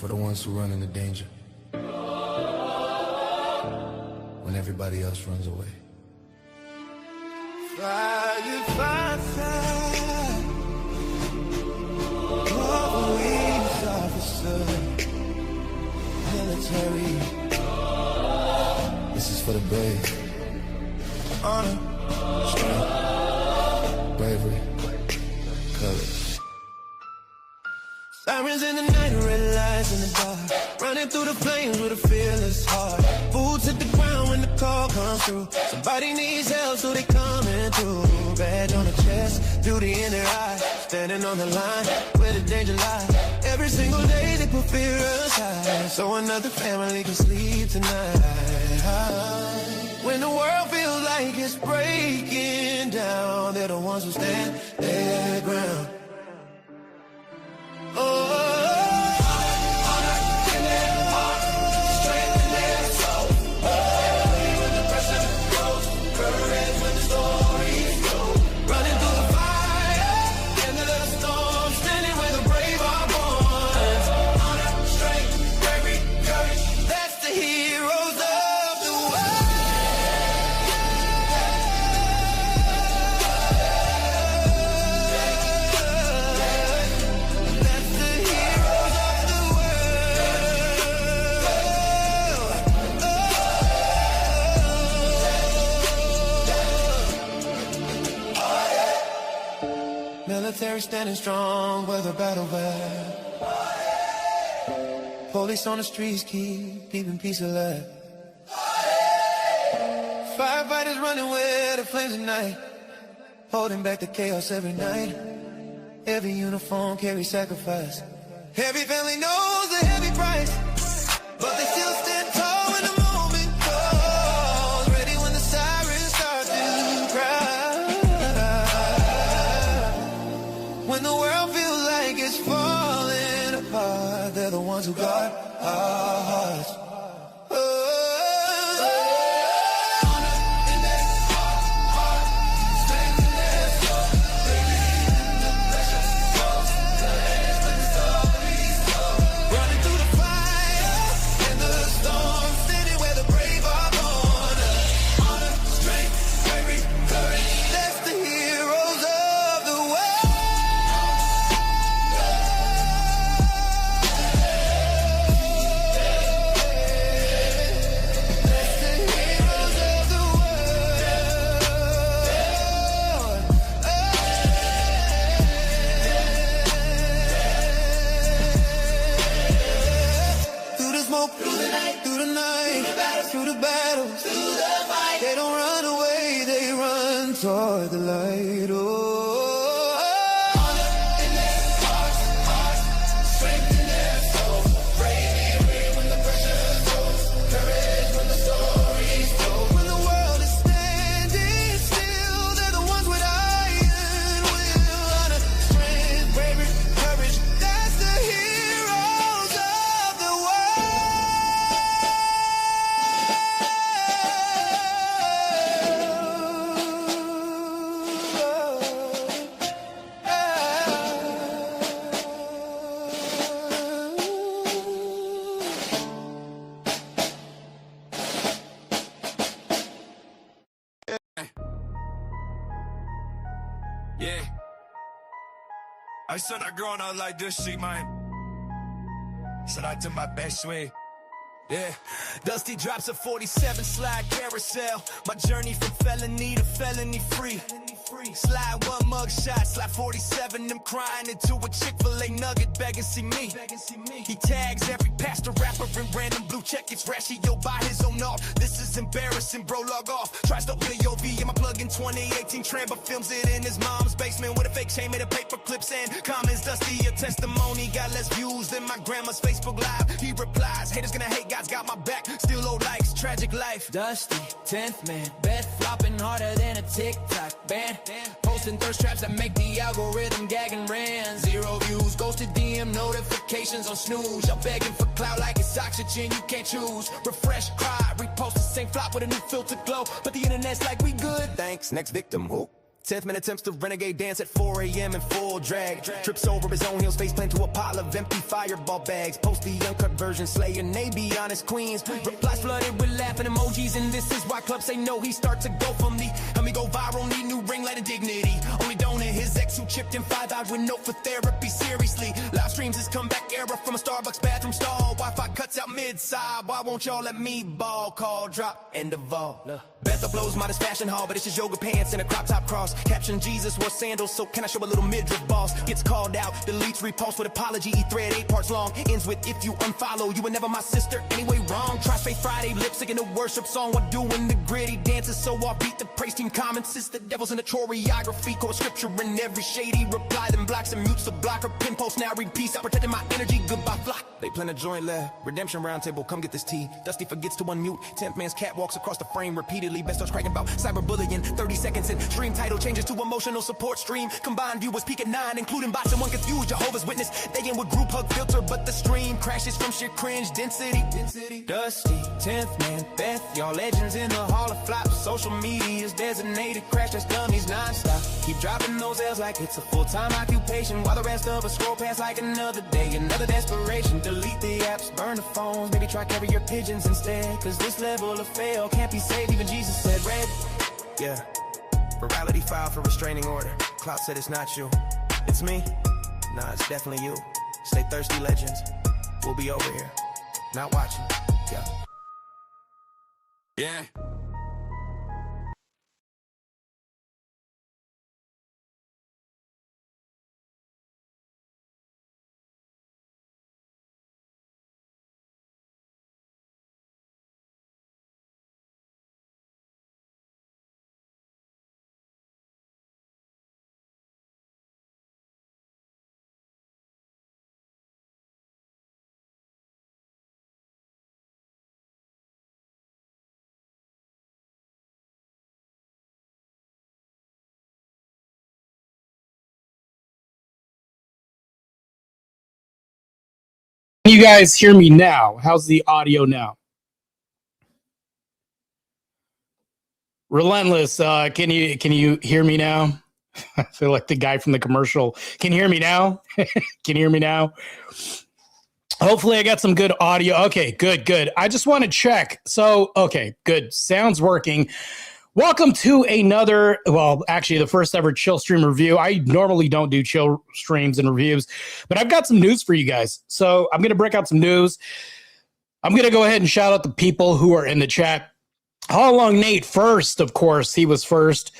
for the ones who run into danger when everybody else runs away. Firefighter, police officer, military. This is for the brave. Honor, Strength, bravery, courage. sirens in the night, red lights in the dark, running through the flames with a fearless heart. Boots hit the ground when the call comes through. Somebody needs help, so they coming through. Badge on the chest, duty in their eyes, standing on the line where the danger lies. Every single day they put fear aside, so another family can sleep tonight. When the world feels like it's breaking down, they're the ones who stand their ground. Military standing strong where the battle where. Police on the streets keeping peace alive. Firefighters running where the flames ignite, holding back the chaos every night. Every uniform carries sacrifice. Every family knows the heavy price, but they still stand tall when the moment calls. Ready when the sirens start to cry. When the world feels like it's falling apart, they're the ones who guard our hearts. Toward the light, honor in their hearts, strength in their souls, bravery when the pressure grows, courage when the story's told. When the world is standing still, they're the ones with iron will. Honor, strength, bravery, courage, that's the heroes of the Yeah, I said I growing up like this shit, man. Said I did my best way. Yeah, Dusty drops a 47 slide carousel. My journey from felony to felony free. Slide one mug shot, slide 47. I'm crying into a Chick-fil-A nugget, begging see me. He tags every pastor rapper in random blue check. It's ratio by his own art. This is embarrassing, bro. Log off. Tries to POV in my plug in 2018 tram, but films it in his mom's basement with a fake chain made of paper clips and comments. Dusty, a testimony got less views than my grandma's Facebook Live. He replies, haters gonna hate, God's got my back. Still low likes, tragic life. Dusty, 10th man, bet flopping harder than a TikTok band. Posting thirst traps that make the algorithm gagging ran. 0 views, ghosted DM notifications on snooze. Y'all begging for clout like it's oxygen, you can't choose. Refresh, cry, repost the same flop with a new filter glow. But the internet's like we good. Thanks, next victim, who? 10th man attempts to renegade dance at 4 a.m. in full drag. Trips over his own heels, face plant to a pile of empty fireball bags. Post the uncut version, slaying, they be honest queens. Replies flooded with laughing emojis, and this is why clubs say no. He start to go for me. Help me go viral, need new ring light and dignity. Only donor his ex who chipped in 5 out with no for therapy. Seriously, live streams is comeback era from a Starbucks bathroom stall. Wi-Fi cuts out mid-side. Why won't y'all let me ball? Call drop, end of all. Bethel blows modest fashion hall, but it's just yoga pants and a crop top cross. Caption Jesus wore sandals, so can I show a little midriff boss? Gets called out, deletes, reposts with apology. Thread 8 parts long, ends with if you unfollow, you were never my sister. Anyway, wrong. Try Faith Friday, lip sync in the worship song. While doing the gritty dances, so offbeat. The praise team comments, it's the devil's in the choreography. Quote scripture in every shady reply, then blocks and mutes the blocker. Pin post now read peace. I protected my energy, goodbye flock. They plan a joint lab, redemption roundtable. Come get this tea. Dusty forgets to unmute. 10th man's cat walks across the frame repeatedly. Best starts cracking about cyberbullying. 30 seconds in, stream title changes to emotional support stream. Combined viewers peak at 9, including bots and one confused. Jehovah's Witness, they in with group hug filter, but the stream crashes from sheer cringe density. Dusty, 10th man, Beth, y'all legends in the hall of flops. Social media's designated crash test dummies nonstop. Keep dropping those L's like it's a full-time occupation, while the rest of us scroll past like another day, another desperation. Delete the apps, burn the phones, maybe try carry your pigeons instead, cause this level of fail can't be saved. Even Jesus said red. Yeah. Virality filed for restraining order. Clout said it's not you. It's me? Nah, it's definitely you. Stay thirsty, legends. We'll be over here. Not watching. Yeah. Yeah. You guys hear me now? How's the audio now? Relentless, can you hear me now? I feel like the guy from the commercial. Can you hear me now? Can you hear me now? Hopefully I got some good audio. Okay, good. I just want to check. So, okay, good. Sound's working. Welcome to another, well, actually the first ever Chill Stream review. I normally don't do chill streams and reviews, but I've got some news for you guys. So I'm going to break out some news. I'm going to go ahead and shout out the people who are in the chat. How Long Nate first, of course. He was first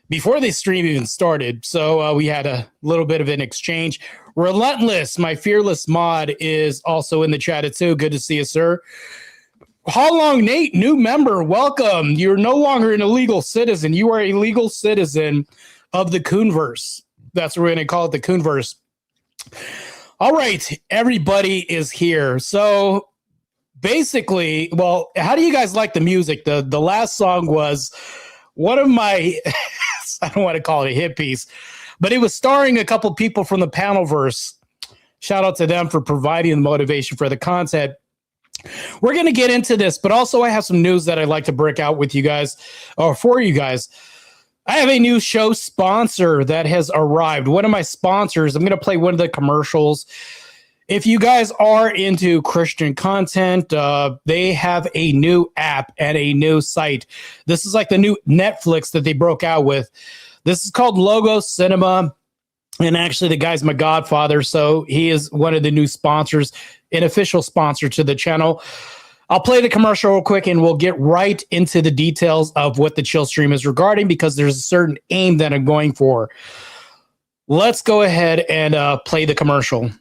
before the stream even started. So we had a little bit of an exchange. Relentless, my fearless mod, is also in the chat too. Good to see you, sir. How Long Nate, new member, welcome. You're no longer an illegal citizen. You are a legal citizen of the Coonverse. That's what we're going to call it, the Coonverse. All right, everybody is here. So basically, well, how do you guys like the music? The last song was one of my, I don't want to call it a hit piece, but it was starring a couple people from the Panelverse. Shout out to them for providing the motivation for the content. We're going to get into this, but also I have some news that I'd like to break out with you guys, or for you guys. I have a new show sponsor that has arrived. One of my sponsors, I'm going to play one of the commercials. If you guys are into Christian content, they have a new app and a new site. This is like the new Netflix that they broke out with. This is called Logo Cinema. And actually, the guy's my godfather, so he is one of the new sponsors, an official sponsor to the channel. I'll play the commercial real quick, and we'll get right into the details of what the Chill Stream is regarding, because there's a certain aim that I'm going for. Let's go ahead and play the commercial.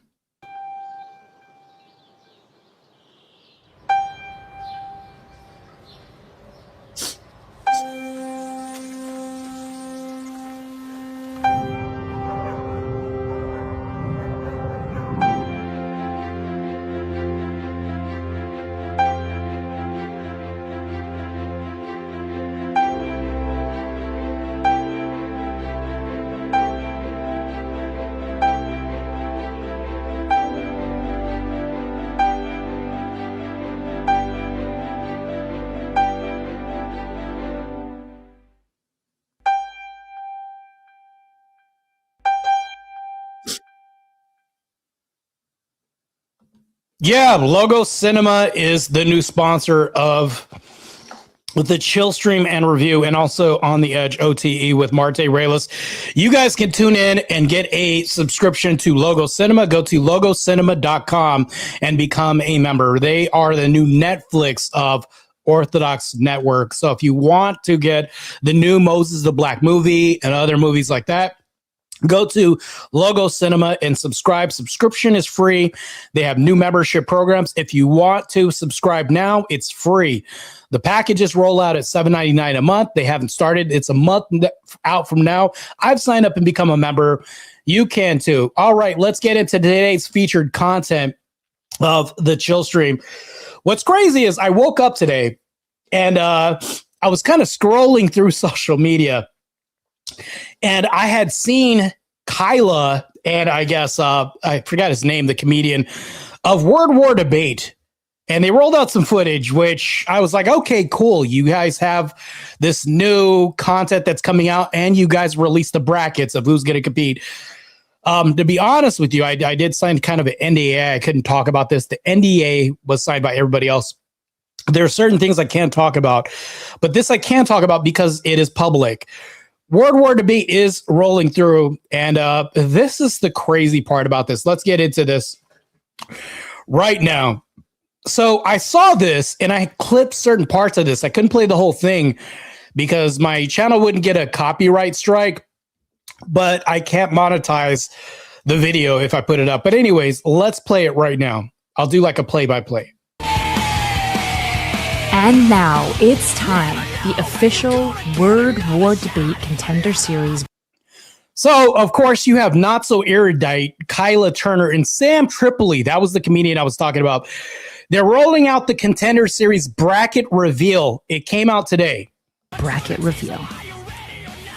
Yeah, Logo Cinema is the new sponsor of the Chill Stream and Review, and also On the Edge OTE with Marte Reyes. You guys can tune in and get a subscription to Logo Cinema. Go to logocinema.com and become a member. They are the new Netflix of Orthodox Network. So if you want to get the new Moses the Black movie and other movies like that, go to Logo Cinema and subscribe. Subscription is free. They have new membership programs. If you want to subscribe now, it's free. The packages roll out at $7.99 a month. They haven't started. It's a month out from now. I've signed up and become a member. You can too. All right, let's get into today's featured content of the Chill Stream. What's crazy is I woke up today and I was kind of scrolling through social media, and I had seen Kyla and I guess I forgot his name, the comedian of Word War Debate. And they rolled out some footage, which I was like, okay, cool. You guys have this new content that's coming out, and you guys released the brackets of who's going to compete. To be honest with you, I did sign kind of an NDA. I couldn't talk about this. The NDA was signed by everybody else. There are certain things I can't talk about, but this I can talk about because it is public. Word War Debate is rolling through, and this is the crazy part about this. Let's get into this right now. So I saw this and I clipped certain parts of this. I couldn't play the whole thing because my channel wouldn't get a copyright strike, but I can't monetize the video if I put it up. But anyways, let's play it right now. I'll do like a play-by-play. And now it's time, the official Word War Debate Contender Series. So, of course, you have Not So Erudite, Kyla Turner, and Sam Tripoli. That was the comedian I was talking about. They're rolling out the Contender Series bracket reveal. It came out today. Bracket reveal.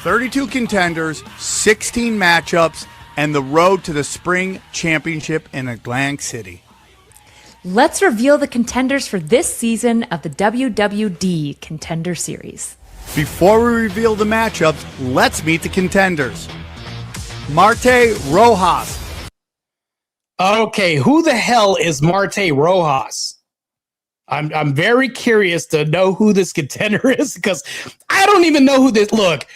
32 contenders, 16 matchups, and the road to the spring championship in Atlantic City. Let's reveal the contenders for this season of the WWD Contender Series. Before we reveal the matchups, let's meet the contenders. Marte Rojas. Okay, who the hell is Marte Rojas? I'm very curious to know who this contender is because I don't even know who this. Look,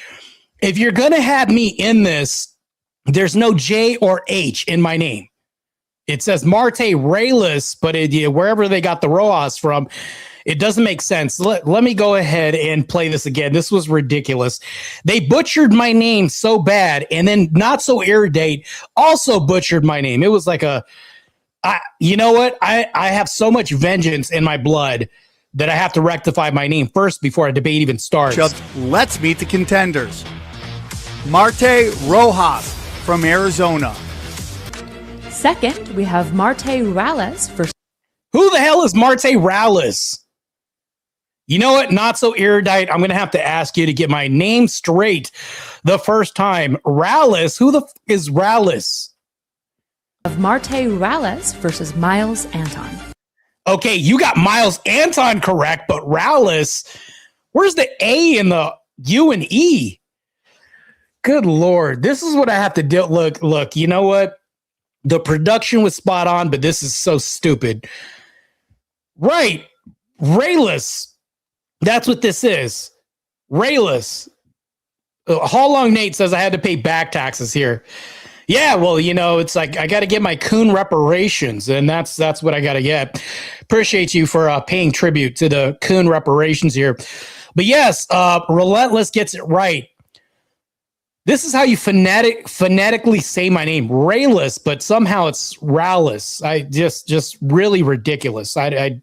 if you're gonna have me in this, there's no J or H in my name. It says Marte Reyes, but wherever they got the Rojas from, it doesn't make sense. Let me go ahead and play this again. This was ridiculous. They butchered my name so bad, and then Not So Erudite also butchered my name. It was like you know what? I have so much vengeance in my blood that I have to rectify my name first before a debate even starts. Let's meet the contenders. Marte Rojas from Arizona. Second, we have Marte Reyes versus... Who the hell is Marte Reyes? You know what? Not So Erudite. I'm going to have to ask you to get my name straight the first time. Reyes? Who the f is Reyes? Of Marte Reyes versus Miles Anton. Okay, you got Miles Anton correct, but Reyes, where's the A and the U and E? Good Lord. This is what I have to do. Look, you know what? The production was spot on, but this is so stupid. Right. Reyes. That's what this is. Reyes. How Long Nate says I had to pay back taxes here. Yeah, well, you know, it's like I got to get my coon reparations, and that's what I got to get. Appreciate you for paying tribute to the coon reparations here. But yes, Relentless gets it right. This is how you phonetically say my name, Reyes, but somehow it's Reyes. I just really ridiculous. Whoever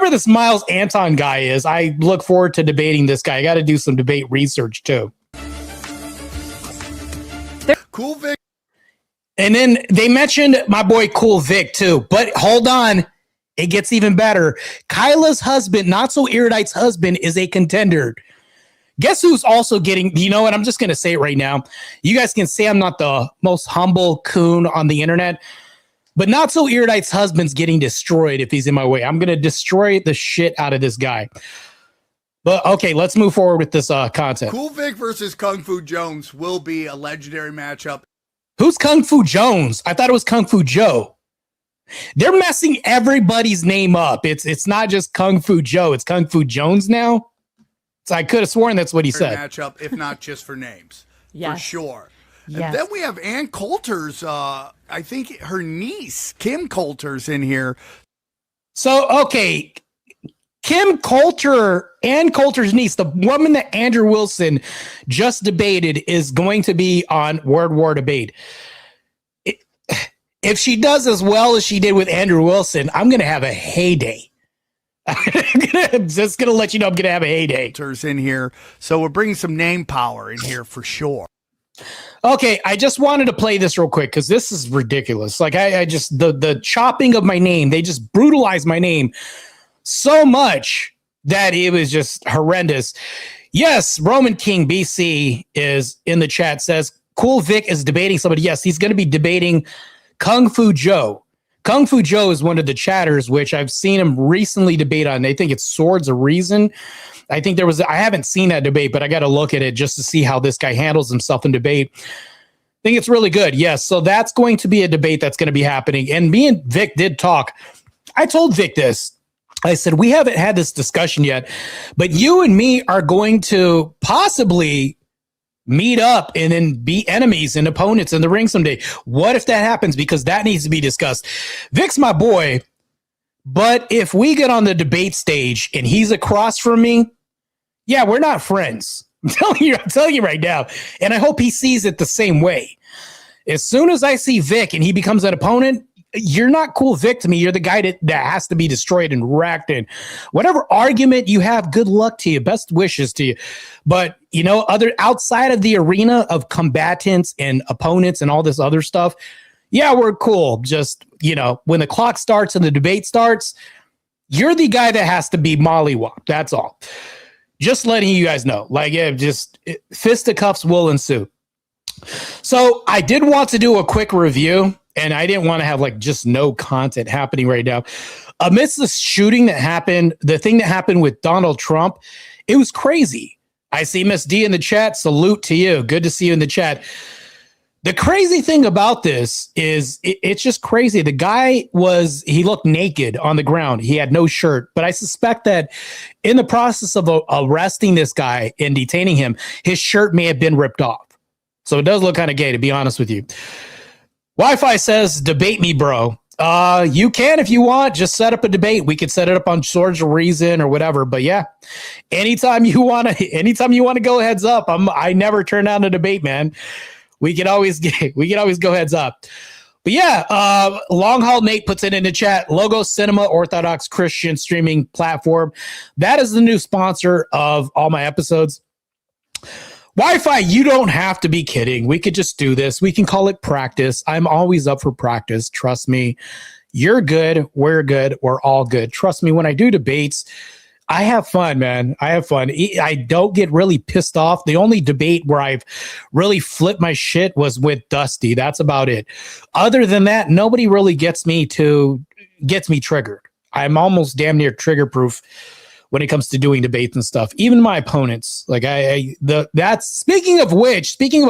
this Miles Anton guy is, I look forward to debating this guy. I got to do some debate research too. Cool Vic. And then they mentioned my boy Cool Vic too. But hold on, it gets even better. Kyla's husband, Not So Erudite's husband, is a contender. Guess who's also getting, you know what? I'm just going to say it right now. You guys can say I'm not the most humble coon on the internet, but Not So Erudite's husband's getting destroyed if he's in my way. I'm going to destroy the shit out of this guy. But okay, let's move forward with this content. Cool Vic versus Kung Fu Jones will be a legendary matchup. Who's Kung Fu Jones? I thought it was Kung Fu Joe. They're messing everybody's name up. It's not just Kung Fu Joe. It's Kung Fu Jones now. So I could have sworn that's what he said. Matchup, if not just for names. Yes. For sure. Yes. And then we have Ann Coulter's, I think her niece, Kim Coulter's in here. So, okay. Kim Coulter, Ann Coulter's niece, the woman that Andrew Wilson just debated, is going to be on Word War Debate. If she does as well as she did with Andrew Wilson, I'm going to have a heyday. I'm just going to let you know I'm going to have a heyday. In here. So we're bringing some name power in here for sure. Okay, I just wanted to play this real quick because this is ridiculous. Like I just the chopping of my name, they just brutalized my name so much that it was just horrendous. Yes, Roman King BC is in the chat, says Cool Vic is debating somebody. Yes, he's going to be debating Kung Fu Joe. Kung Fu Joe is one of the chatters, which I've seen him recently debate on. They think it's Swords of Reason. I think I haven't seen that debate, but I got to look at it just to see how this guy handles himself in debate. I think it's really good. Yes. So that's going to be a debate that's going to be happening. And me and Vic did talk. I told Vic this. I said, we haven't had this discussion yet, but you and me are going to possibly meet up and then be enemies and opponents in the ring someday. What if that happens? Because that needs to be discussed. Vic's my boy, but if we get on the debate stage and he's across from me, yeah, we're not friends. I'm telling you right now. And I hope he sees it the same way. As soon as I see Vic and he becomes an opponent, you're not Cool Vic to me. You're the guy that has to be destroyed and racked in. Whatever argument you have, good luck to you. Best wishes to you. But, outside of the arena of combatants and opponents and all this other stuff, yeah, we're cool. Just, when the clock starts and the debate starts, you're the guy that has to be mollywopped. That's all. Just letting you guys know. Fisticuffs will ensue. So I did want to do a quick review, and I didn't want to have just no content happening right now. Amidst the shooting that happened, the thing that happened with Donald Trump, it was crazy. I see Miss D in the chat. Salute to you. Good to see you in the chat. The crazy thing about this is it's just crazy. The guy he looked naked on the ground. He had no shirt, but I suspect that in the process of arresting this guy and detaining him, his shirt may have been ripped off. So it does look kind of gay, to be honest with you. Wi-Fi says, debate me, bro. You can if you want. Just set up a debate. We could set it up on Swords of Reason or whatever. But yeah, anytime you want to go heads up. I never turn down a debate, man. We can always go heads up. But yeah, Long Haul Nate puts it in the chat. Logo Cinema, Orthodox Christian streaming platform. That is the new sponsor of all my episodes. Wi-Fi, you don't have to be kidding. We could just do this. We can call it practice. I'm always up for practice. Trust me. You're good. We're good. We're all good. Trust me, when I do debates, I have fun, man. I have fun. I don't get really pissed off. The only debate where I've really flipped my shit was with Dusty. That's about it. Other than that, nobody really gets me triggered. I'm almost damn near trigger proof when it comes to doing debates and stuff. Even my opponents, speaking of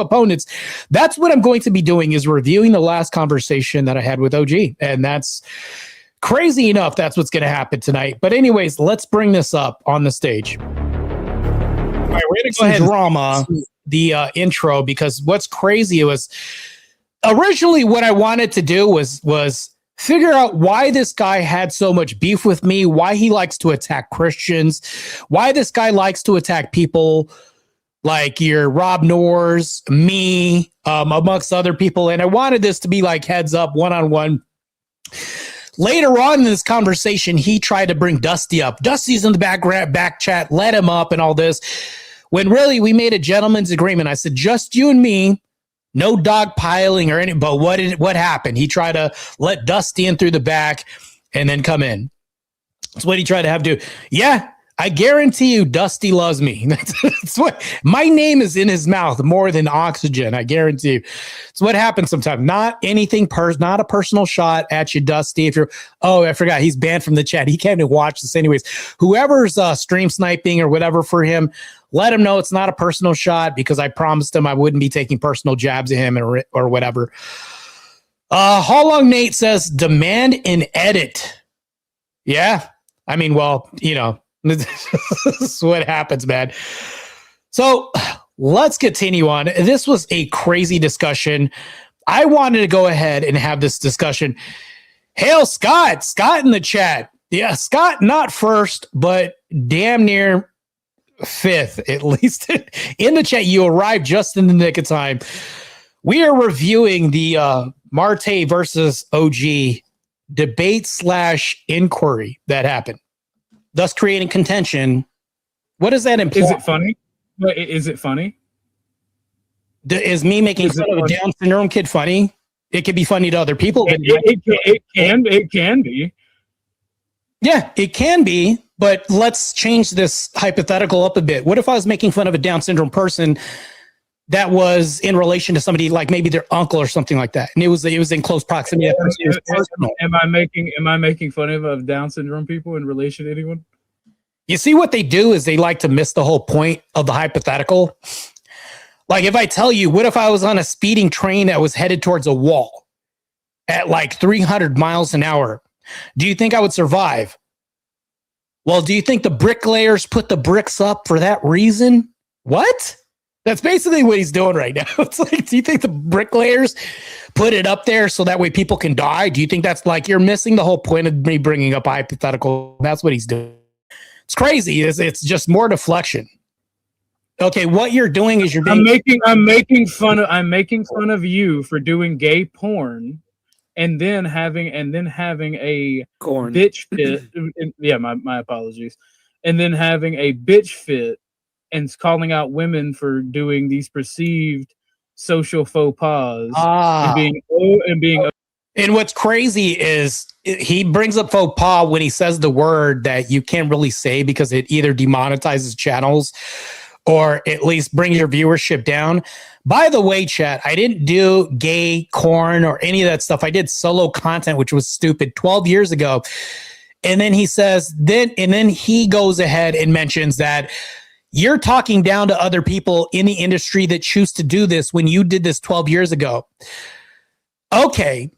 opponents, that's what I'm going to be doing, is reviewing the last conversation that I had with OG. And that's crazy enough. That's what's going to happen tonight. But anyways, let's bring this up on the stage. All right, we're going to go ahead and drama the intro, because what's crazy was originally what I wanted to do was figure out why this guy had so much beef with me, why he likes to attack Christians, why this guy likes to attack people like your Rob Noors, me, amongst other people. And I wanted this to be heads up, one-on-one. Later on in this conversation, he tried to bring Dusty up. Dusty's in the back chat, let him up and all this. When really we made a gentleman's agreement. I said, just you and me. No dog piling or anything, but what happened? He tried to let Dusty in through the back and then come in. That's what he tried to have do. Yeah, I guarantee you Dusty loves me. That's what my name is in his mouth more than oxygen. I guarantee you. It's what happens sometimes. Not anything not a personal shot at you, Dusty. I forgot he's banned from the chat. He can't even watch this anyways. Whoever's stream sniping or whatever for him, let him know it's not a personal shot, because I promised him I wouldn't be taking personal jabs at him or whatever. How long Nate says demand an edit. Yeah. I mean, well, this is what happens, man. So let's continue on. This was a crazy discussion. I wanted to go ahead and have this discussion. Hail Scott. Scott in the chat. Yeah, Scott, not first, but damn near fifth, at least in the chat. You arrived just in the nick of time. We are reviewing the Marte versus OG debate / inquiry that happened, thus creating contention. What does that imply? Is it funny? Is it funny? Is me making fun of a Down syndrome kid funny? It could be funny to other people. But it can be. Yeah, it can be. But let's change this hypothetical up a bit. What if I was making fun of a Down syndrome person that was in relation to somebody like maybe their uncle or something like that, and it was in close proximity? Am I making fun of Down syndrome people in relation to anyone? You see, what they do is they like to miss the whole point of the hypothetical. Like if I tell you, what if I was on a speeding train that was headed towards a wall at like 300 miles an hour? Do you think I would survive? Well, do you think the bricklayers put the bricks up for that reason? What? That's basically what he's doing right now. It's like, do you think the bricklayers put it up there so that way people can die? Do you think that's like, you're missing the whole point of me bringing up a hypothetical? That's what he's doing. It's crazy. It's just more deflection. Okay, what you're doing is you're being I'm making fun of you for doing gay porn and then having a Corn. bitch fit. Yeah, my apologies. And then having a bitch fit and calling out women for doing these perceived social faux pas and being. And what's crazy is he brings up faux pas when he says the word that you can't really say because it either demonetizes channels or at least brings your viewership down. By the way, chat, I didn't do gay corn or any of that stuff. I did solo content, which was stupid 12 years ago. And then he says, then he goes ahead and mentions that you're talking down to other people in the industry that choose to do this when you did this 12 years ago. Okay.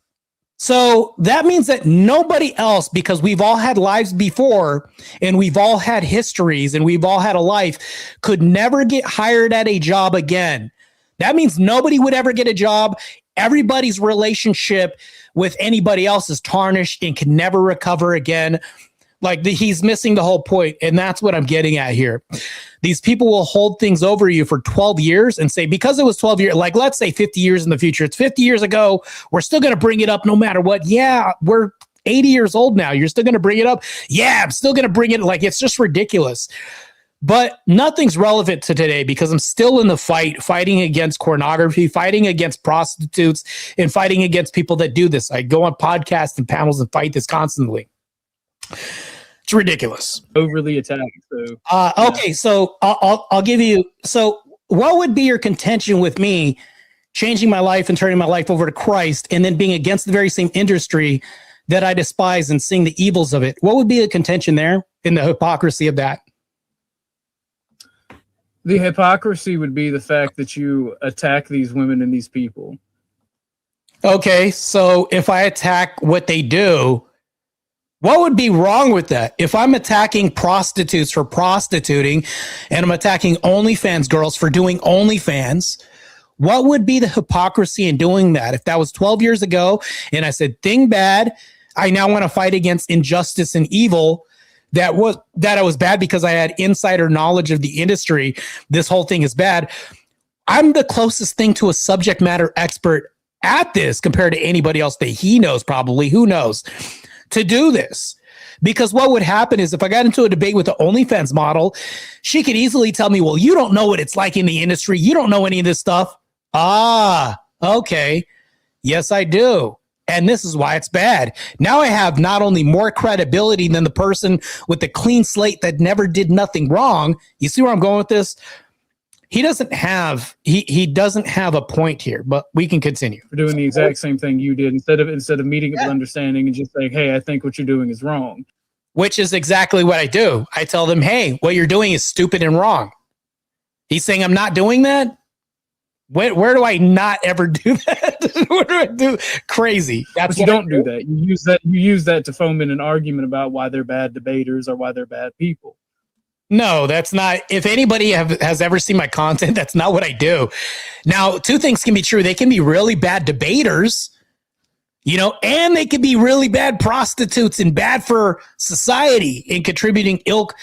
So that means that nobody else, because we've all had lives before and we've all had histories and we've all had a life, could never get hired at a job again. That means nobody would ever get a job. Everybody's relationship with anybody else is tarnished and can never recover again. Like he's missing the whole point. And that's what I'm getting at here. These people will hold things over you for 12 years and say, because it was 12 years, like let's say 50 years in the future, it's 50 years ago. We're still going to bring it up no matter what. Yeah, we're 80 years old now. You're still going to bring it up. Yeah, I'm still going to bring it. Like, it's just ridiculous. But nothing's relevant to today because I'm still in the fighting against pornography, fighting against prostitutes, and fighting against people that do this. I go on podcasts and panels and fight this constantly. It's ridiculous. Overly attacked. So okay, so I'll give you. So, what would be your contention with me changing my life and turning my life over to Christ, and then being against the very same industry that I despise and seeing the evils of it? What would be the contention there in the hypocrisy of that? The hypocrisy would be the fact that you attack these women and these people. Okay, so if I attack what they do, what would be wrong with that? If I'm attacking prostitutes for prostituting and I'm attacking OnlyFans girls for doing OnlyFans, what would be the hypocrisy in doing that? If that was 12 years ago and I said, thing bad, I now want to fight against injustice and evil, that I was bad because I had insider knowledge of the industry. This whole thing is bad. I'm the closest thing to a subject matter expert at this compared to anybody else that he knows, probably, who knows, to do this. Because what would happen is if I got into a debate with the OnlyFans model, she could easily tell me, well, you don't know what it's like in the industry. You don't know any of this stuff. Ah, okay. Yes, I do. And this is why it's bad. Now I have not only more credibility than the person with the clean slate that never did nothing wrong. You see where I'm going with this? He doesn't have a point here, but we can continue. For doing the exact same thing you did instead of meeting with understanding and just saying, hey, I think what you're doing is wrong. Which is exactly what I do. I tell them, hey, what you're doing is stupid and wrong. He's saying I'm not doing that. Where do I not ever do that? Where do I do crazy? But you don't do that. You use that to foment an argument about why they're bad debaters or why they're bad people. No, that's not. If anybody has ever seen my content, that's not what I do. Now, two things can be true. They can be really bad debaters, and they can be really bad prostitutes and bad for society and contributing to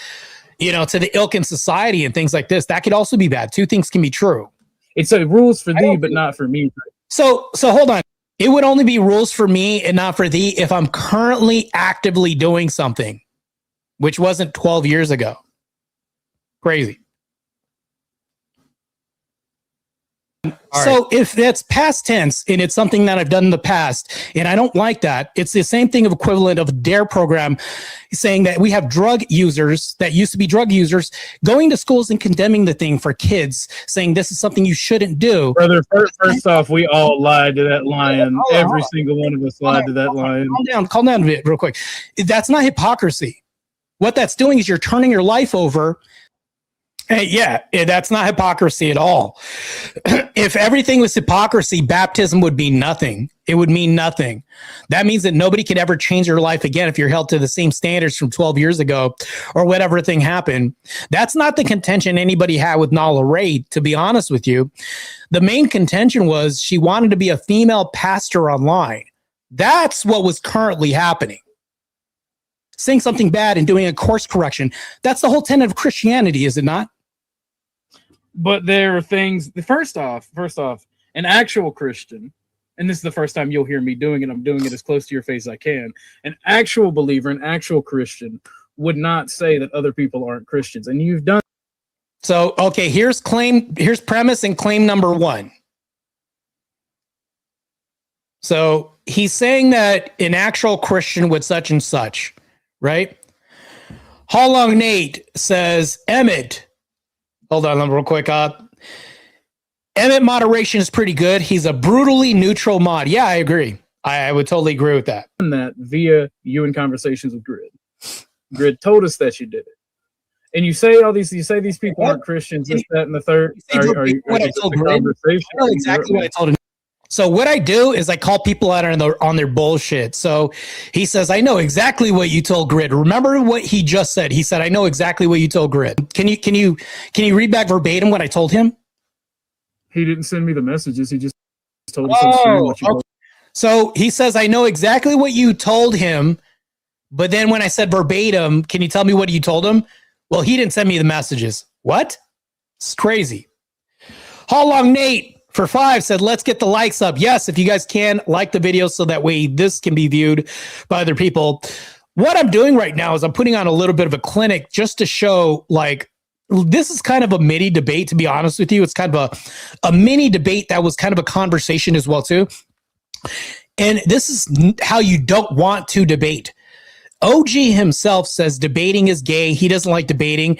the ilk in society and things like this. That could also be bad. Two things can be true. It's rules for thee, but not for me. So hold on. It would only be rules for me and not for thee if I'm currently actively doing something, which wasn't 12 years ago. Crazy. So if that's past tense and it's something that I've done in the past and I don't like that, it's the same thing of equivalent of a DARE program saying that we have drug users that used to be drug users going to schools and condemning the thing for kids, saying this is something you shouldn't do. Brother, first off, we all lied to that lion. Every single one of us lied to that lion. Calm down a bit real quick. That's not hypocrisy. What that's doing is you're turning your life over. That's not hypocrisy at all. If everything was hypocrisy, baptism would be nothing. It would mean nothing. That means that nobody could ever change your life again if you're held to the same standards from 12 years ago or whatever thing happened. That's not the contention anybody had with Nala Ray, to be honest with you. The main contention was she wanted to be a female pastor online. That's what was currently happening. Saying something bad and doing a course correction. That's the whole tenet of Christianity, is it not? But there are things. First off, an actual Christian, and this is the first time you'll hear me doing it. I'm doing it as close to your face as I can. An actual believer, an actual Christian, would not say that other people aren't Christians, and you've done. So, okay, here's premise and claim number one. So he's saying that an actual Christian would such and such, right? How Long Nate says, Emmett. Hold on real quick. Emmett moderation is pretty good. He's a brutally neutral mod. Yeah, I agree. I would totally agree with that. That via you in conversations with Grid. Grid told us that you did it. And you say these people aren't Christians, this, that, and the third. What I told Grid? I know exactly what I told him. So what I do is I call people out on their bullshit. So he says, I know exactly what you told Grid. Remember what he just said. He said, I know exactly what you told Grid. Can you read back verbatim what I told him? He didn't send me the messages. He just told us on stream what you told. So he says, I know exactly what you told him. But then when I said verbatim, can you tell me what you told him? Well, he didn't send me the messages. What? It's crazy. How Long Nate for 5 said, let's get the likes up. Yes, if you guys can, like the video so that way this can be viewed by other people. What I'm doing right now is I'm putting on a little bit of a clinic just to show, like, this is kind of a mini debate, to be honest with you. It's kind of a mini debate that was kind of a conversation as well, too. And this is how you don't want to debate. OG himself says debating is gay. He doesn't like debating.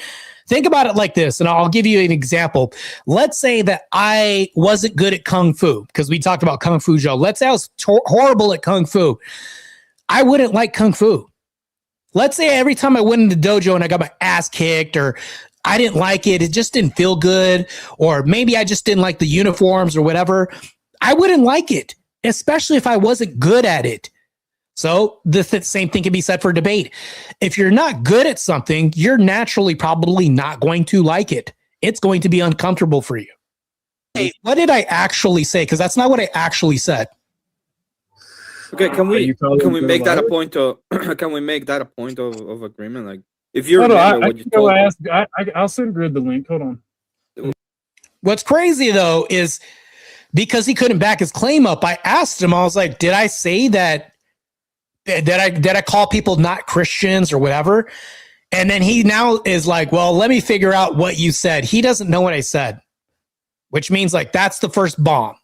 Think about it like this, and I'll give you an example. Let's say that I wasn't good at Kung Fu, because we talked about Kung Fu Joe. Let's say I was horrible at Kung Fu. I wouldn't like Kung Fu. Let's say every time I went into the dojo and I got my ass kicked, or I didn't like it, it just didn't feel good, or maybe I just didn't like the uniforms or whatever. I wouldn't like it, especially if I wasn't good at it. So the same thing can be said for debate. If you're not good at something, you're naturally probably not going to like it. It's going to be uncomfortable for you. Hey, what did I actually say? Because that's not what I actually said. Okay, can we make that a point of of agreement? Like, if you remember what you told me. I'll send Grid the link. Hold on. What's crazy though is because he couldn't back his claim up, I asked him. I was like, "Did I say that? Did I call people not Christians or whatever?" And then he now is like, well, let me figure out what you said. He doesn't know what I said, which means like that's the first bomb.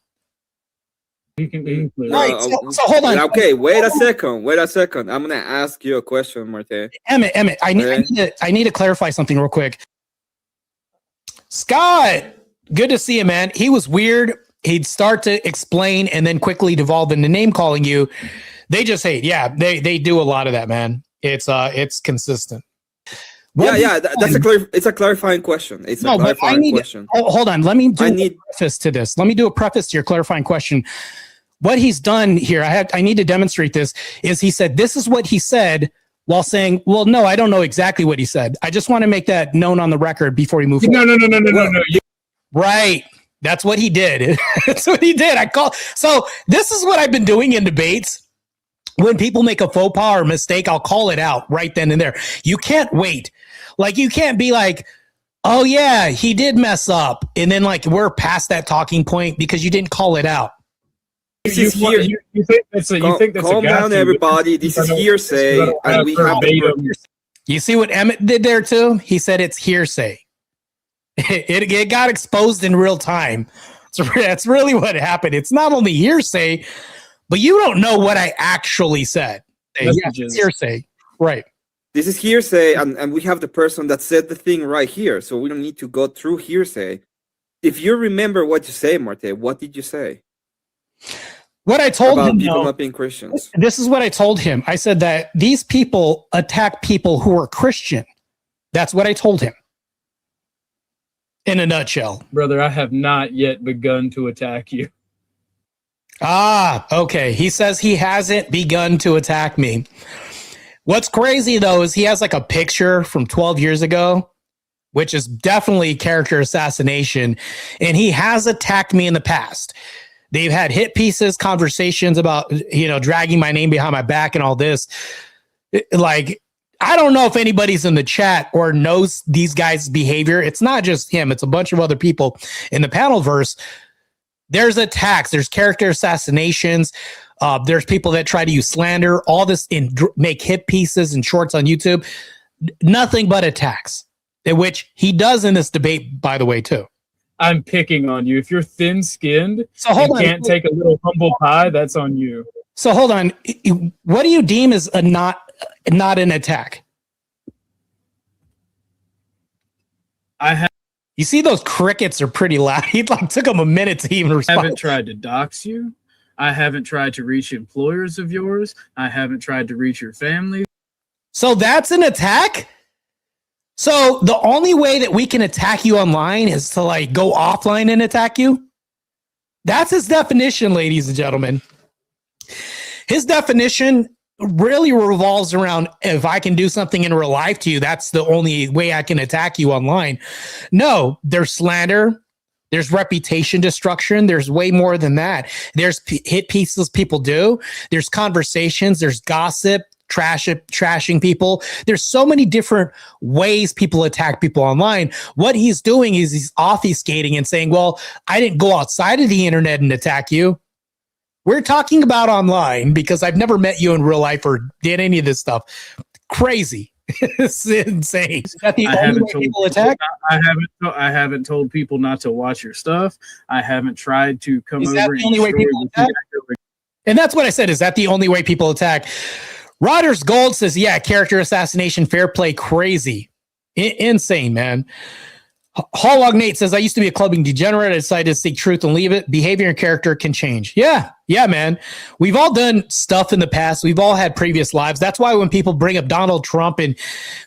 Right. So hold on. Okay, wait a second. I'm gonna ask you a question, Marte. Emmett, I need to clarify something real quick. Scott, good to see you, man. He was weird. He'd start to explain and then quickly devolve into name calling you. They just hate. Yeah, they do a lot of that, man. It's consistent. That's it's a clarifying question. It's a clarifying question. Hold on. Let me do a preface to this. Let me do a preface to your clarifying question. What he's done here, I need to demonstrate this, is he said, this is what he said, while saying, well, no, I don't know exactly what he said. I just want to make that known on the record before we move forward. No. Right. That's what he did. That's what he did. So this is what I've been doing in debates. When people make a faux pas or mistake, I'll call it out right then and there. You can't wait. Like, you can't be like, oh yeah, he did mess up. And then like, we're past that talking point because you didn't call it out. You think that's calm down, everybody. This is hearsay, and we have. You see what Emmett did there too? He said it's hearsay. It got exposed in real time. So that's really what happened. It's not only hearsay, but you don't know what I actually said. It's hearsay, right? This is hearsay, and we have the person that said the thing right here, so we don't need to go through hearsay. If you remember what you say, Marte, what did you say? What I told him, people not being Christians. This is what I told him. I said that these people attack people who are Christian. That's what I told him. In a nutshell. Brother, I have not yet begun to attack you. Okay. He says he hasn't begun to attack me. What's crazy, though, is he has like a picture from 12 years ago, which is definitely character assassination, and he has attacked me in the past. They've had hit pieces, conversations about, dragging my name behind my back and all this. Like, I don't know if anybody's in the chat or knows these guys' behavior. It's not just him. It's a bunch of other people in the panelverse. There's attacks. There's character assassinations. There's people that try to use slander, all this, make hit pieces and shorts on YouTube. Nothing but attacks, which he does in this debate, by the way, too. I'm picking on you. If you're thin-skinned and can't take a little humble pie, that's on you. So hold on. What do you deem as not an attack? You see those crickets are pretty loud. He took him a minute to even respond. I haven't tried to dox you. I haven't tried to reach employers of yours. I haven't tried to reach your family. So that's an attack? So the only way that we can attack you online is to go offline and attack you? That's his definition, ladies and gentlemen. His definition really revolves around, if I can do something in real life to you, that's the only way I can attack you online. No, there's slander. There's reputation destruction. There's way more than that. There's hit pieces people do. There's conversations. There's gossip, trashing people. There's so many different ways people attack people online. What he's doing is he's obfuscating and saying, well, I didn't go outside of the internet and attack you. We're talking about online because I've never met you in real life or did any of this stuff. Crazy. It's insane. Is that the only way people attack? I haven't told people not to watch your stuff. I haven't tried to come over. Is that the only way people attack? And that's what I said. Is that the only way people attack? Rodgers Gold says, yeah, character assassination, fair play, crazy. Insane, man. Hallog Nate says, I used to be a clubbing degenerate. I decided to seek truth and leave it. Behavior and character can change. Yeah, man. We've all done stuff in the past. We've all had previous lives. That's why when people bring up Donald Trump and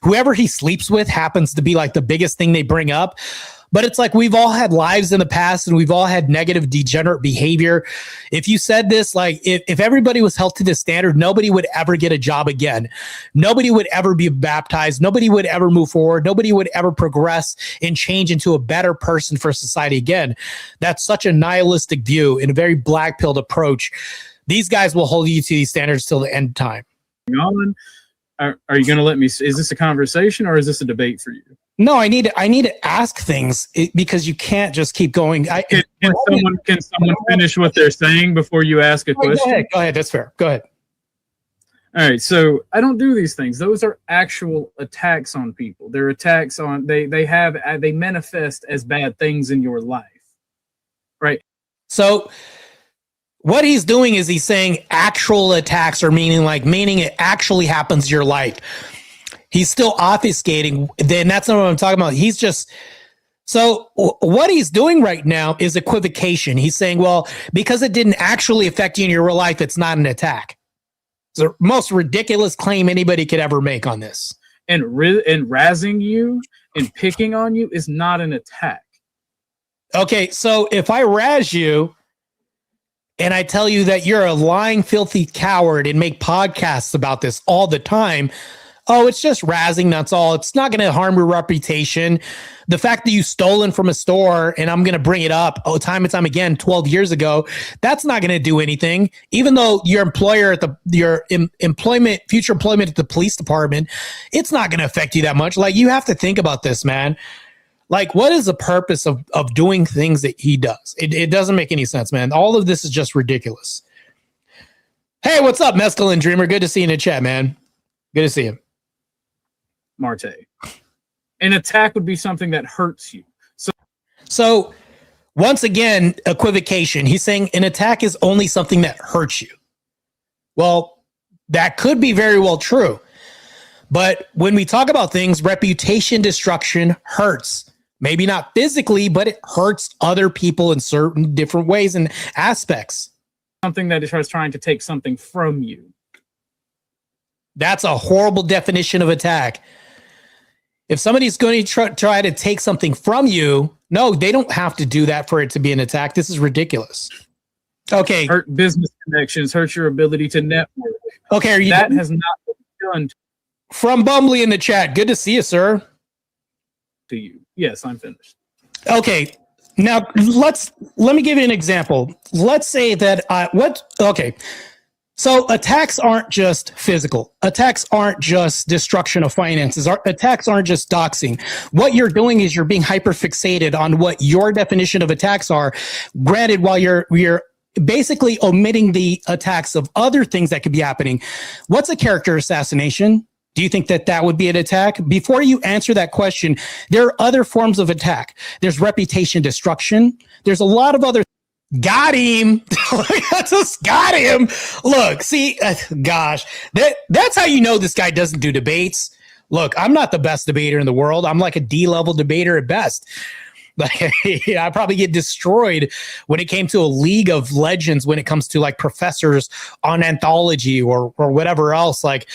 whoever he sleeps with happens to be the biggest thing they bring up. But it's we've all had lives in the past and we've all had negative degenerate behavior. If you said this, if everybody was held to this standard, nobody would ever get a job again. Nobody would ever be baptized. Nobody would ever move forward. Nobody would ever progress and change into a better person for society again. That's such a nihilistic view and a very black-pilled approach. These guys will hold you to these standards till the end of time. Are you going to let me? Is this a conversation or is this a debate for you? No, I need to ask things because you can't just keep going. Can someone finish what they're saying before you ask a question? Go ahead. That's fair. Go ahead. All right. So I don't do these things. Those are actual attacks on people. They're attacks on they manifest as bad things in your life. Right. So what he's doing is he's saying actual attacks are meaning it actually happens to your life. He's still obfuscating. Then that's not what I'm talking about. He's just so what he's doing right now is equivocation. He's saying, well, because it didn't actually affect you in your real life, it's not an attack. It's the most ridiculous claim anybody could ever make on this. and razzing you and picking on you is not an attack. Okay, so if I razz you and I tell you that you're a lying, filthy coward and make podcasts about this all the time, oh, it's just razzing, that's all. It's not going to harm your reputation. The fact that you stolen from a store, and I'm going to bring it up time and time again 12 years ago, that's not going to do anything. Even though your employer at your future employment at the police department, it's not going to affect you that much. Like, you have to think about this, man. Like, what is the purpose of doing things that he does? It doesn't make any sense, man. All of this is just ridiculous. Hey, what's up, Mescaline Dreamer? Good to see you in the chat, man. Good to see you. Marte. An attack would be something that hurts you. So once again, equivocation. He's saying an attack is only something that hurts you. Well, that could be very well true. But when we talk about things, reputation destruction hurts. Maybe not physically, but it hurts other people in certain different ways and aspects. Something that is trying to take something from you. That's a horrible definition of attack. If somebody's going to try to take something from you, no, they don't have to do that for it to be an attack. This is ridiculous. Okay. Hurt business connections, hurt your ability to network. Okay. That has not been done. From Bumbly in the chat. Good to see you, sir. To you. Yes, I'm finished. Okay. Now let me give you an example. Let's say that so attacks aren't just physical. Attacks aren't just destruction of finances. Attacks aren't just doxing. What you're doing is you're being hyperfixated on what your definition of attacks are. Granted, while you're basically omitting the attacks of other things that could be happening. What's a character assassination? Do you think that would be an attack? Before you answer that question, there are other forms of attack. There's reputation destruction. There's a lot of other. Got him. Just got him. Look, see, gosh, that's how you know this guy doesn't do debates. Look, I'm not the best debater in the world. I'm like a D-level debater at best. Like, I probably get destroyed when it came to a League of Legends, when it comes to like professors on anthology or whatever else. Like,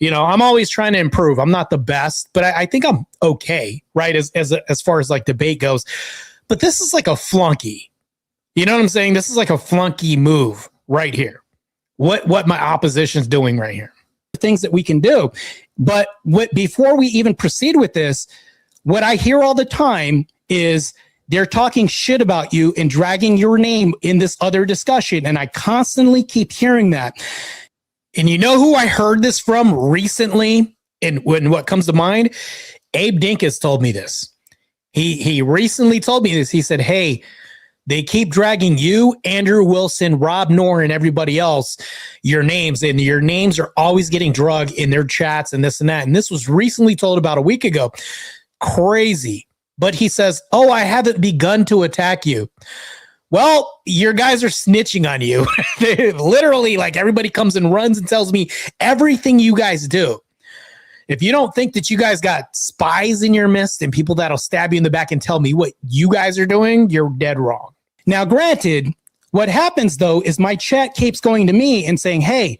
you know, I'm always trying to improve. I'm not the best, but I think I'm okay, right? As far as like debate goes. But this is like a flunky. You know what I'm saying? This is like a flunky move right here. What my opposition's doing right here. Things that we can do. But before we even proceed with this, what I hear all the time is they're talking shit about you and dragging your name in this other discussion. And I constantly keep hearing that. And you know who I heard this from recently? And what comes to mind? Abe Dinkus told me this. He recently told me this. He said, hey, they keep dragging you, Andrew Wilson, Rob Noor, and everybody else, your names, and your names are always getting dragged in their chats and this and that. And this was recently told about a week ago. Crazy. But he says, oh, I haven't begun to attack you. Well, your guys are snitching on you. Literally, like, everybody comes and runs and tells me everything you guys do. If you don't think that you guys got spies in your midst and people that'll stab you in the back and tell me what you guys are doing, you're dead wrong. Now, granted, what happens, though, is my chat keeps going to me and saying, hey,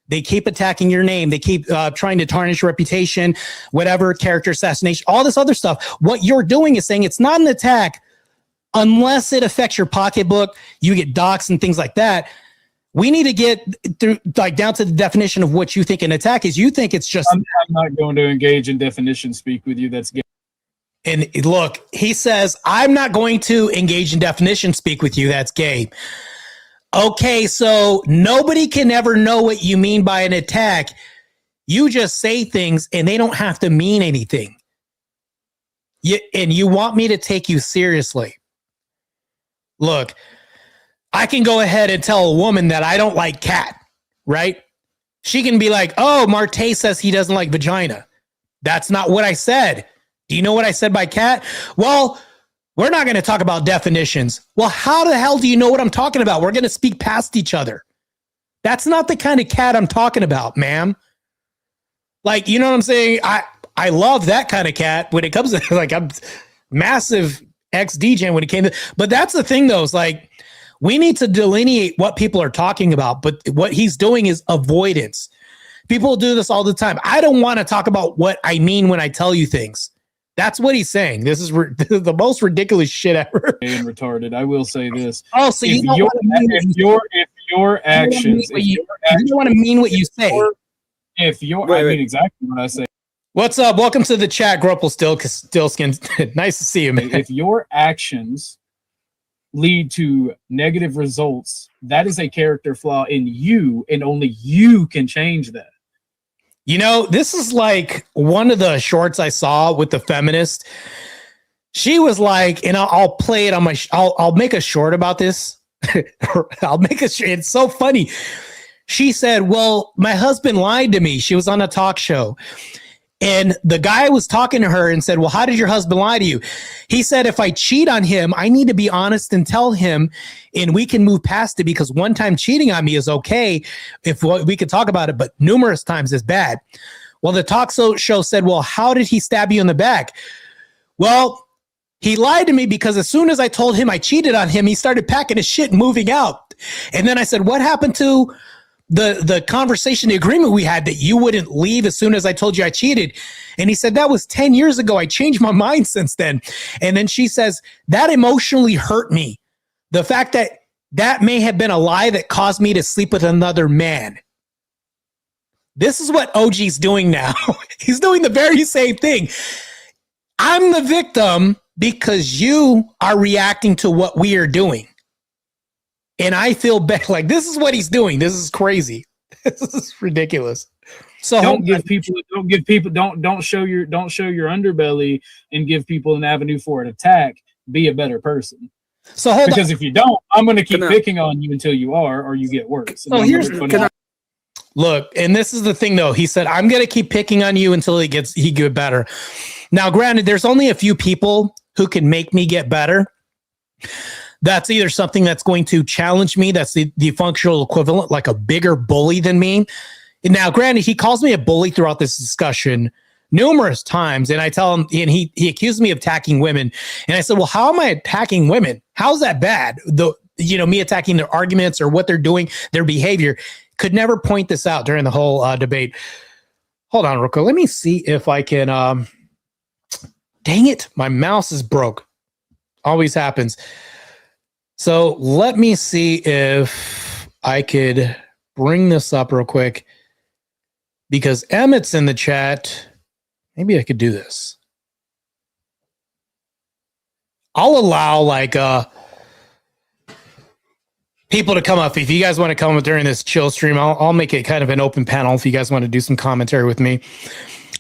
they keep attacking your name. They keep trying to tarnish your reputation, whatever, character assassination, all this other stuff. What you're doing is saying it's not an attack unless it affects your pocketbook, you get doxxed and things like that. We need to get through, like, down to the definition of what you think an attack is. You think it's just. I'm not going to engage in definition speak with you. That's gay. And look, he says, I'm not going to engage in definition speak with you. That's gay. Okay, so nobody can ever know what you mean by an attack. You just say things and they don't have to mean anything. And you want me to take you seriously. Look, I can go ahead and tell a woman that I don't like cat, right? She can be like, oh, Marte says he doesn't like vagina. That's not what I said. Do you know what I said by cat? Well, we're not going to talk about definitions. Well, how the hell do you know what I'm talking about? We're going to speak past each other. That's not the kind of cat I'm talking about, ma'am. Like, you know what I'm saying? I love that kind of cat when it comes to, like, I'm massive ex-DJ when it came to, but that's the thing though, is like, we need to delineate what people are talking about, but what he's doing is avoidance. People do this all the time. I don't want to talk about what I mean when I tell you things. That's what he's saying. This is the most ridiculous shit ever. And retarded. I will say this. Oh, so you don't if your actions, you don't want to mean what you say. I mean exactly what I say. What's up? Welcome to the chat, Grupple Stillskin. Nice to see you, man. If your actions lead to negative results, that is a character flaw in you, and only you can change that. You know, this is like one of the shorts I saw with the feminist. She was like, and I'll play it on my, I'll make a short about this. It's so funny. She said, well, my husband lied to me. She was on a talk show. And the guy was talking to her and said, well, how did your husband lie to you? He said, if I cheat on him, I need to be honest and tell him, and we can move past it, because one time cheating on me is okay if we could talk about it, but numerous times is bad. Well, the talk show said, well, how did he stab you in the back? Well, he lied to me because as soon as I told him I cheated on him, he started packing his shit and moving out. And then I said, what happened to the conversation, the agreement we had that you wouldn't leave as soon as I told you I cheated? And he said, that was 10 years ago. I changed my mind since then. And then she says, that emotionally hurt me. The fact that may have been a lie that caused me to sleep with another man. This is what OG's doing now. He's doing the very same thing. I'm the victim because you are reacting to what we are doing. And I feel bad. Like, this is what he's doing. This is crazy. This is ridiculous. So don't show your underbelly and give people an avenue for an attack. Be a better person. So because if you don't, I'm going to keep picking on you until you are, or you get worse. So look, and this is the thing though. He said, I'm going to keep picking on you until he get better. Now, granted, there's only a few people who can make me get better. That's either something that's going to challenge me, that's the functional equivalent, like a bigger bully than me. And now, granted, he calls me a bully throughout this discussion numerous times, and I tell him, and he accused me of attacking women. And I said, well, how am I attacking women? How's that bad? Me attacking their arguments or what they're doing, their behavior. Could never point this out during the whole debate. Hold on, real quick. Let me see if I can. Dang it, my mouse is broke. Always happens. So let me see if I could bring this up real quick, because Emmett's in the chat. Maybe I could do this. I'll allow people to come up. If you guys want to come up during this chill stream, I'll make it kind of an open panel if you guys want to do some commentary with me.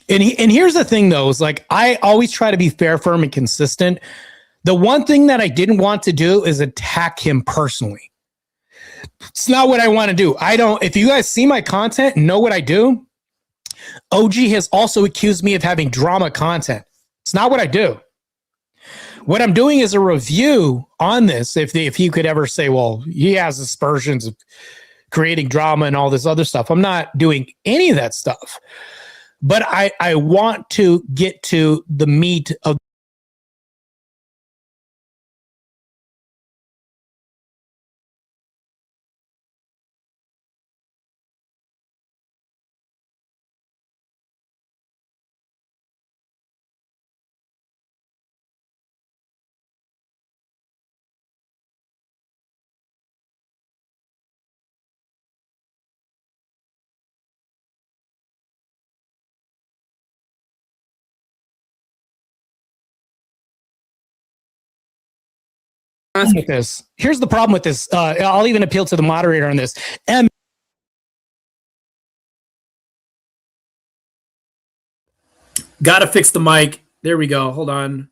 And here's the thing though, is like, I always try to be fair, firm, and consistent. The one thing that I didn't want to do is attack him personally. It's not what I want to do. If you guys see my content and know what I do, OG has also accused me of having drama content. It's not what I do. What I'm doing is a review on this. If you could ever say, well, he has aspersions of creating drama and all this other stuff. I'm not doing any of that stuff. But I want to get to the meat of with this. Here's the problem with this. I'll even appeal to the moderator on this. Gotta fix the mic. There we go. Hold on.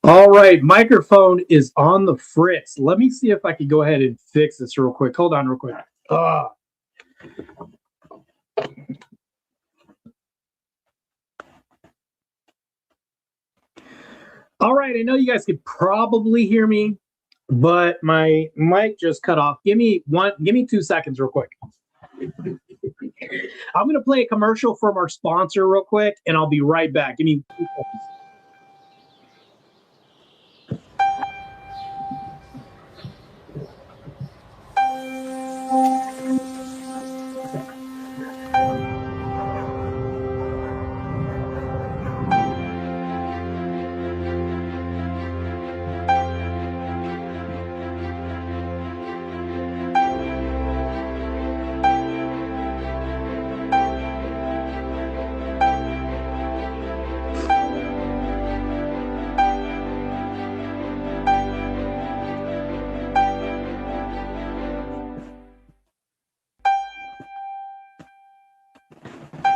All right, microphone is on the fritz. Let me see if I can go ahead and fix this real quick. Hold on real quick. All right, I know you guys could probably hear me, but my mic just cut off. Give me 2 seconds real quick. I'm going to play a commercial from our sponsor real quick, and I'll be right back. Give me 2 seconds.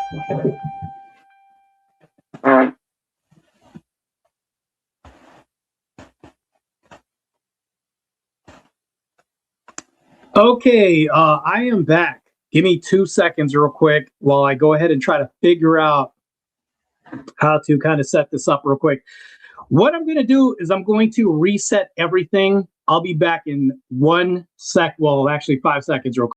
Okay, I am back. Give me 2 seconds real quick while I go ahead and try to figure out how to kind of set this up real quick. What I'm going to do is I'm going to reset everything. I'll be back in 1 sec. Well, actually 5 seconds real quick.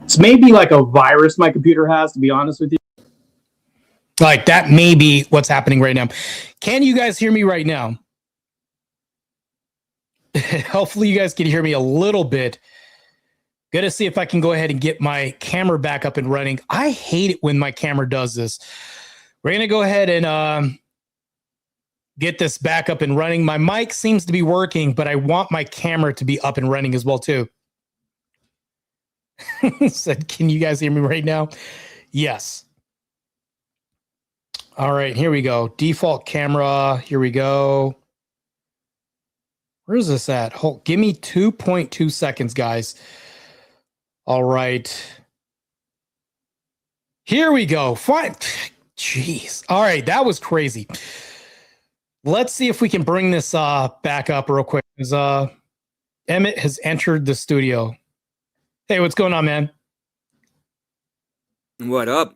It's maybe like a virus my computer has, to be honest with you. Like that may be what's happening right now. Can you guys hear me right now? Hopefully you guys can hear me a little bit. Gotta see if I can go ahead and get my camera back up and running. I hate it when my camera does this. We're going to go ahead and get this back up and running. My mic seems to be working, but I want my camera to be up and running as well too. Said, can you guys hear me right now? Yes. All right, here we go. Default camera. Here we go. Where's this at? Hold, give me 2.2 seconds, guys. All right. Here we go. Fine. Jeez. All right, that was crazy. Let's see if we can bring this back up real quick. Emmett has entered the studio. Hey, what's going on, man? What up?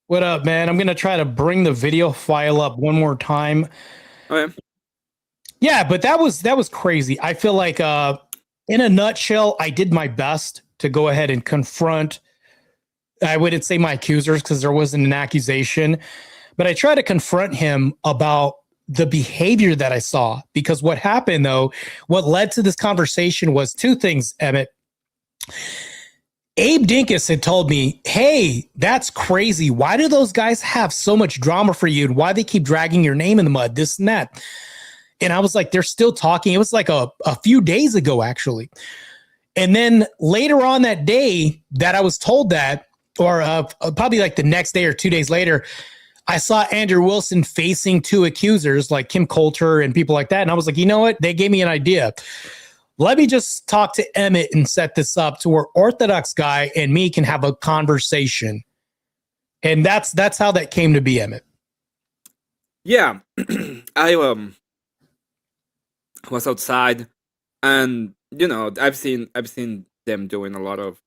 What up, man? I'm going to try to bring the video file up one more time. Okay. Yeah, but that was crazy. I feel like in a nutshell, I did my best to go ahead and confront, I wouldn't say my accusers because there wasn't an accusation, but I tried to confront him about the behavior that I saw. Because what happened, though, what led to this conversation was two things, Emmett. Abe Dinkus had told me, hey, that's crazy. Why do those guys have so much drama for you? And why they keep dragging your name in the mud, this and that? And I was like, they're still talking. It was like a few days ago, actually. And then later on that day that I was told that, or probably like the next day or 2 days later, I saw Andrew Wilson facing two accusers like Kim Coulter and people like that. And I was like, you know what? They gave me an idea. Let me just talk to Emmett and set this up to where Orthodox guy and me can have a conversation. And that's how that came to be, Emmett. Yeah. I was outside and you know, I've seen them doing a lot of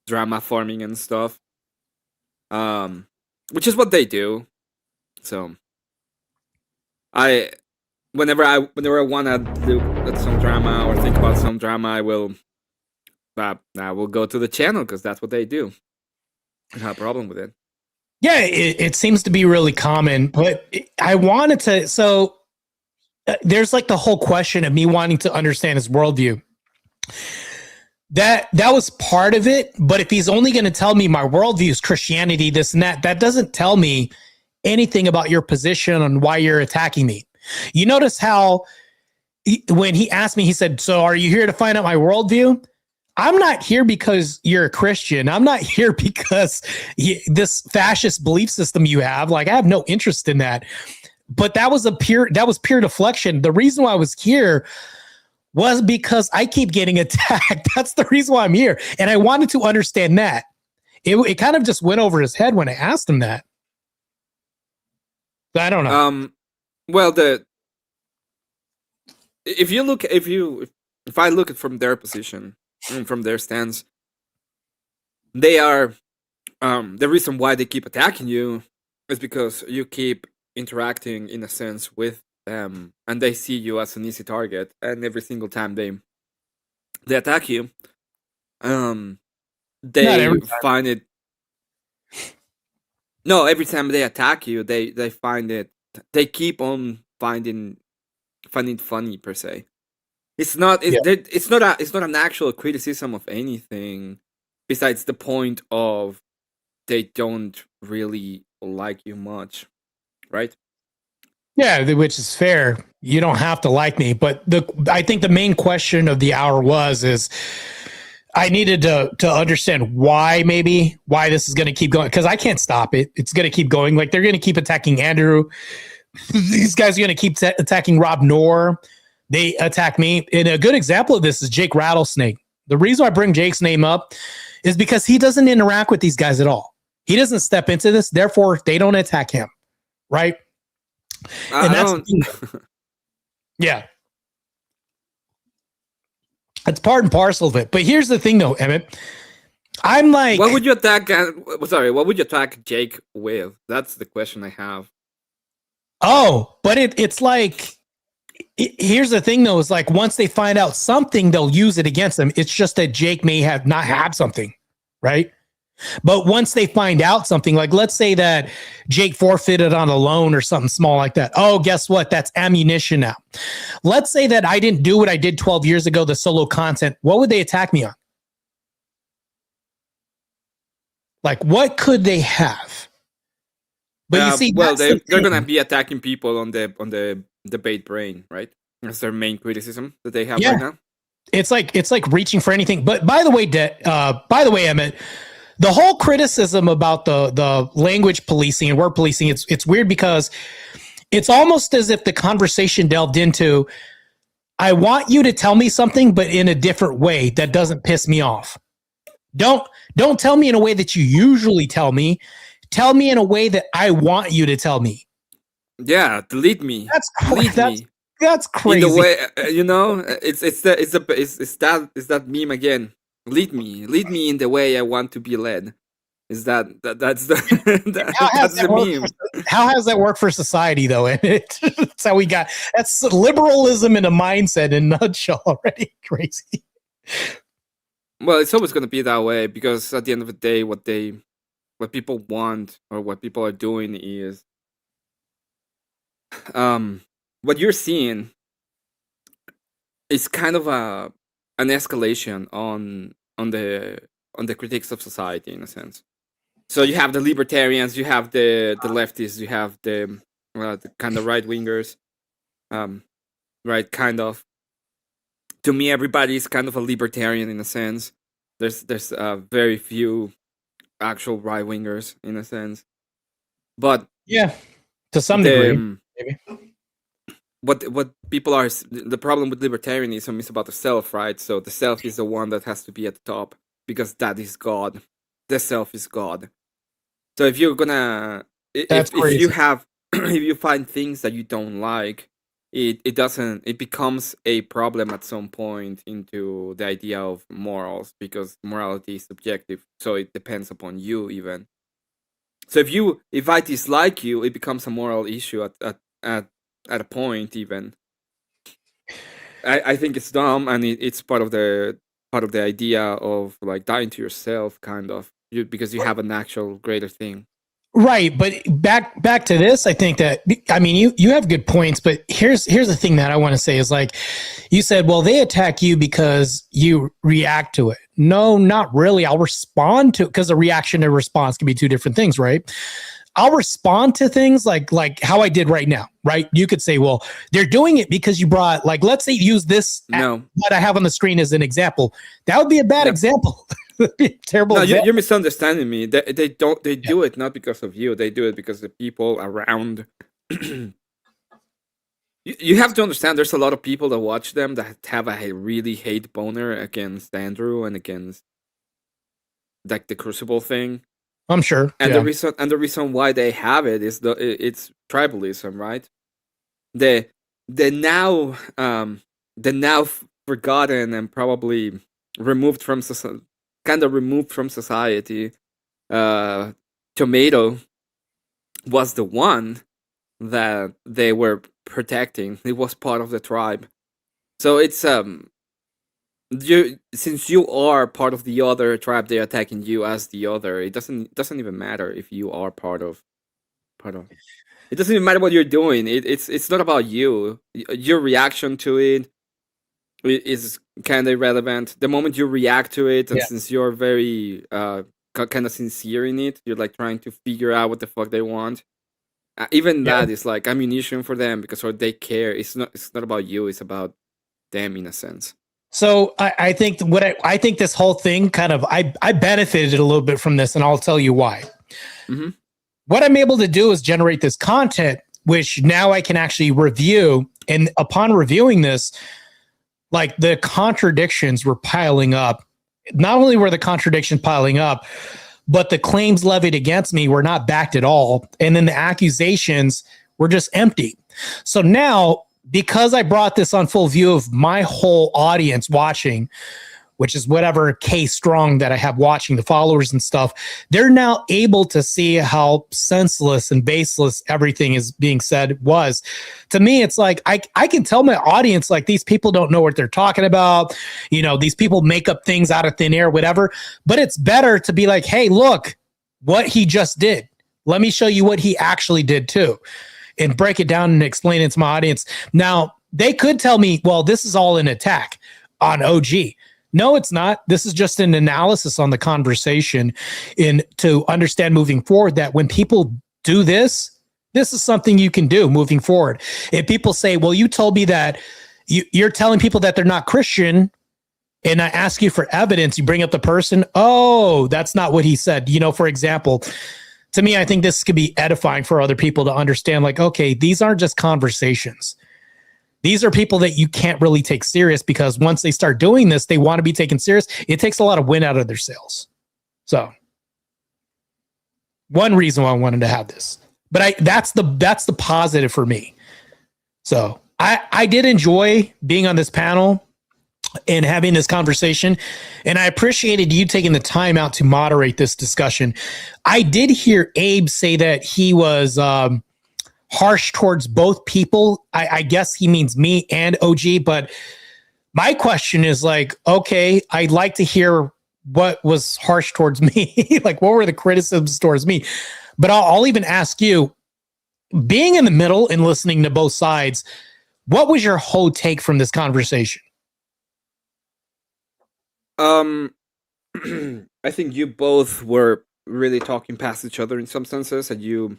drama forming and stuff. Which is what they do. So whenever I want to do some drama or think about some drama, I will go to the channel because that's what they do. I have a problem with it. Yeah, it seems to be really common, but I wanted to. So there's like the whole question of me wanting to understand his worldview. That was part of it. But if he's only going to tell me my worldview is Christianity, this and that doesn't tell me anything about your position on why you're attacking me. You notice how when he asked me, he said, so are you here to find out my worldview? I'm not here because you're a Christian. I'm not here because this fascist belief system you have. Like, I have no interest in that. But that was pure deflection. The reason why I was here was because I keep getting attacked. That's the reason why I'm here. And I wanted to understand that. It kind of just went over his head when I asked him that. I don't know. Well, if I look at from their position, from their stance, they are the reason why they keep attacking you is because you keep interacting in a sense with them, and they see you as an easy target. And every single time they attack you, they find it. No, every time they attack you, they find it. They keep on finding it funny per se. It's not an actual criticism of anything besides the point of they don't really like you much, right? Yeah, which is fair. You don't have to like me, but I think the main question of the hour is I needed to understand why this is going to keep going, because I can't stop it. It's going to keep going. Like, they're going to keep attacking Andrew. These guys are going to keep attacking Rob Noor. They attack me. And a good example of this is Jake Rattlesnake. The reason I bring Jake's name up is because he doesn't interact with these guys at all. He doesn't step into this. Therefore, they don't attack him. Right? Yeah. It's part and parcel of it. But here's the thing, though, Emmett. I'm like, what would you attack? What would you attack Jake with? That's the question I have. Oh, but it's like, here's the thing, though, is like, once they find out something, they'll use it against them. It's just that Jake may have not had something, right? But once they find out something, like, let's say that Jake forfeited on a loan or something small like that. Oh, guess what? That's ammunition now. Let's say that I didn't do what I did 12 years ago, the solo content. What would they attack me on? Like, what could they have? But you see, well, they're gonna be attacking people on the debate brain, right? That's their main criticism that they have right now. It's like reaching for anything. But by the way, Emmett, the whole criticism about the language policing and word policing, it's weird because it's almost as if the conversation delved into, I want you to tell me something, but in a different way that doesn't piss me off. Don't tell me in a way that you usually tell me. Tell me in a way that I want you to tell me. Yeah, delete me. That's crazy. In the way, it's that meme again. Lead me in the way I want to be led. That's the meme. How has that worked for society, though? And that's how we got. That's liberalism in a mindset in a nutshell already. Crazy. Well, it's always going to be that way because at the end of the day, what people want or what people are doing is, what you're seeing is kind of an escalation on the critiques of society in a sense. So you have the libertarians, you have the leftists, you have the kind of right wingers, right? Kind of. To me, everybody is kind of a libertarian in a sense. There's very few actual right wingers in a sense, but yeah, to some degree, maybe. What people are, the problem with libertarianism is about the self, right? So the self is the one that has to be at the top because that is God. The self is God. So if you're gonna, if you find things that you don't like, it becomes a problem at some point into the idea of morals because morality is subjective. So it depends upon you even. So if I dislike you, it becomes a moral issue at a point even. I think it's dumb, and it's part of the idea of like dying to yourself, kind of, because you have an actual greater thing. Right, but back to this, I think that, I mean, you have good points, but here's the thing that I want to say is, like, you said, well, they attack you because you react to it. No, not really. I'll respond to it because a reaction and response can be two different things, right? I'll respond to things like how I did right now, right? You could say, well, they're doing it because you brought, like, let's say use this what I have on the screen as an example. That would be a bad example. Terrible. No, you're misunderstanding me. They do it not because of you. They do it because the people around. You have to understand. There's a lot of people that watch them that have a really hate boner against Andrew and against like the Crucible thing. I'm sure. And the reason why they have it is it's tribalism, right? The now forgotten and probably removed from society. Tomato was the one that they were protecting. It was part of the tribe. So it's since you are part of the other tribe, they're attacking you as the other. It doesn't even matter if you are part of. It doesn't even matter what you're doing. It's not about you. Your reaction to it is kind of irrelevant. The moment you react to it, and since you're very kind of sincere in it, you're like trying to figure out what the fuck they want. Even that is like ammunition for them because they care. It's not about you. It's about them in a sense. So I think I think this whole thing kind of I benefited a little bit from this, and I'll tell you why. Mm-hmm. What I'm able to do is generate this content, which now I can actually review. And upon reviewing this, like the contradictions were piling up. Not only were the contradictions piling up, but the claims levied against me were not backed at all. And then the accusations were just empty. So now, because I brought this on full view of my whole audience watching, which is whatever K strong that I have watching, the followers and stuff, they're now able to see how senseless and baseless everything is being said was. To me, it's like, I can tell my audience, like, these people don't know what they're talking about. You know, these people make up things out of thin air, whatever. But it's better to be like, hey, look what he just did. Let me show you what he actually did too, and break it down and explain it to my audience. Now, they could tell me, well, this is all an attack on OG. No, it's not. This is just an analysis on the conversation to understand moving forward that when people do this, this is something you can do moving forward. If people say, well, you told me that you're telling people that they're not Christian, and I ask you for evidence, you bring up the person, oh, that's not what he said. You know, for example, to me, I think this could be edifying for other people to understand, like, okay, these aren't just conversations. These are people that you can't really take serious because once they start doing this, they want to be taken serious. It takes a lot of wind out of their sails. So one reason why I wanted to have this, but that's the positive for me. So I did enjoy being on this panel and having this conversation, and I appreciated you taking the time out to moderate this discussion. I did hear Abe say that he was harsh towards both people. I guess he means me and OG, but my question is like, okay, I'd like to hear what was harsh towards me. Like, what were the criticisms towards me? But I'll even ask you, being in the middle and listening to both sides, what was your whole take from this conversation? I think you both were really talking past each other in some senses, and you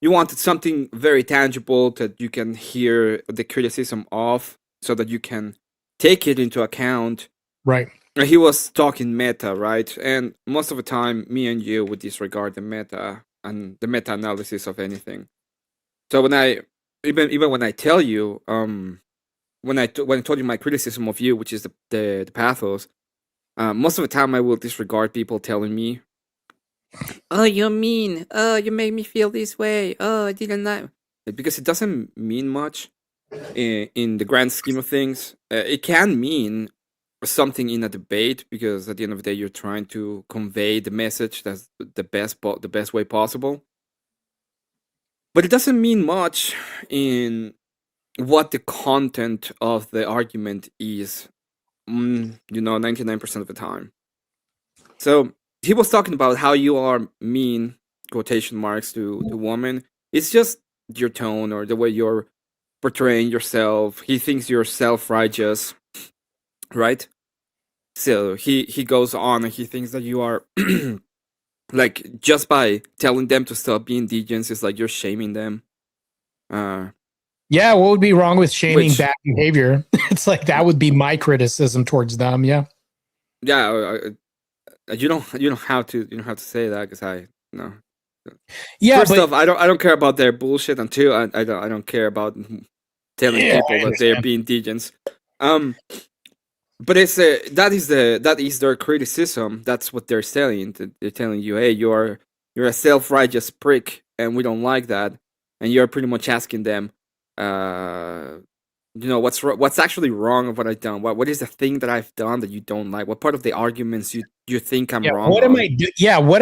wanted something very tangible that you can hear the criticism of so that you can take it into account. Right. He was talking meta, right? And most of the time, me and you would disregard the meta and the meta-analysis of anything. So when I, even when I tell you, when I told you my criticism of you, which is the pathos, most of the time I will disregard people telling me, oh, you're mean. Oh, you made me feel this way. Oh, I didn't know. Because it doesn't mean much in the grand scheme of things. It can mean something in a debate because at the end of the day, you're trying to convey the message that's the best way possible. But it doesn't mean much in what the content of the argument is, 99% of the time. So he was talking about how you are mean, quotation marks, to women. It's just your tone or the way you're portraying yourself. He thinks you're self-righteous, right? So he goes on and he thinks that you are Like just by telling them to stop being degens, it's like you're shaming them. Yeah, what would be wrong with shaming Which- bad behavior? It's like that would be my criticism towards them. Yeah. Yeah, you don't have to say that because I no. Yeah, First but off, I don't care about their bullshit, and two, I don't care about telling Yeah, people I that they're being degens. But it's that is their criticism. That's what they're saying. They're telling you, hey, you're a self-righteous prick, and we don't like that. And you're pretty much asking them, what's actually wrong of what I've done. What is the thing that I've done that you don't like? What part of the arguments you think I'm wrong? What am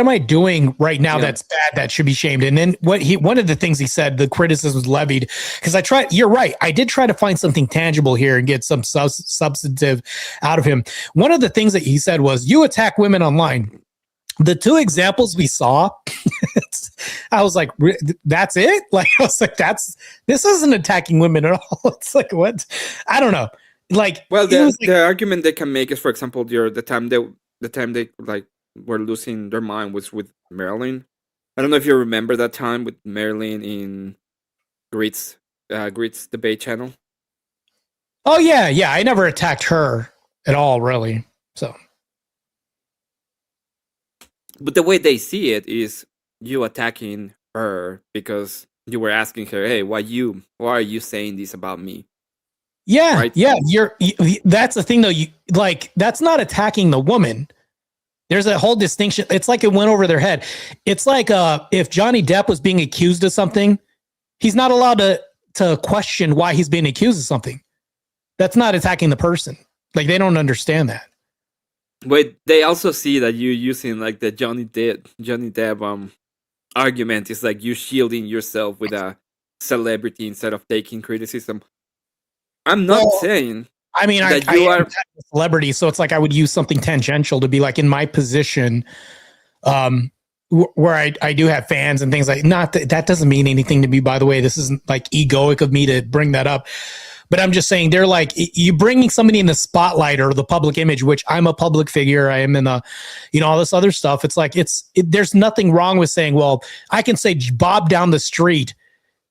I doing right now Yeah. that's bad that should be shamed? And then one of the things he said, the criticism was levied because you're right. I did try to find something tangible here and get some substantive out of him. One of the things that he said was, you attack women online. The two examples we saw, I was like, that's it? Like, I was like, this isn't attacking women at all. It's like, what? I don't know. Like, Well, it was like- the argument they can make is, for example, the time they like were losing their mind was with Marilyn. I don't know if you remember that time with Marilyn in Grit's debate channel. oh yeah. I never attacked her at all, really. So. But the way they see it is you attacking her because you were asking her, "Hey, why are you saying this about me?" Yeah, Right? yeah, that's the thing though. That's not attacking the woman. There's a whole distinction. It's like it went over their head. It's like if Johnny Depp was being accused of something, he's not allowed to question why he's being accused of something. That's not attacking the person. Like, they don't understand that. But they also see that you using like the Johnny Depp argument is like you shielding yourself with a celebrity instead of taking criticism. I'm not saying. I mean, I that you am are a celebrity, so it's like I would use something tangential to be like in my position, where I do have fans and things like. Not that doesn't mean anything to me. By the way, this isn't like egoic of me to bring that up, but I'm just saying they're like you bringing somebody in the spotlight or the public image, which I'm a public figure. I am in the, all this other stuff. It's like there's nothing wrong with saying, well, I can say Bob down the street.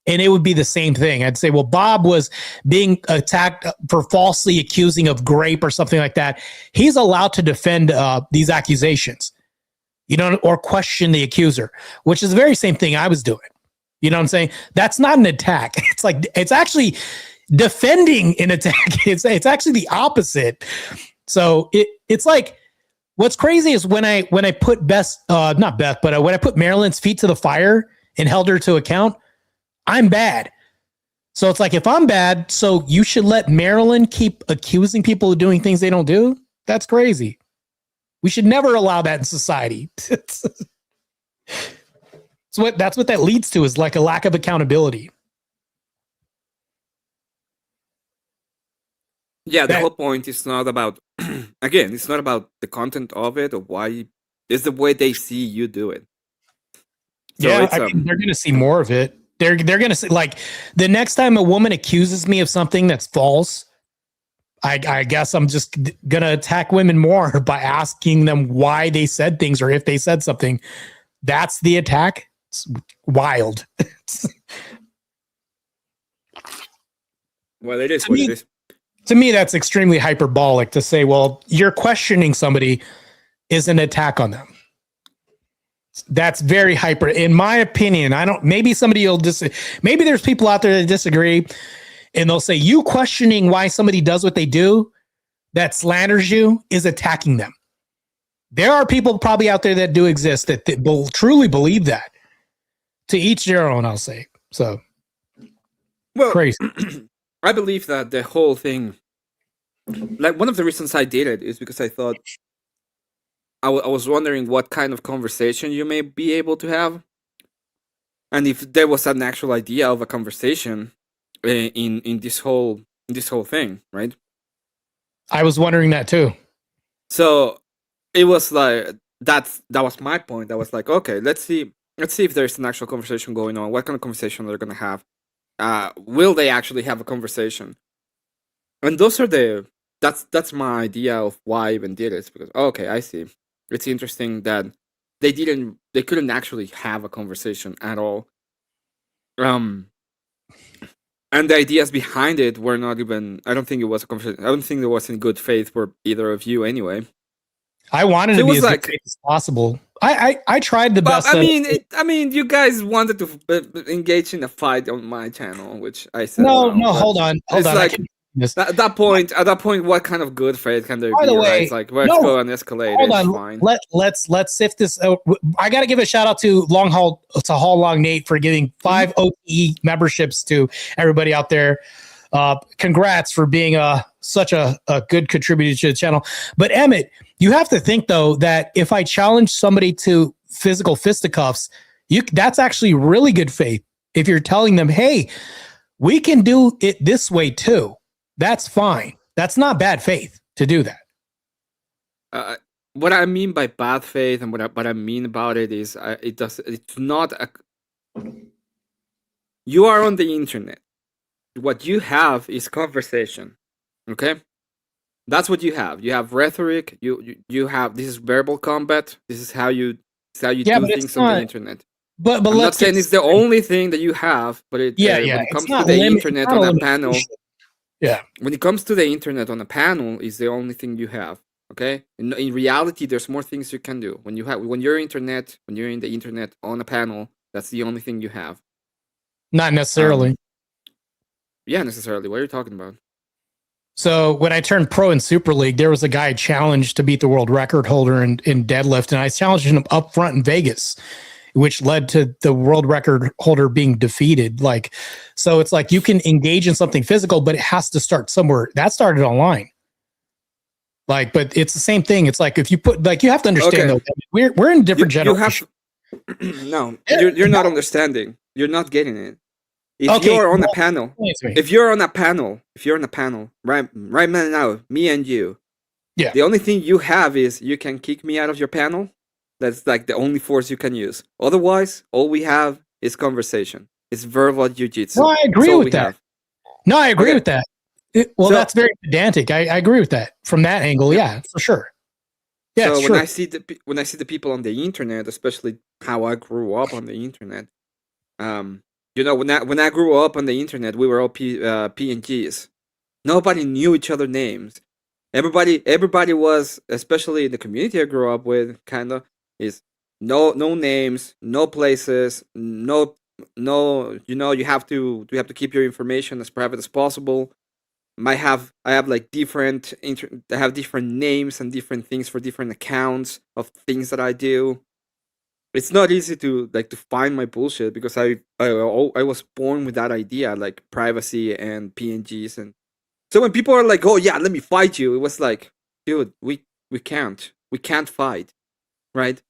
And it would be the same thing. I'd say, well, Bob was being attacked for falsely accusing of grape or something like that. He's allowed to defend these accusations, or question the accuser, which is the very same thing I was doing. You know what I'm saying? That's not an attack. It's like, it's actually defending an attack. It's actually the opposite. So it's like, what's crazy is when I put when I put Marilyn's feet to the fire and held her to account, I'm bad. So it's like, if I'm bad, so you should let Marilyn keep accusing people of doing things they don't do? That's crazy. We should never allow that in society. That's what that leads to, is like a lack of accountability. Yeah, the whole point is not about, again, it's not about the content of it or why, it's the way they see you do it. So Yeah, I mean, they're going to see more of it. They're going to see, like, the next time a woman accuses me of something that's false, I guess I'm just going to attack women more by asking them why they said things or if they said something. That's the attack. It's wild. Well, it is what it is. To me, that's extremely hyperbolic to say, well, you're questioning somebody is an attack on them. That's very hyper. In my opinion, maybe somebody will maybe there's people out there that disagree and they'll say, you questioning why somebody does what they do that slanders you is attacking them. There are people probably out there that do exist that will truly believe that. To each their own, I'll say. So, well, crazy. I believe that the whole thing, like, one of the reasons I did it is because I thought, I was wondering what kind of conversation you may be able to have, and if there was an actual idea of a conversation in this whole thing, right? I was wondering that too. So it was like that was my point. I was like, okay, let's see if there's an actual conversation going on. What kind of conversation they're gonna have? Will they actually have a conversation? And those are that's my idea of why I even did it. Because okay, I see. It's interesting that they didn't they couldn't actually have a conversation at all. And the ideas behind it were not even. I don't think it was a conversation. I don't think there was in good faith for either of you, anyway. I wanted So to it be was as like- good faith as possible. I tried the But best. I mean, you guys wanted to engage in a fight on my channel, which I said no, but hold on. it's I like can't do this. at that point, what kind of good faith can there By be? the Right? way, It's like let's no, go and escalate. Hold It's on. fine. Let's sift this out. I got to give a shout out to Long Haul to Haul Long Nate for giving 5 OTE memberships to everybody out there. Congrats for being such a good contributor to the channel. But Emmett, you have to think though that if I challenge somebody to physical fisticuffs, that's actually really good faith. If you're telling them, hey, we can do it this way too, that's fine. That's not bad faith to do that. What I mean by bad faith and what I mean about it is it's not a. You are on the internet. What you have is conversation. Okay, that's what you have. You have rhetoric. You have, this is verbal combat. This is how you do things on the internet. But I'm not let's saying it's the only thing that you have, but when it comes to the internet on a panel, when it comes to the internet on a panel, is the only thing you have. Okay, in reality, there's more things you can do. When you're in the internet on a panel, that's the only thing you have. Not necessarily. Yeah, necessarily. What are you talking about? So when I turned pro in Super League, there was a guy challenged to beat the world record holder in deadlift, and I challenged him up front in Vegas, which led to the world record holder being defeated. Like, so it's like you can engage in something physical, but it has to start somewhere. That started online. Like, but it's the same thing. It's like if you put, like, you have to understand though, we're in different generations. No, you're not understanding. You're not getting it. If you're on a panel, right now, me and you, the only thing you have is you can kick me out of your panel. That's like the only force you can use. Otherwise, all we have is conversation. It's verbal jujitsu. No, I agree with that. No, I agree with that. That's very pedantic. I agree with that from that angle. Yeah, for sure. Yeah, so when I see the people on the internet, especially how I grew up on the internet, when I grew up on the internet, we were all PNGs. Nobody knew each other's names. Everybody was, especially in the community I grew up with, kinda is no names, no places, no. You have to keep your information as private as possible. I have like different names and different things for different accounts of things that I do. It's not easy to find my bullshit because I was born with that idea, like privacy and PNGs, and so when people are like, oh yeah, let me fight you, it was like, dude, we can't fight, right?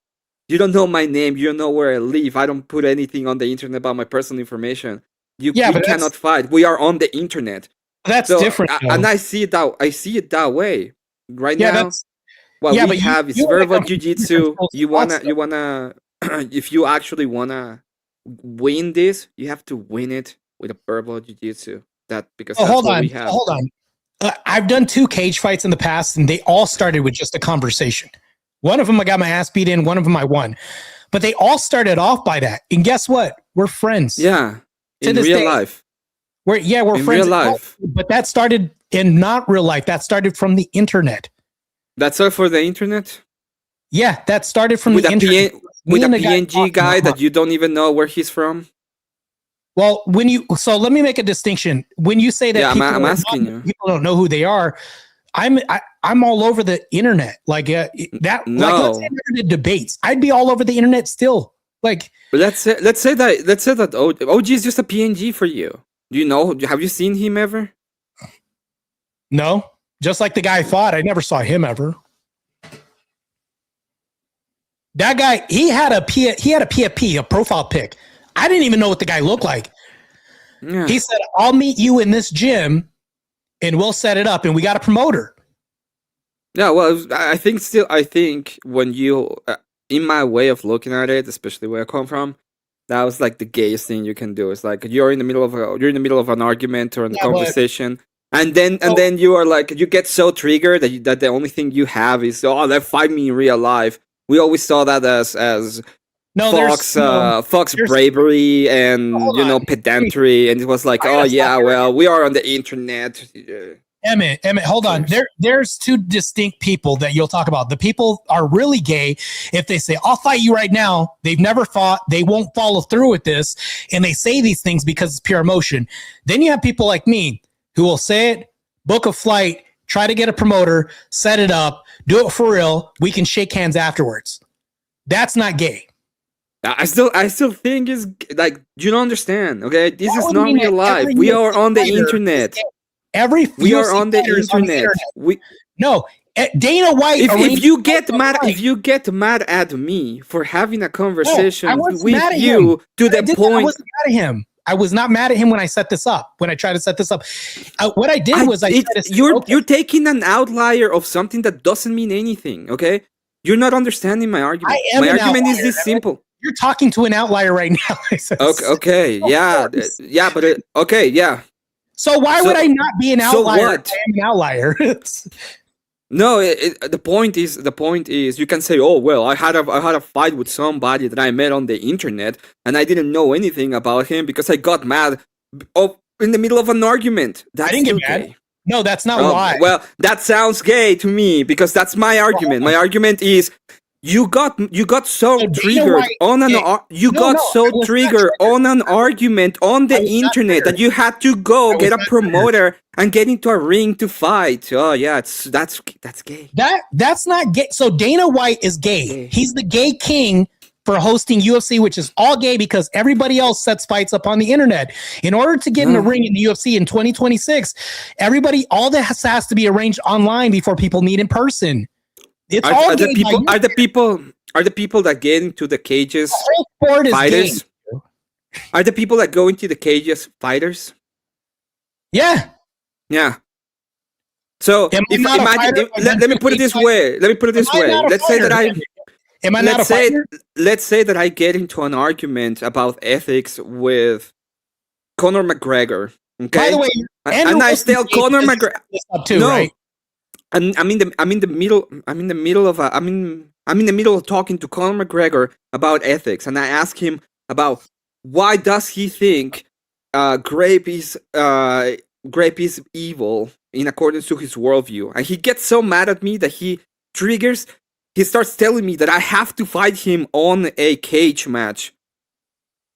You don't know my name, you don't know where I live, I don't put anything on the internet about my personal information. We cannot fight. We are on the internet. That's different, and I see it that way right now. What we have is verbal jujitsu. You wanna if you actually wanna win this, you have to win it with a verbal jiu-jitsu. Hold on. I've done 2 cage fights in the past, and they all started with just a conversation. One of them I got my ass beat in, one of them I won. But they all started off by that. And guess what? We're friends. Yeah. In real life. We're friends. Real life. But that started in not real life. That started from the internet. That's all for the internet? Yeah, that started from the internet. With a PNG guy that you don't even know where he's from? Well, so let me make a distinction. When you say that people don't know who they are, I'm all over the internet. Like let's say internet debates. I'd be all over the internet still. Like, but let's say that OG is just a PNG for you. Do you know? Have you seen him ever? No, just like the guy I fought, I never saw him ever. That guy, he had a PFP, a profile pic. I didn't even know what the guy looked like. Yeah. He said, "I'll meet you in this gym, and we'll set it up, and we got a promoter." Yeah, well, I think when you, in my way of looking at it, especially where I come from, that was like the gayest thing you can do. It's like you're in the middle of an argument or a conversation, and then you are like, you get so triggered that the only thing you have is, oh, let fight me in real life. We always saw that as No, Fox there's- bravery and Hold you know on. pedantry, and it was like, I oh gotta yeah, stop you well, we are on the internet. Emmett, hold on. There's two distinct people that you'll talk about. The people are really gay. If they say, I'll fight you right now, they've never fought, they won't follow through with this, and they say these things because it's pure emotion. Then you have people like me who will say it, book a flight, try to get a promoter, set it up, do it for real. We can shake hands afterwards. That's not gay. I still think is like, you don't understand. Okay, this That is would not mean real that life. every We are UFC on the fighter is internet. gay. Every We are UFC on the fighter is internet. No, Dana White. If you get mad at me for having a conversation I wasn't with mad at you him. to the I point, wasn't mad at him. I was not mad at him when I set this up. When I tried to set this up, what I did was you're taking an outlier of something that doesn't mean anything. Okay, you're not understanding my argument. I am My an argument is outlier. this simple. You're talking to an outlier right now. Okay, yeah, yeah, but okay, yeah. So why would I not be an so outlier? what? If I am an outlier. No, the point is you can say, oh well, I had a fight with somebody that I met on the internet, and I didn't know anything about him because I got mad in the middle of an argument. That's I didn't get still mad. gay. No, that's not why. Well, that sounds gay to me because that's my argument. My argument is you got so triggered on an triggered on an argument on the internet that you had to go get a promoter and get into a ring to fight. Oh yeah, that's gay. That's not gay. So Dana White is gay. He's the gay king for hosting UFC, which is all gay because everybody else sets fights up on the internet. In order to get in the ring in the UFC in 2026, all this has to be arranged online before people meet in person. It's Are the people that get into the cages fighters? Are the people that go into the cages fighters? Yeah. Yeah. So let me put it this way. Let's say that let's say that I get into an argument about ethics with Conor McGregor. Okay. By the way, and I tell Conor McGregor no. Right? I'm in the middle of talking to Conor McGregor about ethics, and I ask him about why does he think grape is evil in accordance to his worldview, and he gets so mad at me that he starts telling me that I have to fight him on a cage match,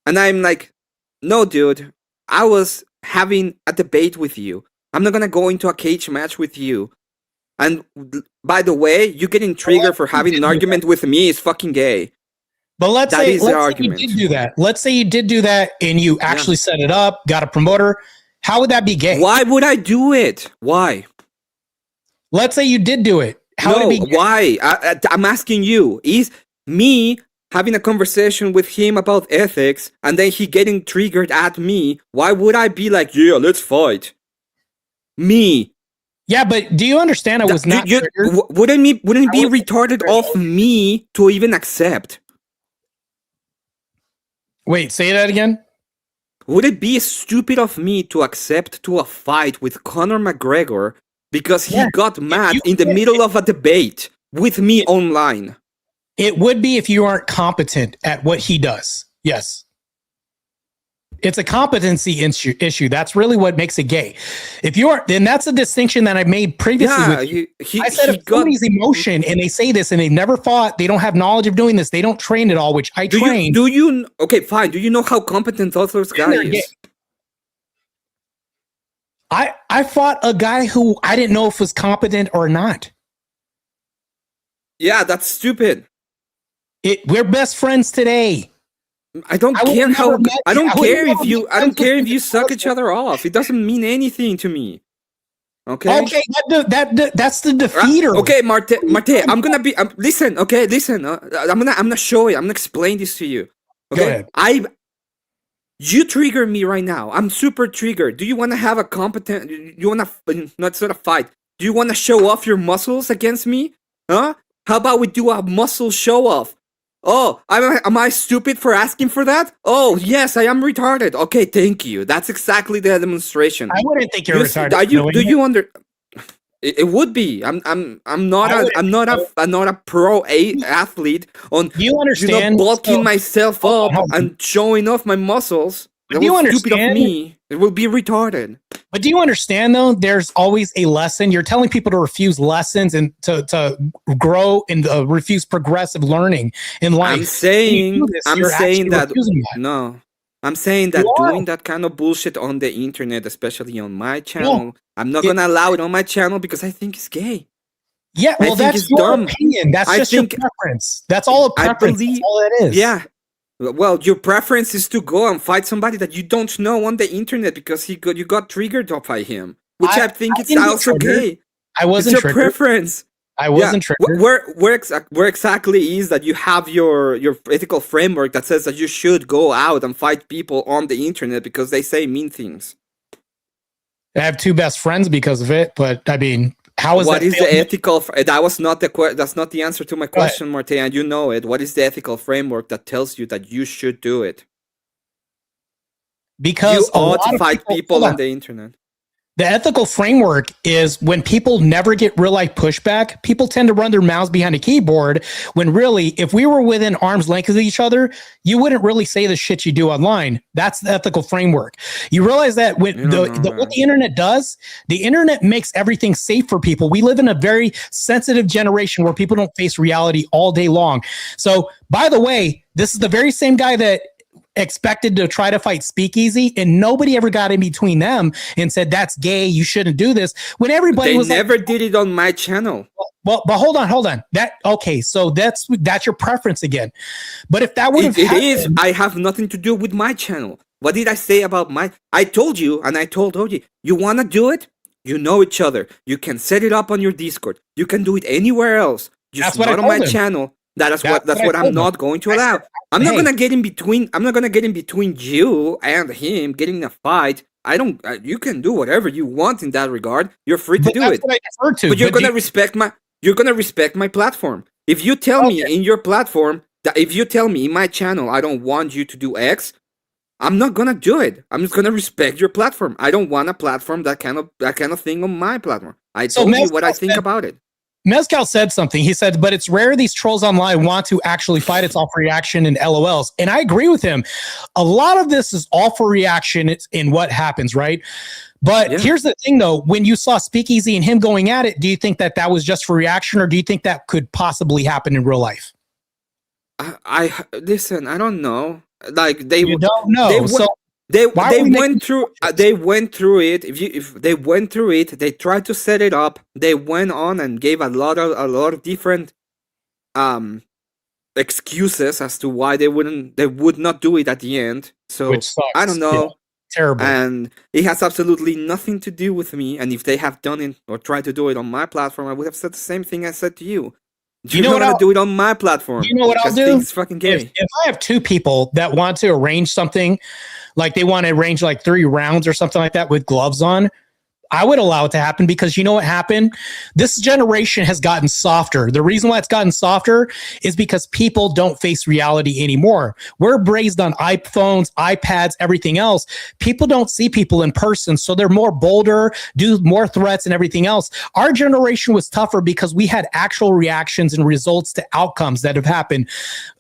and I'm like, no, dude, I was having a debate with you. I'm not gonna go into a cage match with you. And by the way, you getting triggered for having an argument with me is fucking gay. But let's say you did do that. Let's say you did do that and you actually set it up, got a promoter. How would that be gay? Why would I do it? Why? Let's say you did do it. How would it be gay? Why? I'm asking you. Is me having a conversation with him about ethics and then he getting triggered at me? Why would I be like, yeah, let's fight? Me. Yeah, but do you understand? I was not. Wouldn't it be retarded of me to even accept? Wait, say that again. Would it be stupid of me to accept to a fight with Conor McGregor because he got mad in the middle of a debate with me online? It would be if you aren't competent at what he does. Yes. It's a competency issue. That's really what makes it gay. If you are, then that's a distinction that I made previously. Yeah, I said if somebody's emotion and they say this and they've never fought, they don't have knowledge of doing this, they don't train at all, which I train. Okay, fine. Do you know how competent those guy is? I fought a guy who I didn't know if was competent or not. Yeah, that's stupid. We're best friends today. I don't care if you suck each other off. It doesn't mean anything to me. Okay. Okay, that's the defeater. Okay, Marte, I'm gonna be. Listen. Okay, listen. I'm gonna show you. I'm gonna explain this to you. Okay. You trigger me right now. I'm super triggered. Do you want to have a competent? You want to not sort of fight? Do you want to show off your muscles against me? Huh? How about we do a muscle show off? Oh, am I stupid for asking for that? Oh, yes, I am retarded. Okay, thank you. That's exactly the demonstration. I wouldn't think you're retarded. It would be. I'm not a pro athlete on Do you understand? bulking So- myself Hold on, up hold on. and showing off my muscles. But That do you was stupid of understand- me. It will be retarded. But do you understand though? There's always a lesson. You're telling people to refuse lessons and to grow and refuse progressive learning in life. I'm saying When you do this, you're actually refusing that. no. I'm saying that You are. doing that kind of bullshit on the internet, especially on my channel, I'm not gonna allow it on my channel because I think it's gay. Yeah, I well, think that's it's your dumb. opinion. That's I just think- your preference. That's all a I preference. believe- That's all that is. Yeah. Well, your preference is to go and fight somebody that you don't know on the internet because you got triggered off by him, which I think I it's didn't get also triggered. gay. I wasn't It's your triggered. preference. I wasn't triggered. Where exactly is that you have your ethical framework that says that you should go out and fight people on the internet because they say mean things? I have two best friends because of it, but I mean, how is What that is the failing? ethical? That was not that's not the answer to my question, Marte, and you know it. What is the ethical framework that tells you that you should do it? Because You a ought lot to of fight people hold on on. the internet. The ethical framework is when people never get real life pushback, people tend to run their mouths behind a keyboard when really, if we were within arm's length of each other, you wouldn't really say the shit you do online. That's the ethical framework. You realize that when You don't know, what the internet does, the internet makes everything safe for people. We live in a very sensitive generation where people don't face reality all day long. So, by the way, this is the very same guy that expected to try to fight Speakeasy, and nobody ever got in between them and said that's gay, you shouldn't do this, when everybody They was never did it on my channel. well, but hold on, that okay, so that's your preference again. But if that would have It is. I have nothing to do with my channel. What did I say about my? I told you, and I told Oji, you want to do it? You know each other. You can set it up on your Discord. You can do it anywhere else. Just That's what I not on my told him. channel. That's That's what what I I'm told not him. going to I allow. said, I'm not hey. gonna get in between. I'm not gonna get in between you and him getting in a fight. I don't. You can do whatever you want in that regard. You're free to But do that's it. what I defer to. But you're But do gonna you- respect my. You're gonna respect my platform. If you tell me in your platform that if you tell me in my channel I don't want you to do X, I'm not gonna do it. I'm just gonna respect your platform. I don't want a platform that kind of thing on my platform. I So told you what I Mezcal think said- about it. Mezcal said something. He said, but it's rare these trolls online want to actually fight. It's all for reaction and LOLs. And I agree with him. A lot of this is all for reaction. It's in what happens, right? But Yeah. here's the thing, though. When you saw Speakeasy and him going at it, do you think that was just for reaction, or do you think that could possibly happen in real life? I listen. I don't know. Like they You don't know. They, So they why they are we making went through they went through it. If they went through it, they tried to set it up. They went on and gave a lot of different excuses as to why they would not do it at the end. So Which sucks. I don't know. Yeah. Terrible. And it has absolutely nothing to do with me. And if they have done it or tried to do it on my platform, I would have said the same thing I said to you. You know You're what gonna I'll- do it on my platform. You know what I'll because do? things fucking gay. If I have two people that want to arrange something, like they want to arrange like 3 rounds or something like that with gloves on, I would allow it to happen, because you know what happened? This generation has gotten softer. The reason why it's gotten softer is because people don't face reality anymore. We're raised on iPhones, iPads, everything else. People don't see people in person, so they're more bolder, do more threats and everything else. Our generation was tougher because we had actual reactions and results to outcomes that have happened.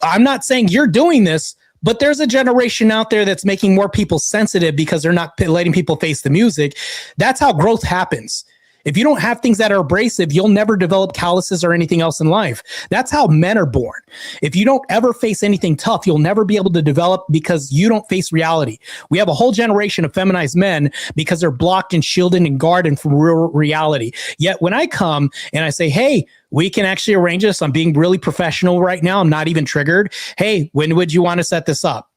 I'm not saying you're doing this, but there's a generation out there that's making more people sensitive because they're not letting people face the music. That's how growth happens. If you don't have things that are abrasive, you'll never develop calluses or anything else in life. That's how men are born. If you don't ever face anything tough, you'll never be able to develop because you don't face reality. We have a whole generation of feminized men because they're blocked and shielded and guarded from real reality. Yet when I come and I say, hey, we can actually arrange this. I'm being really professional right now. I'm not even triggered. Hey, when would you want to set this up?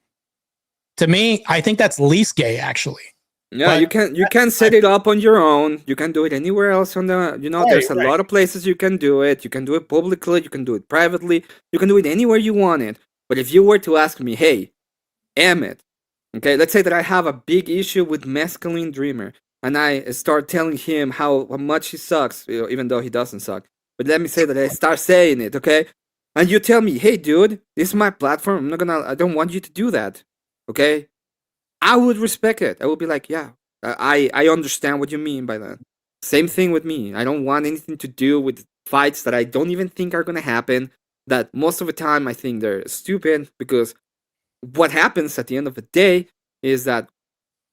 To me, I think that's least gay, actually. Yeah, But- you can set it up on your own. You can do it anywhere else on the Right, there's a right. lot of places you can do it. You can do it publicly, you can do it privately, you can do it anywhere you want it. But if you were to ask me, hey, Emmett, okay, let's say that I have a big issue with Mescaline Dreamer, and I start telling him how much he sucks, even though he doesn't suck. But let me say that I start saying it, okay? And you tell me, hey dude, this is my platform. I don't want you to do that. Okay? I would respect it. I would be like, yeah, I understand what you mean by that. Same thing with me. I don't want anything to do with fights that I don't even think are gonna happen. That most of the time I think they're stupid, because what happens at the end of the day is that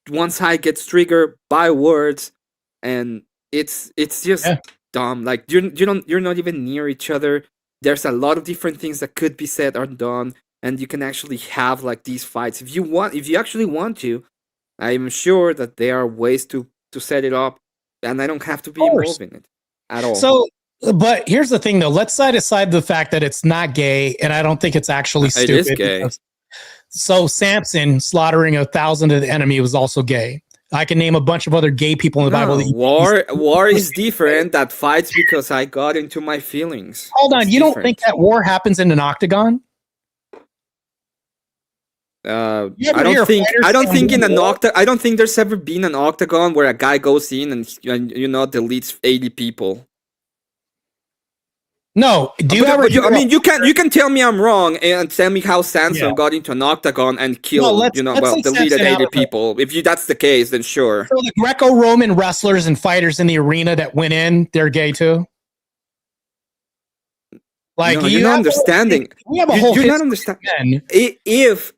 one side gets triggered by words, and it's just dumb. Like you're not even near each other. There's a lot of different things that could be said or done, and you can actually have like these fights if you actually want to. I'm sure that there are ways to set it up, and I don't have to be involved in it at all. So, but here's the thing, though. Let's set aside the fact that it's not gay, and I don't think it's actually stupid. It is gay. So Samson slaughtering 1,000 of the enemy was also gay. I can name a bunch of other gay people in the Bible. War is different. That fights because I got into my feelings. Hold on, you don't think that war happens in an octagon? I don't think there's ever been an octagon where a guy goes in and deletes 80 people. No, you can tell me I'm wrong and tell me how Samson got into an octagon and killed, deleted 80 people. If that's the case, then sure. So the Greco-Roman wrestlers and fighters in the arena that went in, they're gay too. Like no, you're not understanding. We have a whole you're not understanding. If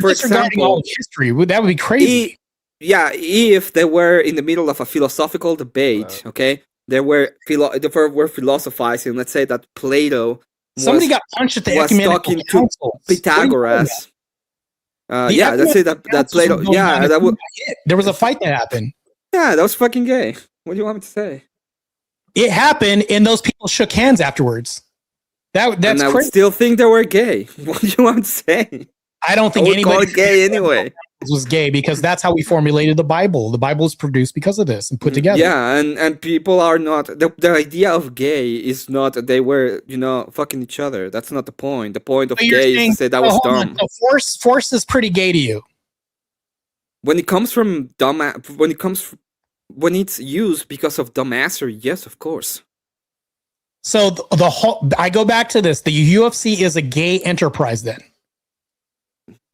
for example, all history, that would be crazy. If they were in the middle of a philosophical debate, okay. They were philosophizing. Let's say that Plato got punched at the was talking to Pythagoras. Let's say that Plato. Yeah, that would. There was a fight that happened. Yeah, that was fucking gay. What do you want me to say? It happened, and those people shook hands afterwards. That's and I would crazy. still think they were gay. What do you want me to say? I don't think anybody call it gay anyway. Was gay because that's how we formulated the Bible. The Bible is produced because of this and put together. Yeah, and people are not the idea of gay is not that they were fucking each other. That's not the point. The point of gay is to say that was dumb. So force is pretty gay to you. When it comes from when it's used because of dumbassery, yes, of course. So the whole I go back to this. The UFC is a gay enterprise then.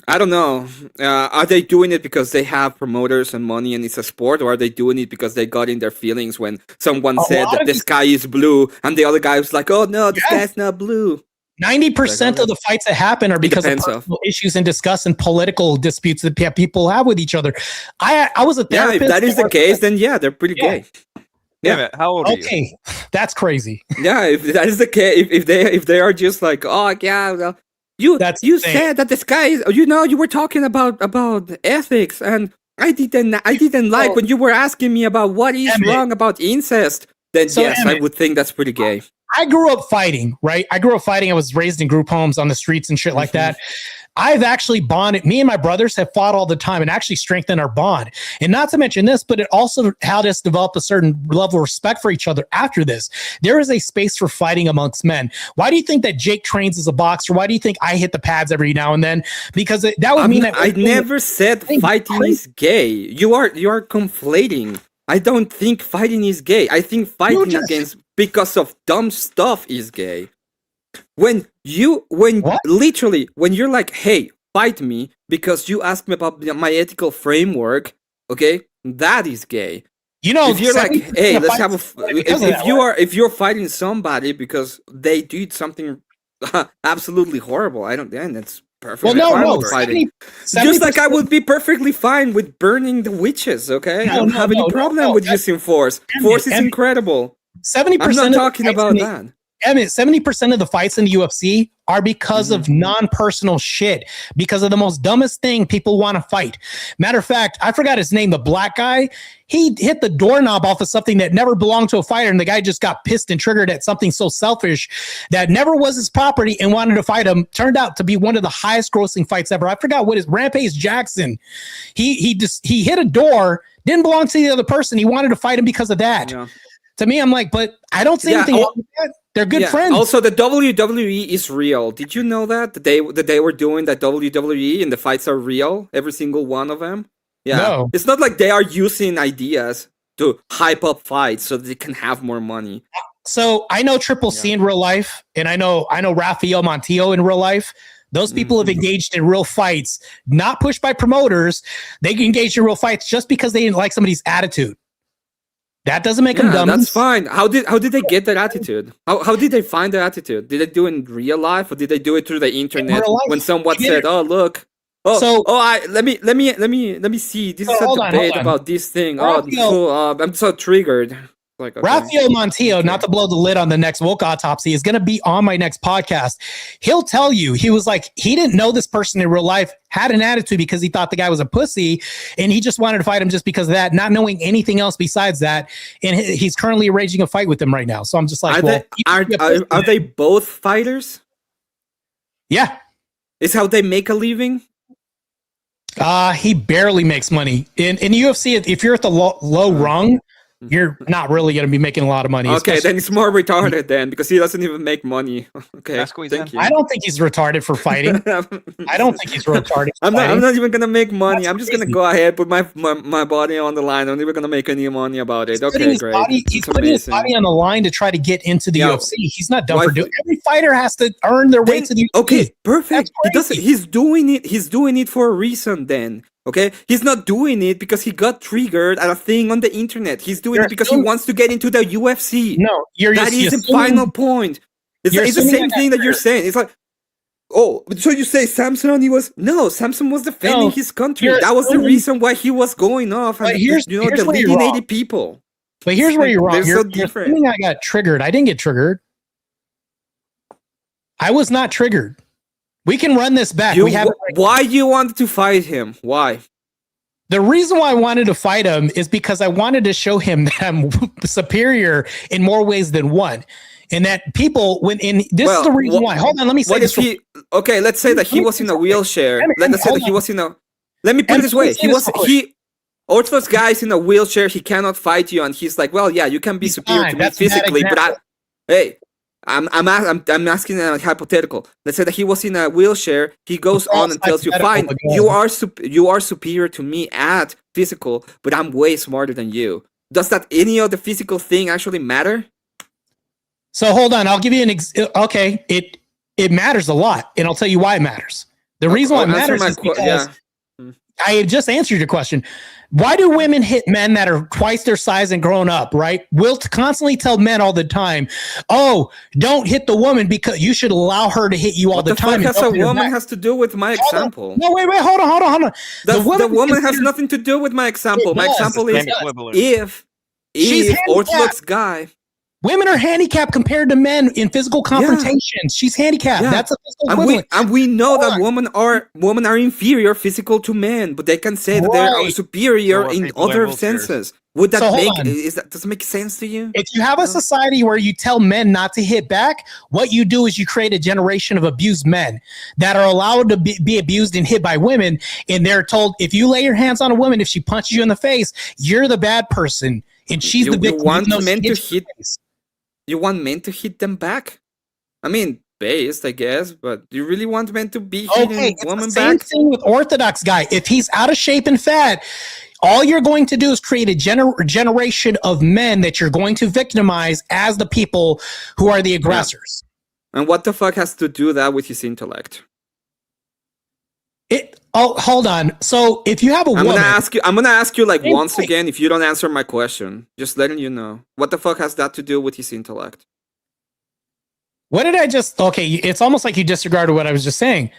I don't know. Are they doing it because they have promoters and money and it's a sport, or are they doing it because they got in their feelings when someone said that the sky is blue and the other guy was like, "Oh no, the sky's not blue." 90% of the fights that happen are because of personal issues and discuss and political disputes that people have with each other. I was a therapist. Yeah, if that is the case, then they're pretty gay. Yeah, how old are you? Okay, that's crazy. Yeah, if that is the case, if they are just like, oh yeah. Well, you said that the sky is, you were talking about ethics, and I didn't like when you were asking me about what is wrong about incest. Then yes, I would think that's pretty gay. I grew up fighting, right? I was raised in group homes on the streets and shit like that. I've actually bonded. Me and my brothers have fought all the time and actually strengthened our bond. And not to mention this, but it also helped us develop a certain level of respect for each other after this. There is a space for fighting amongst men. Why do you think that Jake trains as a boxer? Why do you think I hit the pads every now and then? Because that would mean that I never said fighting is gay. You are conflating. I don't think fighting is gay. I think fighting against because of dumb stuff is gay. When you're like, hey, fight me because you asked me about my ethical framework, okay, that is gay. If you're like, hey, let's have if you're fighting somebody because they did something absolutely horrible, then that's perfectly fine with fighting. Just like I would be perfectly fine with burning the witches, okay? I don't have any problem with using force. Force is incredible. 70%. I'm not talking about that. 70% of the fights in the UFC are because of non-personal shit, because of the most dumbest thing people want to fight. Matter of fact, I forgot his name, the black guy. He hit the doorknob off of something that never belonged to a fighter, and the guy just got pissed and triggered at something so selfish that never was his property and wanted to fight him. Turned out to be one of the highest grossing fights ever. I forgot what his Rampage Jackson. He hit a door, didn't belong to the other person. He wanted to fight him because of that. Yeah. To me, I'm like, but I don't see anything wrong with that. They're good friends. Also, the WWE is real. Did you know that? That they were doing that WWE and the fights are real? Every single one of them? Yeah. No. It's not like they are using ideas to hype up fights so they can have more money. So I know Triple C in real life, and I know Rafael Montijo in real life. Those people have engaged in real fights, not pushed by promoters. They engaged in real fights just because they didn't like somebody's attitude. That doesn't make them dumb. That's fine. How did they get that attitude? How did they find the attitude? Did they do it in real life, or did they do it through the internet when someone said, "Oh, look, let me see. This is a debate about this thing. I'm so triggered." Like, okay. Rafael Montiel, not to blow the lid on the next woke autopsy, is going to be on my next podcast. He'll tell you, he was like, he didn't know this person in real life, had an attitude because he thought the guy was a pussy, and he just wanted to fight him just because of that, not knowing anything else besides that. And he's currently arranging a fight with him right now. So I'm just like, are they both fighters? Yeah. Is how they make a living? He barely makes money. In UFC, if you're at the low rung, you're not really going to be making a lot of money. Okay, then it's more retarded then, because he doesn't even make money. Okay, thank you. I don't think he's retarded for fighting. I don't think he's retarded. I'm not even going to make money. I'm just going to go ahead, put my body on the line. I'm not even going to make any money about it. Okay, great. He's putting his body on the line to try to get into the UFC. He's not done for doing. Every fighter has to earn their way to the UFC. Okay, perfect. He's doing it. He's doing it for a reason then. Okay, he's not doing it because he got triggered at a thing on the internet. He's doing it because he wants to get into the UFC. No, that is the final point. It's the same thing that you're saying. It's like, oh, so you say Samson? Samson was defending his country. That was the reason why he was going off and deleting people. But here's where you're wrong. You're so different. I got triggered. I didn't get triggered. I was not triggered. We can run this back. Why you wanted to fight him? Why? The reason why I wanted to fight him is because I wanted to show him that I'm superior in more ways than one. And that people, is the reason why. Hold on, let me say this. Let's say that he was in a wheelchair. Let's say that he was in a. Let me put it this way. Orthodox guy is in a wheelchair. He cannot fight you, and he's like, well, yeah, you can be superior to me physically, but I'm asking a hypothetical. Let's say that he was in a wheelchair. He goes on and tells you, "Fine, you are superior to me at physical, but I'm way smarter than you." Does that any of the physical thing actually matter? So hold on, I'll give you okay. It matters a lot, and I'll tell you why it matters. The reason why it matters is because I just answered your question. Why do women hit men that are twice their size and grown up, right? We'll constantly tell men all the time, oh, don't hit the woman because you should allow her to hit you all the time. What the fuck has to do with my example? No, wait, hold on. The woman has nothing to do with my example. My example is if Orthodox guy. Women are handicapped compared to men in physical confrontations. She's handicapped. That's a physical equivalent. And we know that women are inferior physical to men, but they can say that they're superior in other senses. Would that does it make sense to you? If you have a society where you tell men not to hit back, what you do is you create a generation of abused men that are allowed to be abused and hit by women, and they're told, if you lay your hands on a woman, if she punches you in the face, you're the bad person, and she's the victim. You want men to hit them back? I mean, based, I guess, but you really want men to be hitting women back? Same thing with Orthodox guy. If he's out of shape and fat, all you're going to do is create a generation of men that you're going to victimize as the people who are the aggressors. Yeah. And what the fuck has to do that with his intellect? Hold on. So if you have a woman, I'm gonna ask you like once again. If you don't answer my question, just letting you know, what the fuck has that to do with his intellect? What did I just? Okay, it's almost like you disregarded what I was just saying.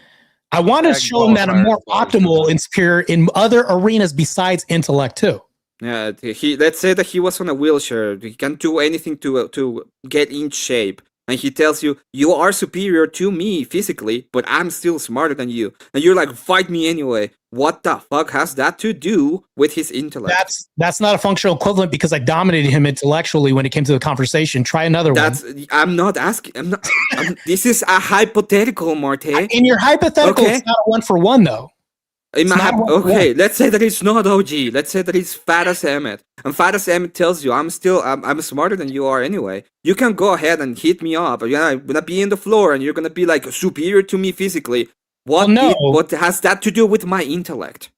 I want to show him that I'm more optimal and superior in other arenas besides intellect too. Yeah, let's say that he was on a wheelchair. He can't do anything to get in shape. And he tells you, you are superior to me physically, but I'm still smarter than you. And you're like, fight me anyway. What the fuck has that to do with his intellect? That's not a functional equivalent because I dominated him intellectually when it came to the conversation. Try another one. I'm not asking. This is a hypothetical, Marte. In your hypothetical, it's not a 1-for-1 though. Let's say that it's not OG. Let's say that it's Fat as Emmett. And Fat as Emmett tells you, I'm smarter than you are anyway. You can go ahead and hit me up. I'm gonna be in the floor and you're gonna be like superior to me physically. What has that to do with my intellect?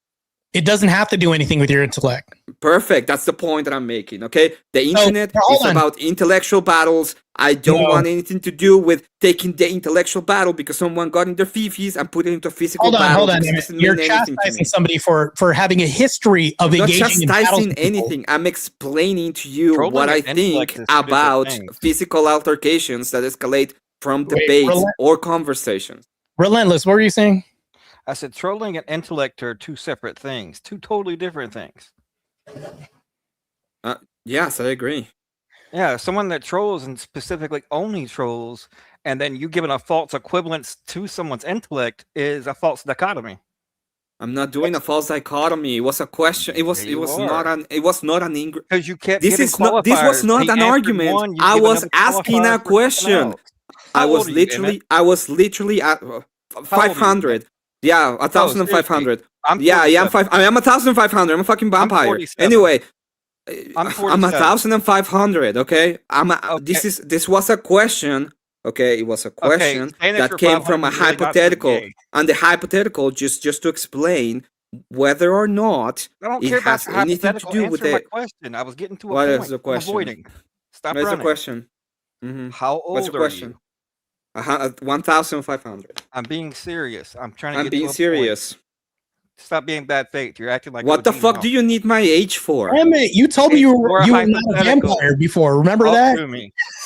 It doesn't have to do anything with your intellect. Perfect. That's the point that I'm making. Okay, the internet hold is on. about intellectual battles. I don't want anything to do with taking the intellectual battle because someone got in their fifis and put it into a physical battle. Hold on. This doesn't You're mean anything to me. chastising somebody for having a history of I'm not engaging in battles chastising with people. anything. I'm explaining to you Trolling what I and intellect think is two different about things. physical altercations that escalate from Wait, debates or conversations. Relentless, what were you saying? I said trolling and intellect are two separate things, two totally different things. Yes, I agree. Yeah, someone that trolls and specifically only trolls, and then you giving a false equivalence to someone's intellect is a false dichotomy. I'm not doing a false dichotomy. It was a question. It was not an because you kept This is not this was not an argument. I was asking a question. I was literally at 500. Yeah, 1,500. Yeah, I am 1,500. I'm a fucking vampire. Anyway, I'm 1,500. Okay, This was a question. Okay, it was a question that came from a hypothetical, and the hypothetical just to explain whether or not it has anything to do with it. Question. I was getting to a what point. Is the question? Avoiding. Stop What's running. the question? How old What's the are question? you? 1,500. I'm being serious. I'm trying to. I'm being serious. Stop being bad faith. You're acting like. What the fuck do you need my age for? Damn it, you told me you were not a vampire before. Remember that?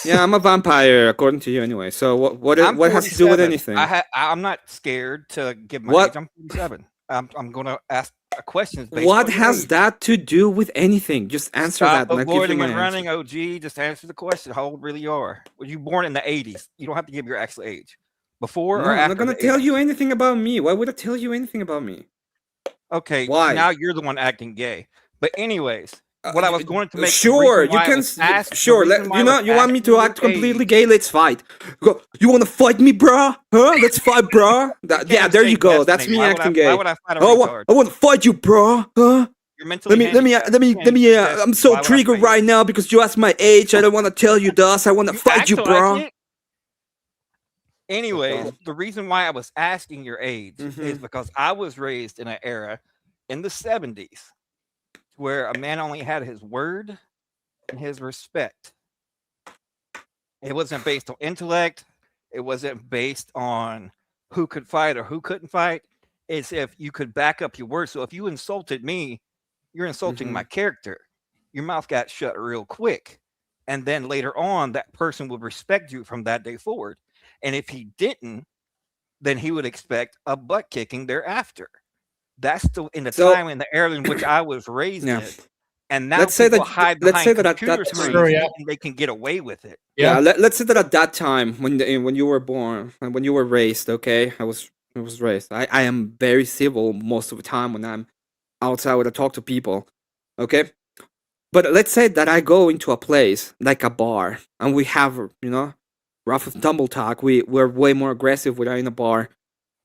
Yeah, I'm a vampire according to you anyway. So what has to do with anything? I'm not scared to give my age. I'm 47. I'm going to ask questions. What has that to do with anything? Just answer that. Stop avoiding and running, OG. Just answer the question. How old really you are? Were you born in the 80s? You don't have to give your actual age. Before or after? I'm not going to tell you anything about me. Why would I tell you anything about me? Okay, why? Now you're the one acting gay. But anyways, what I was going to make sure you can sure. You want me to act completely gay? Let's fight. You want to fight me, bruh? Huh? Let's fight, bruh. Yeah, there you go. That's me acting gay. Why would I fight I want to fight you, bruh. Huh? Let me. I'm so triggered right now because you asked my age. I don't want to tell you thus. I want to fight you, bruh. Anyways, the reason why I was asking your age is because I was raised in an era in the 70s where a man only had his word and his respect. It wasn't based on intellect. It wasn't based on who could fight or who couldn't fight. It's if you could back up your word. So if you insulted me, you're insulting my character. Your mouth got shut real quick. And then later on, that person would respect you from that day forward. And if he didn't, then he would expect a butt kicking thereafter. That's the time in the era in which I was raised in. And now people hide behind computers and they can get away with it. Yeah, let's say that at that time when you were born and when you were raised, okay, I was raised. I am very civil most of the time when I'm outside when I talk to people, okay. But let's say that I go into a place like a bar and we have rough and tumble talk. We're way more aggressive when I'm in a bar.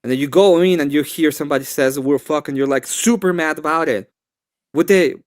And then you go in and you hear somebody says we're fucking, you're like super mad about it. Would it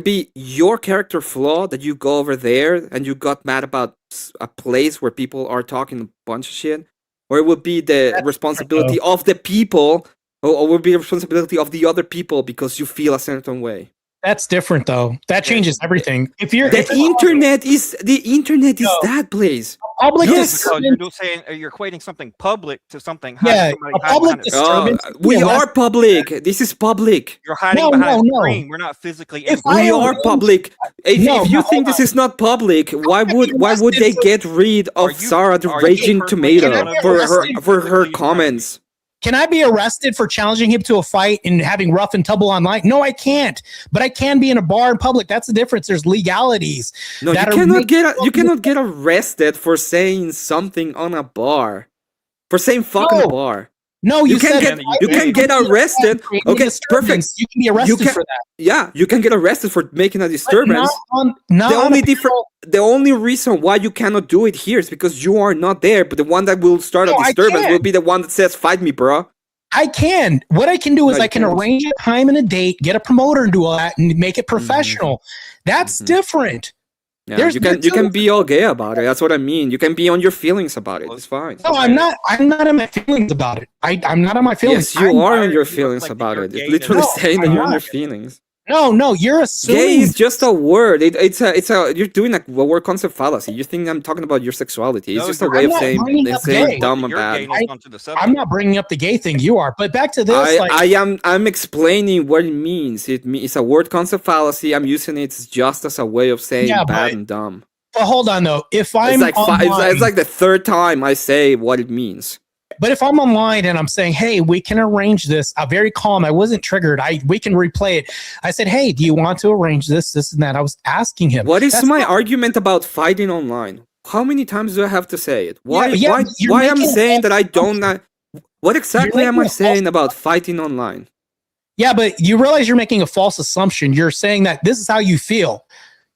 be your character flaw that you go over there and you got mad about a place where people are talking a bunch of shit? Or it would be the responsibility of the people, or would be the responsibility of the other people because you feel a certain way? That's different though. That changes everything. If you're the internet is that place. Public you're saying you're equating something public to something. Yeah, a public disturbance. We are public. This is public. You're hiding behind a screen. We're not physically. We are public. If you think this is not public, why would they get rid of Sarah the Raging Tomato for her comments? Can I be arrested for challenging him to a fight and having rough and tumble online? No, I can't. But I can be in a bar in public. That's the difference. There's legalities. No, you cannot get arrested for saying something on a bar. For saying fuck in a bar. No, you can get arrested. Okay, perfect. You can be arrested for that. Yeah, you can get arrested for making a disturbance. The only reason why you cannot do it here is because you are not there. But the one that will start a disturbance will be the one that says, "Fight me, bro." I can. What I can do is I can arrange a time and a date, get a promoter and do all that, and make it professional. That's different. Yeah, you can be all gay about it. That's what I mean. You can be on your feelings about it. It's fine. No, I'm not. I'm not on my feelings about it. I'm not on my feelings. Yes, you are on your feelings about it. It's literally saying that you're on your feelings. No, you're assuming. Gay is just a word. It's a. You're doing a word concept fallacy. You think I'm talking about your sexuality? It's just a way of saying dumb and bad. I'm not bringing up the gay thing. You are. But back to this. I'm explaining what it means. It's a word concept fallacy. I'm using it just as a way of saying bad and dumb. But hold on though. If I'm it's like the third time I say what it means. But if I'm online and I'm saying, hey, we can arrange this, I'm very calm. I wasn't triggered. We can replay it. I said, hey, do you want to arrange this, and that? I was asking him. What is my argument about fighting online? How many times do I have to say it? Why I'm saying that I don't know? What exactly am I saying about fighting online? Yeah, but you realize you're making a false assumption. You're saying that this is how you feel.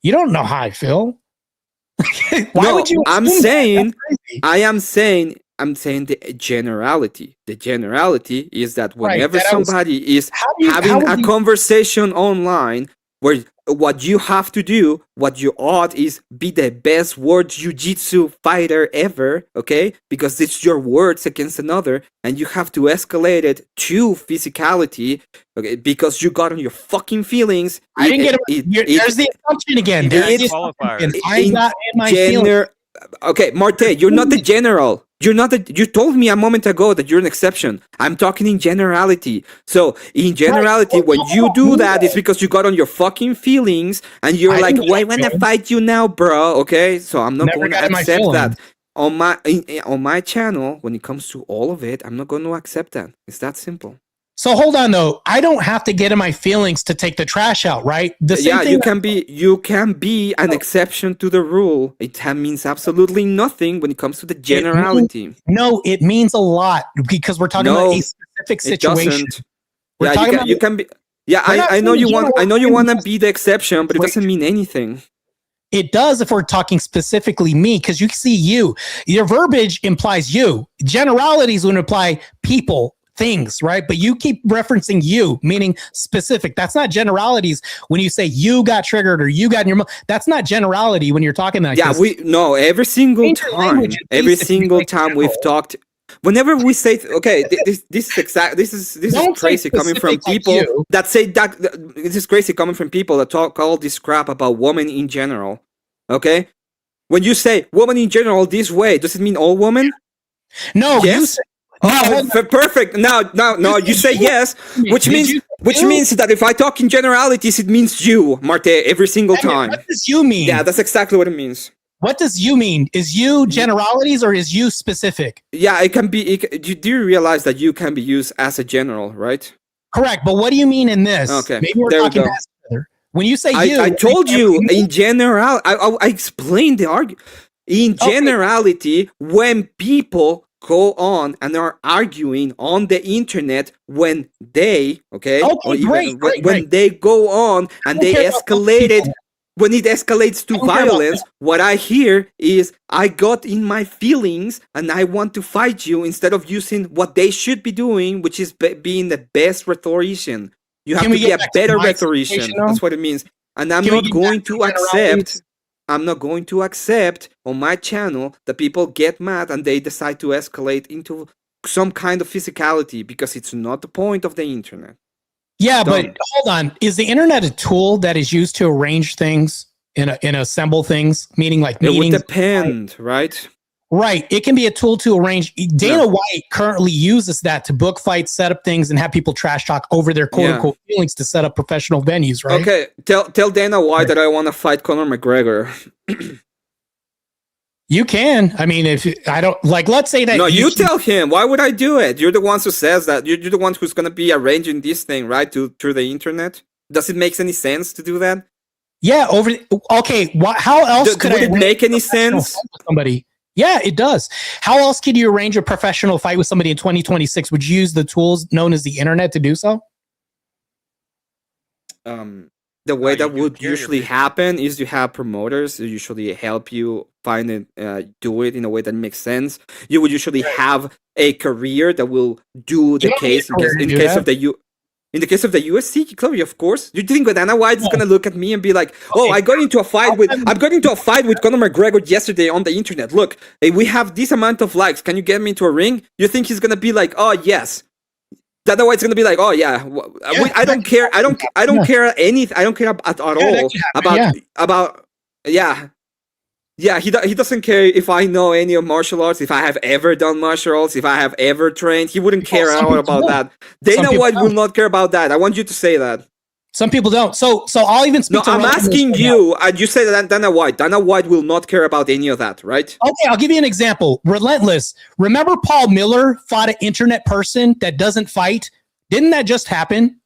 You don't know how I feel. Why would you? I'm saying the generality. The generality is that whenever somebody is having a conversation online where what you have to do, what you ought is be the best world jiu-jitsu fighter ever, okay? Because it's your words against another, and you have to escalate it to physicality, okay? Because you got on your fucking feelings. I didn't get it. There's the assumption again. I'm not in my feelings. Okay, Marte, you're not the general. You told me a moment ago that you're an exception. I'm talking in generality. So, in generality, when you do that, it's because you got on your fucking feelings and you're like, well, I want to fight you now, bro. Okay? So, I'm not going to accept that. On my channel, when it comes to all of it, I'm not going to accept that. It's that simple. So hold on though. I don't have to get in my feelings to take the trash out, right? You can be an exception to the rule. It means absolutely nothing when it comes to the generality. It means a lot because we're talking about a specific situation. You can be. Yeah, I know you want. I know you want to be the exception, but it doesn't mean anything. It does if we're talking specifically me, because you see you. Your verbiage implies you. Generalities would imply people. Things, right? But you keep referencing you, meaning specific. That's not generalities. When you say you got triggered or you got in your that's not generality when you're talking like this. Every single time we've talked, whenever we say this is crazy coming from people that say that this is crazy coming from people that talk all this crap about women in general. Okay? When you say woman in general this way, does it mean all women? No, yes. Perfect. No. You say yes, which means that if I talk in generalities, it means you, Marte, every single time. What does you mean? Yeah, that's exactly what it means. What does you mean? Is you generalities or is you specific? Yeah, it can be. Do you realize that you can be used as a general, right? Correct. But what do you mean in this? Okay, maybe we're talking past each other. When you say you, I told you in general. I explained the argument. In generality, when people go on and are arguing on the internet when they when they go on and they escalated when it escalates to violence, what I hear is I got in my feelings and I want to fight you instead of using what they should be doing, which is being the best rhetorician. You have to be a better rhetorician. That's what it means. And I'm not going to accept on my channel that people get mad and they decide to escalate into some kind of physicality because it's not the point of the internet. Yeah, but hold on. Is the internet a tool that is used to arrange things and assemble things, meaning like meetings? It would depend, right? Right. It can be a tool to arrange. Dana White currently uses that to book fights, set up things, and have people trash talk over their quote unquote feelings to set up professional venues, right? Okay. Tell Dana White that I want to fight Conor McGregor. You can. I mean, if I don't let's say that. No, you tell him. Why would I do it? You're the ones who says that. You're the ones who's going to be arranging this thing, right? Through the internet. Does it make any sense to do that? Yeah. How else could it make any sense? Somebody. Yeah, it does. How else could you arrange a professional fight with somebody in 2026? Would you use the tools known as the internet to do so? The way that would usually happen is you have promoters who usually help you find it, do it in a way that makes sense. You would usually have a career that will do the case in case of the In the case of the UFC, Chloe, of course. Do you think Dana White is gonna look at me and be like, "Oh, I got into a fight with Conor McGregor yesterday on the internet. Look, we have this amount of likes. Can you get me into a ring?" You think he's gonna be like, "Oh, yes." Dana White's gonna be like, "Oh yeah, I don't care. I don't care anything. I don't care at all about yeah." Yeah, he doesn't care if I know any of martial arts, if I have ever done martial arts, if I have ever trained. He wouldn't care at all about that. Dana White will not care about that. I want you to say that. Some people don't. So I'll even speak to I'm asking you. You say that Dana White will not care about any of that, right? Okay, I'll give you an example. Relentless. Remember Paul Miller fought an internet person that doesn't fight? Didn't that just happen?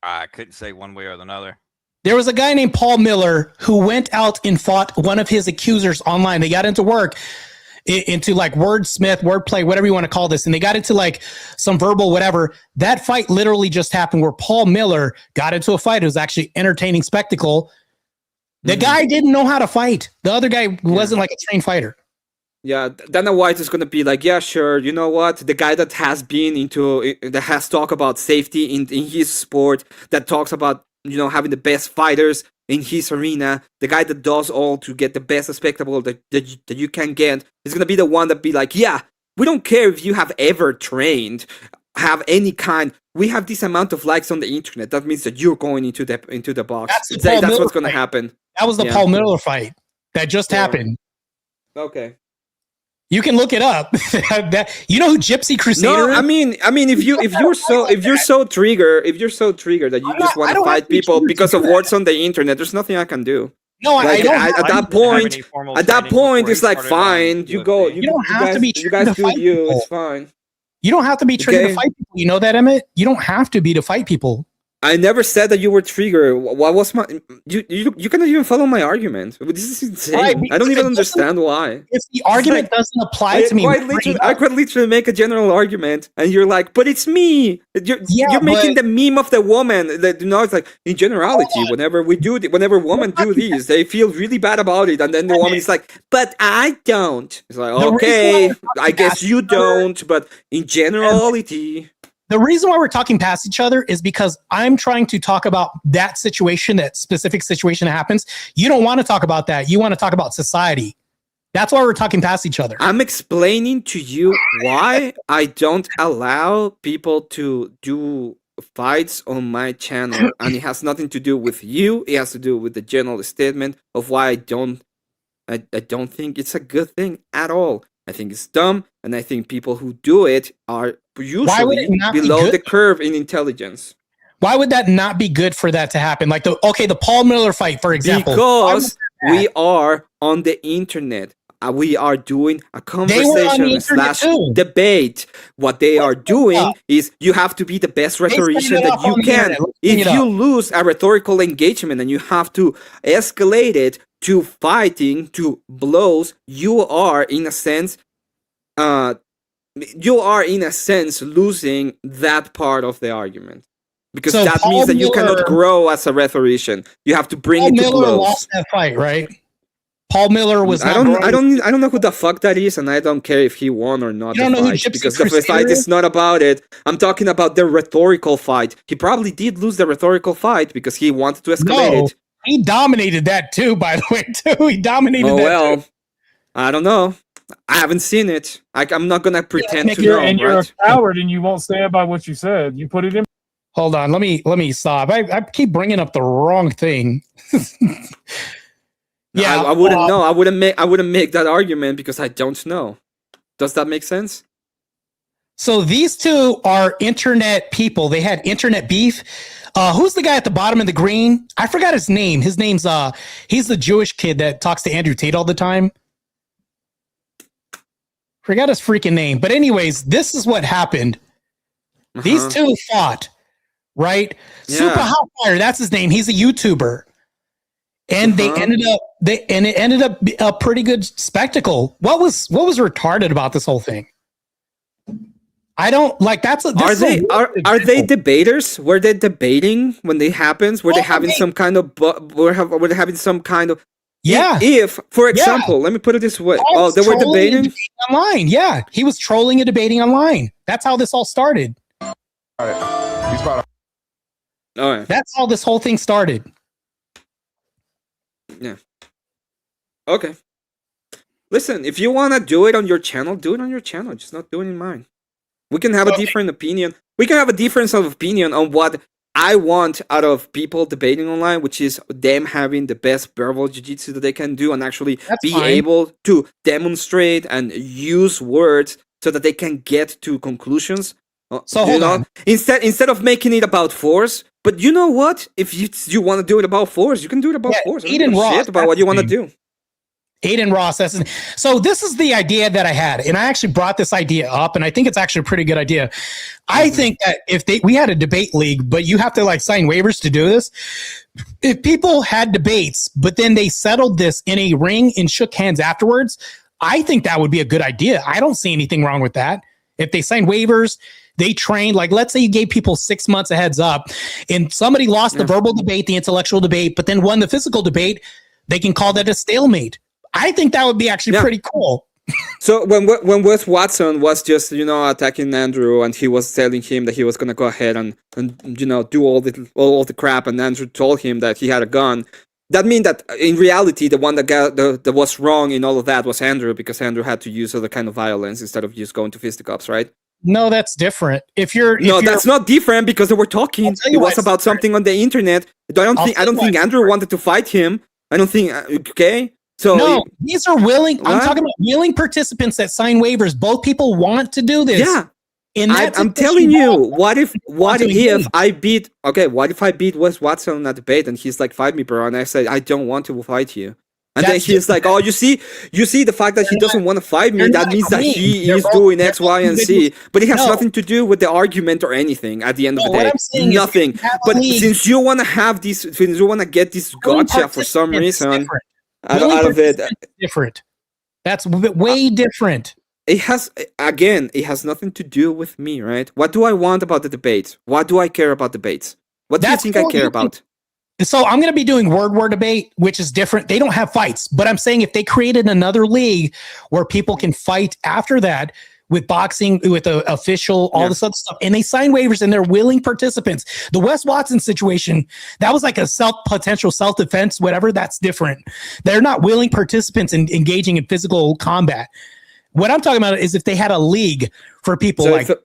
I couldn't say one way or another. There was a guy named Paul Miller who went out and fought one of his accusers online. They got into like wordsmith, wordplay, whatever you want to call this. And they got into like some verbal whatever. That fight literally just happened where Paul Miller got into a fight. It was actually entertaining spectacle. The guy didn't know how to fight. The other guy wasn't like a trained fighter. Yeah, Dana White is going to be like, yeah, sure. You know what? The guy that has talked about safety in his sport, that talks about, having the best fighters in his arena, the guy that does all to get the best spectacle that you can get, is going to be the one that be like, yeah, we don't care if you have ever trained, have any kind. We have this amount of likes on the internet. That means that you're going into the box. That's what's going to happen. That was the Paul Miller fight that just happened. Okay. You can look it up. You know who Gypsy Crusader is? I mean, if you're so triggered that you just want to fight people because of words on the internet, there's nothing I can do. No, I don't. At that point, it's like fine. You go. You don't have to be. You guys do you. It's fine. You don't have to be trained to fight people. You know that, Emmett? You don't have to be to fight people. I never said that you were triggered. What was my? You cannot even follow my argument. This is insane. Right, I don't even understand why. If the argument doesn't apply to me, I could literally make a general argument, and you're like, "But it's me." You're making the meme of the woman. It's like in generality, whenever women do these, they feel really bad about it, and then the woman is like, "But I don't." It's like, okay, I guess you don't, but in generality. The reason why we're talking past each other is because I'm trying to talk about that situation, that specific situation that happens. You don't want to talk about that. You want to talk about society. That's why we're talking past each other. I'm explaining to you why I don't allow people to do fights on my channel. And it has nothing to do with you. It has to do with the general statement of why I don't think it's a good thing at all. I think it's dumb, and I think people who do it are usually below the curve in intelligence. Why would that not be good for that to happen? Like the Paul Miller fight, for example. Because we are on the internet. We are doing a conversation / debate. What they are doing is you have to be the best rhetorician that you can. If you lose a rhetorical engagement and you have to escalate it to fighting, to blows, you are in a sense losing that part of the argument. Because that means that you cannot grow as a rhetorician. You have to bring it to blows. Paul Miller lost that fight, right? Paul Miller was. I don't know who the fuck that is, and I don't care if he won or not. Because the fight is not about it. I'm talking about the rhetorical fight. He probably did lose the rhetorical fight because he wanted to escalate it. He dominated that too, by the way. He dominated that. Well, I don't know. I haven't seen it. I'm not gonna pretend to know. And you're a coward, and you won't stand by what you said. You put it in. Hold on. Let me stop. I keep bringing up the wrong thing. Yeah, I wouldn't know. I wouldn't make that argument because I don't know. Does that make sense? So these two are internet people. They had internet beef. Who's the guy at the bottom of the green? I forgot his name. His name's he's the Jewish kid that talks to Andrew Tate all the time. Forgot his freaking name. But anyways, this is what happened. These two fought, right? Yeah. Super Hot Fire, that's his name. He's a YouTuber. And it ended up a pretty good spectacle. What was retarded about this whole thing? I don't like are they debaters? Were they debating when they happens? Were they having some kind of yeah. If, for example, let me put it this way. They were debating online. Yeah, he was trolling and debating online. That's how this all started. He's about All right. That's how this whole thing started. Yeah. Okay. Listen, if you want to do it on your channel, do it on your channel. Just not do it in mine. We can have a different opinion. We can have a difference of opinion on what I want out of people debating online, which is them having the best verbal jiu-jitsu that they can do and actually be able to demonstrate and use words so that they can get to conclusions. So hold on. Instead of making it about force, but you know what? If you want to do it about force, you can do it about force. Aiden Ross, shit about what you want to do. Aiden Ross. So this is the idea that I had, and I actually brought this idea up, and I think it's actually a pretty good idea. I think that if we had a debate league, but you have to like sign waivers to do this. If people had debates, but then they settled this in a ring and shook hands afterwards, I think that would be a good idea. I don't see anything wrong with that. If they sign waivers, they trained, like, let's say you gave people 6 months a heads up and somebody lost the verbal debate, the intellectual debate, but then won the physical debate, they can call that a stalemate. I think that would be actually pretty cool. So when Wes Watson was just, attacking Andrew and he was telling him that he was going to go ahead and do all the crap, and Andrew told him that he had a gun, that means that in reality, the one that was wrong in all of that was Andrew, because Andrew had to use other kind of violence instead of just going to fisticuffs, right? No, that's different. That's not different, because they were talking. It was about something on the internet. I don't think Andrew wanted to fight him. I don't think. Okay. So no, these are willing. What? I'm talking about willing participants that sign waivers. Both people want to do this. Yeah. I'm telling you, what if I beat Wes Watson in that debate and he's like, fight me, bro, and I said, I don't want to fight you. And then he's like, oh, you see the fact that he doesn't want to fight me, that means that he is doing X, Y, and Z. But it has nothing to do with the argument or anything at the end of the day. Nothing. But since you want to have this, since you want to get this gotcha for some reason out of it. Different. That's way different. It has nothing to do with me, right? What do I want about the debates? What do I care about debates? What do you think I care about? So I'm going to be doing word debate, which is different. They don't have fights, but I'm saying if they created another league where people can fight after that with boxing, with an official, all this other stuff, and they sign waivers and they're willing participants. The Wes Watson situation, that was like a potential self-defense, whatever. That's different. They're not willing participants in engaging in physical combat. What I'm talking about is if they had a league for people, so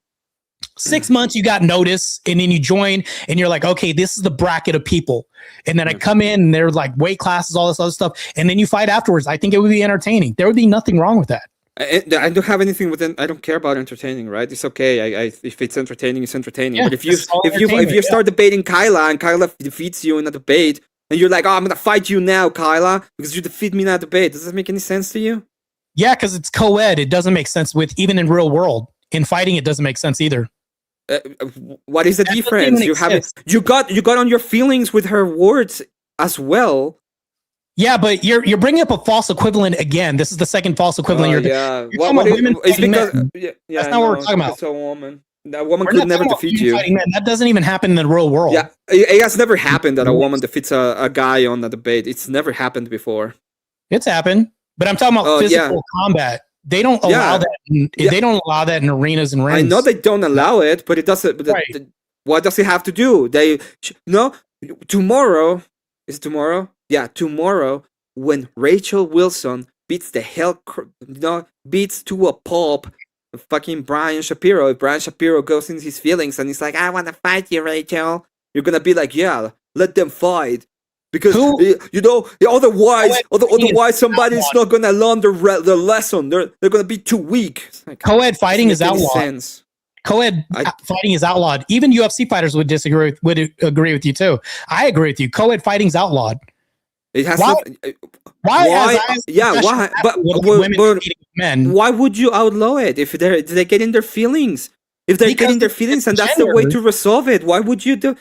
6 months, you got notice, and then you join, and you're like, okay, this is the bracket of people. And then I come in, and they're like weight classes, all this other stuff, and then you fight afterwards. I think it would be entertaining. There would be nothing wrong with that. I don't have anything with it. I don't care about entertaining, right? It's okay. If it's entertaining, it's entertaining. Yeah, but if you start debating Kyla and Kyla defeats you in a debate, and you're like, oh, I'm gonna fight you now, Kyla, because you defeat me in that debate. Does that make any sense to you? Yeah, because it's co-ed. It doesn't make sense even in real world. In fighting, it doesn't make sense either. What is the difference? You got on your feelings with her words as well. Yeah, but you're bringing up a false equivalent again. This is the second false equivalent. Yeah, it's because that's not what we're talking about. It's a woman. That woman could never defeat you. That doesn't even happen in the real world. Yeah, it has never happened that a woman defeats a guy on a debate. It's never happened before. It's happened, but I'm talking about physical combat. They don't allow that. They don't allow that in arenas and rings. I know they don't allow it, but it doesn't. What does it have to do? Tomorrow is it tomorrow? Yeah, tomorrow when Rachel Wilson beats beats to a pulp, fucking Brian Shapiro. If Brian Shapiro goes in his feelings and he's like, "I want to fight you, Rachel," you're gonna be like, "Yeah, let them fight." Because otherwise somebody's not gonna learn the lesson. They're gonna be too weak. Co-ed fighting is outlawed. Co-ed fighting is outlawed. Even UFC fighters would agree with you too. I agree with you. Co-ed fighting is outlawed. It has why? But men. Why would you outlaw it if they get in their feelings? If they're getting their feelings, and that's the way to resolve it. Why would you do?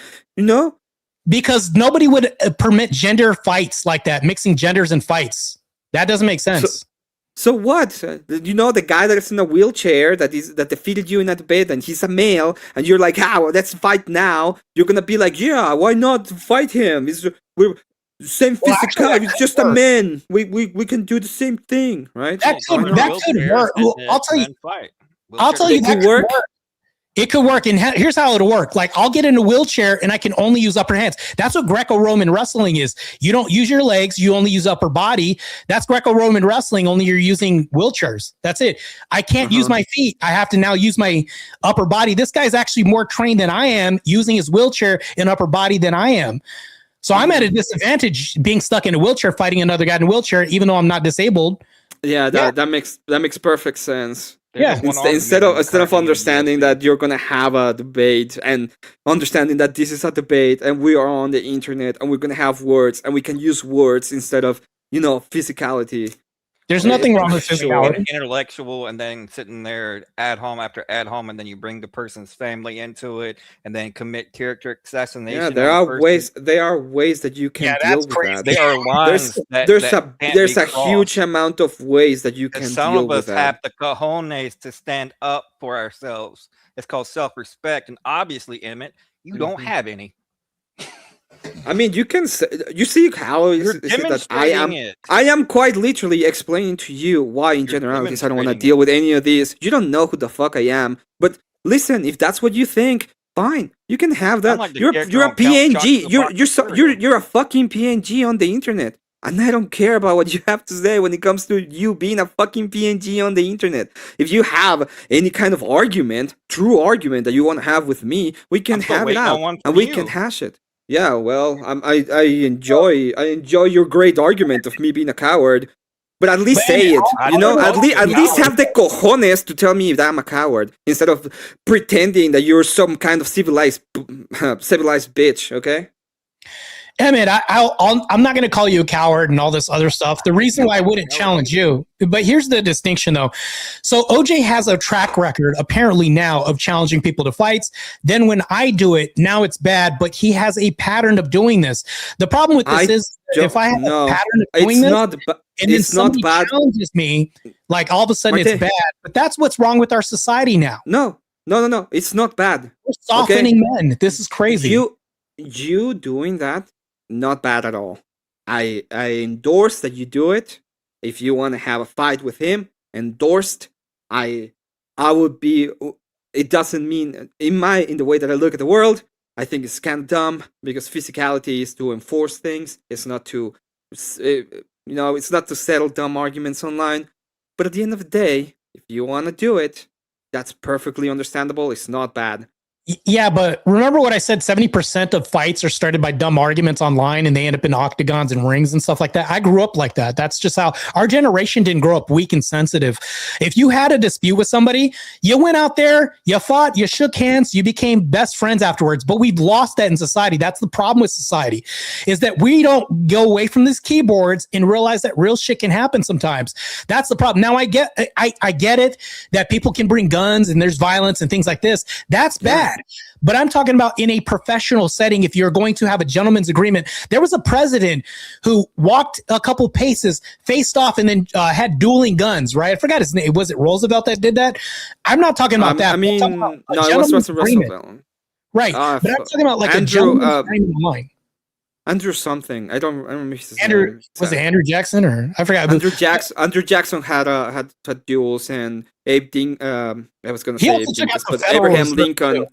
Because nobody would permit gender fights like that, mixing genders in fights. That doesn't make sense. So what? The guy that's in a wheelchair that defeated you in that debate, and he's a male, and you're like, let's fight now. You're gonna be like, yeah, why not fight him? We're same physical. It's just a man. We can do the same thing, right? That could work. I'll tell you that could work. It could work. And here's how it'll work. Like, I'll get in a wheelchair and I can only use upper hands. That's what Greco-Roman wrestling is. You don't use your legs. You only use upper body. That's Greco-Roman wrestling. Only you're using wheelchairs. That's it. I can't use my feet. I have to now use my upper body. This guy's actually more trained than I am using his wheelchair and upper body than I am. So I'm at a disadvantage being stuck in a wheelchair fighting another guy in a wheelchair, even though I'm not disabled. Yeah, that makes perfect sense. Yeah. Instead of understanding that you're gonna have a debate and understanding that this is a debate and we are on the internet and we're gonna have words and we can use words instead of physicality. There's nothing wrong with physicality. Intellectual, and then sitting there ad hom after ad hom, and then you bring the person's family into it, and then commit character assassination. Yeah, there are ways. There are ways that you can deal with that. There are lines. There's a huge amount of ways that you can some deal of us with that. have the cojones to stand up for ourselves. It's called self-respect, and obviously, Emmett, you don't have any. I mean, you can say, you see how is it that I am quite literally explaining to you why in generalities I don't want to deal with any of these. You don't know who the fuck I am, but listen, if that's what you think, fine, you can have that. Like you're a PNG. You're a fucking PNG on the internet, and I don't care about what you have to say when it comes to you being a fucking PNG on the internet. If you have any kind of argument, true argument that you want to have with me, we can have it out and we can hash it. Yeah, well, I enjoy your great argument of me being a coward, but at least say it. At least have the cojones to tell me that I'm a coward instead of pretending that you're some kind of civilized bitch. Okay. Emmett, I'm not going to call you a coward and all this other stuff. The reason why I wouldn't challenge you, but here's the distinction though. So OJ has a track record apparently now of challenging people to fights. Then when I do it, now it's bad, but he has a pattern of doing this. The problem with this is if I have a pattern of doing this, and then somebody challenges me, like all of a sudden it's bad. But that's what's wrong with our society now. No, it's not bad. We're softening men. This is crazy. You doing that? Not bad at all. I endorse that you do it. If you want to have a fight with him, endorsed. I would be. It doesn't mean in the way that I look at the world. I think it's kind of dumb because physicality is to enforce things. It's not to, it's not to settle dumb arguments online. But at the end of the day, if you want to do it, that's perfectly understandable. It's not bad. Yeah, but remember what I said, 70% of fights are started by dumb arguments online and they end up in octagons and rings and stuff like that. I grew up like that. That's just how our generation didn't grow up weak and sensitive. If you had a dispute with somebody, you went out there, you fought, you shook hands, you became best friends afterwards. But we've lost that in society. That's the problem with society, is that we don't go away from these keyboards and realize that real shit can happen sometimes. That's the problem. Now I get it that people can bring guns and there's violence and things like this. That's bad. But I'm talking about in a professional setting. If you're going to have a gentleman's agreement, there was a president who walked a couple paces, faced off, and then had dueling guns. Right? I forgot his name. Was it Roosevelt that did that? I'm not talking about that. I mean, no, it was Roosevelt. Right, but I'm talking about like Andrew, a gentleman's agreement online. Andrew something. I don't remember his Andrew, name. Was it Andrew Jackson or I forgot? Andrew Jackson had duels, and I was going to say but Abraham Lincoln. Too.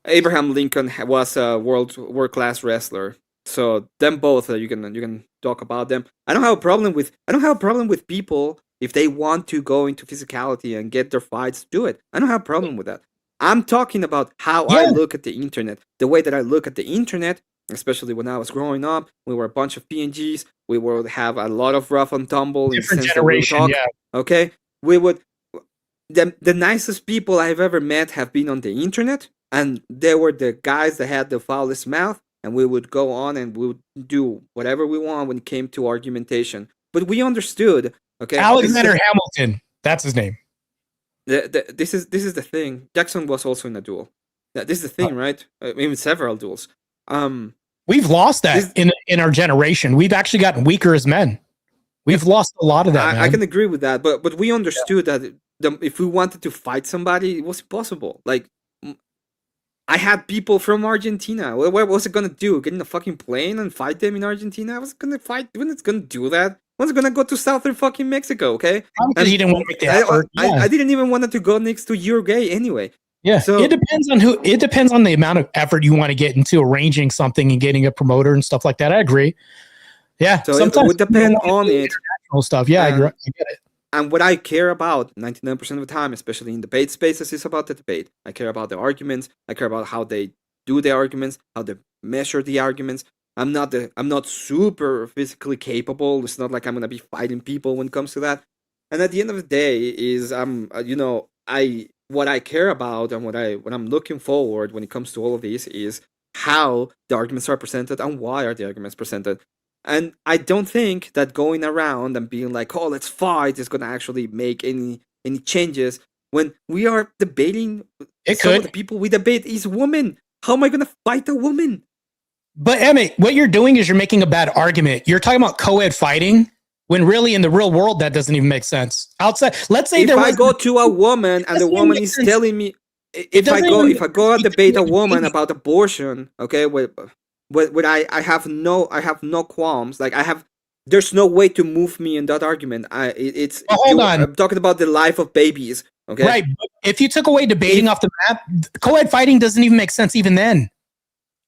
Abraham Lincoln was a world class wrestler, so them both you can talk about them. I don't have a problem with people if they want to go into physicality and get their fights, do it. I don't have a problem with that. I'm talking about how I look at the internet. The way that I look at the internet, especially when I was growing up, we were a bunch of PNGs. We would have a lot of rough and tumble. Different generation, yeah. Okay, we would. The nicest people I've ever met have been on the internet. And they were the guys that had the foulest mouth, and we would go on and we would do whatever we want when it came to argumentation. But we understood, okay? Alexander Hamilton, that's his name. This is the thing. Jackson was also in a duel. This is the thing, right? I mean, several duels. We've lost that in our generation. We've actually gotten weaker as men. We've lost a lot of that. I can agree with that, but we understood that if we wanted to fight somebody, it was impossible. Like, I had people from Argentina. What was it gonna do? Get in a fucking plane and fight them in Argentina? I was gonna fight. When it's gonna do that? I was gonna go to southern fucking Mexico. Okay. Because you didn't want to make the effort. I didn't even want to go next to Uruguay anyway. Yeah, So- it depends on who. It depends on the amount of effort you want to get into arranging something and getting a promoter and stuff like that. I agree. Yeah, So it would depend on it. international stuff. Yeah, I And- get it. And what I care about 99% of the time, especially in debate spaces, is about the debate. I care about the arguments. I care about how they do the arguments, how they measure the arguments. I'm not super physically capable. It's not like I'm gonna be fighting people when it comes to that. And at the end of the day, is what I care about and what I'm looking forward when it comes to all of this is how the arguments are presented and why are the arguments presented. And I don't think that going around and being like, "Oh, let's fight," is going to actually make any changes. When we are debating, It some of could. the people we debate is women. How am I going to fight a woman? But Emmett, what you're doing is you're making a bad argument. You're talking about co-ed fighting when really in the real world that doesn't even make sense. Outside, let's say If there I was go to a woman and the doesn't even woman make is sense. telling me, if I doesn't go even and debate a woman debate. about abortion, okay, when I have no qualms. Like there's no way to move me in that argument. Well, hold on. I'm talking about the life of babies. Okay, right. But if you took away debating off the map, co-ed fighting doesn't even make sense even then.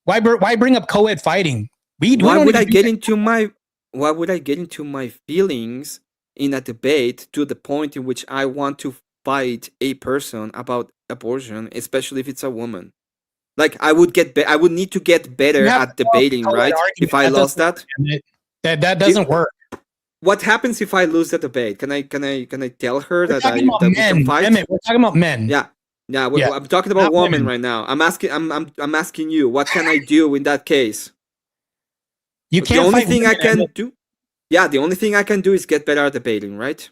Why bring up co-ed fighting? We Why don't would I even- get into my feelings in a debate to the point in which I want to fight a person about abortion, especially if it's a woman? Like I would need to get better You have at to debating, co-ed right? argument. If I That lost doesn't that, that doesn't work. what happens if I lose the debate? Can I tell her We're that talking about we can men. fight? Emmett, we're talking about men. Yeah. Yeah. I'm talking about Not women women. right now. I'm asking you, what can I do in that case? You The can't only fight thing I women, can Emmett. do, yeah, the only thing I can do is get better at debating, right?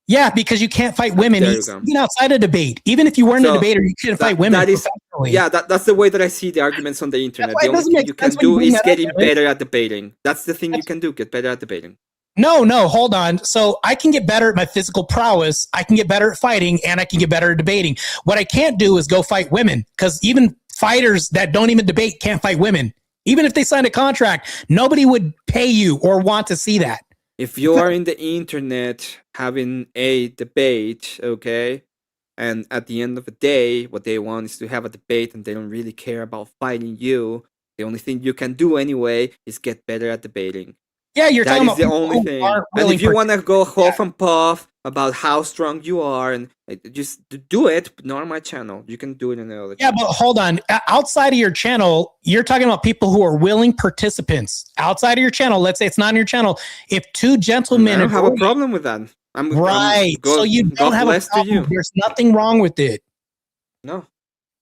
Yeah, because you can't fight women There you go. even outside of debate. Even if you weren't a So, debater, you couldn't fight women that is, professionally. yeah, that's the way that I see the arguments on the internet. why The it only doesn't thing make you can sense when you do bring is that up, getting Emmett. better at debating. That's the thing you can do. Get better at debating. No, hold on. So I can get better at my physical prowess. I can get better at fighting, and I can get better at debating. What I can't do is go fight women, because even fighters that don't even debate can't fight women. Even if they signed a contract, nobody would pay you or want to see that. If you are in the internet having a debate, okay, and at the end of the day, what they want is to have a debate and they don't really care about fighting you, the only thing you can do anyway is get better at debating. Yeah, you're That talking is about the people only who thing. aren't And willing if you for- want to go huff and puff about how strong you are, and just do it, but not on my channel. You can do it in the other Yeah, channel. but hold on. Outside of your channel, you're talking about people who are willing participants. Outside of your channel, let's say it's not on your channel. If two I gentlemen don't have a agree- problem with that. right, so you don't God have a bless to problem. you. There's nothing wrong with it. No.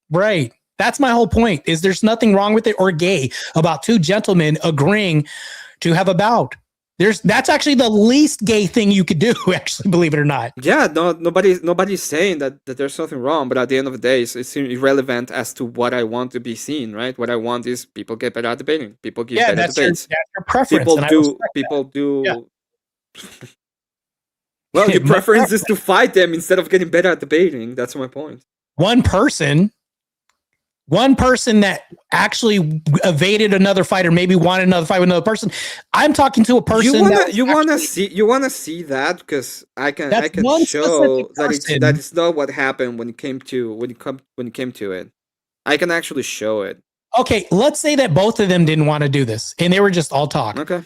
Right. That's my whole point. Is there's nothing wrong with it or gay about two gentlemen agreeing to have a bout. That's actually the least gay thing you could do, actually, believe it or not. Yeah, nobody's saying that there's nothing wrong, but at the end of the day, it's irrelevant as to what I want to be seen, right? What I want is people get better at debating. People give Yeah, better that's your debates. preference. People and I do. respect People do. Yeah. Well, your My preference is to fight them instead of getting better at debating. That's my point. one person that actually evaded another fight or maybe wanted another fight with another person. I'm talking to a person You wanna see that because I can That's show one specific person. that it's not what happened when it came to it. I can actually show it. Okay, let's say that both of them didn't want to do this and they were just all talk. Okay.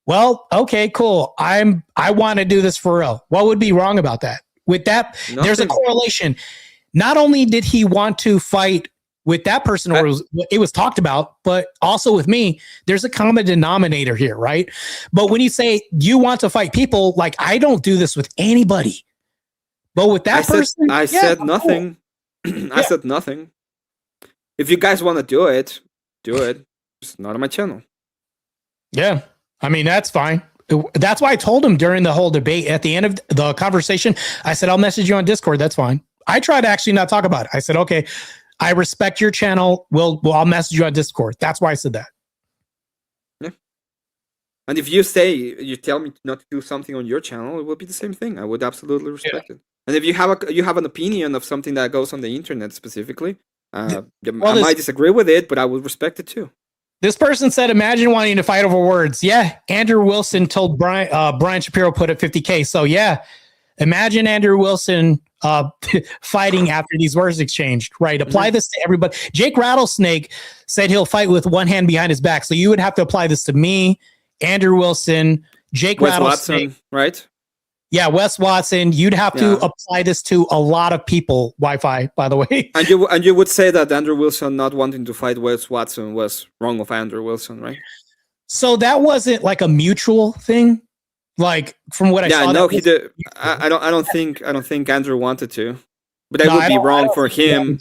Well, okay, cool. I want to do this for real. What would be wrong about that? With that, there's a Nothing. correlation. Not only did he want to fight with that person, or it was talked about, but also with me, there's a common denominator here, right? But when you say you want to fight people, like I don't do this with anybody. But with that person, I yeah, said cool. nothing. I said nothing. If you guys want to do it, do it. It's not on my channel. Yeah. I mean, that's fine. That's why I told him during the whole debate at the end of the conversation, I said, I'll message you on Discord. That's fine. I tried to actually not talk about it. I said, okay, I respect your channel. Well, I'll message you on Discord. That's why I said that. Yeah. And if you tell me not to do something on your channel, it will be the same thing. I would absolutely respect it. And if you have an opinion of something that goes on the internet specifically, I might disagree with it, but I would respect it too. This person said, imagine wanting to fight over words. Yeah. Andrew Wilson told Brian Shapiro put it 50K. So yeah, imagine Andrew Wilson fighting after these words exchanged. Right. Apply this to everybody. Jake Rattlesnake said he'll fight with one hand behind his back. So you would have to apply this to me, Andrew Wilson, Jake Wes Rattlesnake. Watson, right? Yeah, Wes Watson. You'd have to apply this to a lot of people. Wi-Fi, by the way. And you would say that Andrew Wilson not wanting to fight Wes Watson was wrong of Andrew Wilson, right? So that wasn't like a mutual thing. Like from what I saw. Yeah, no, he did. I don't think Andrew wanted to, but that would be wrong for him.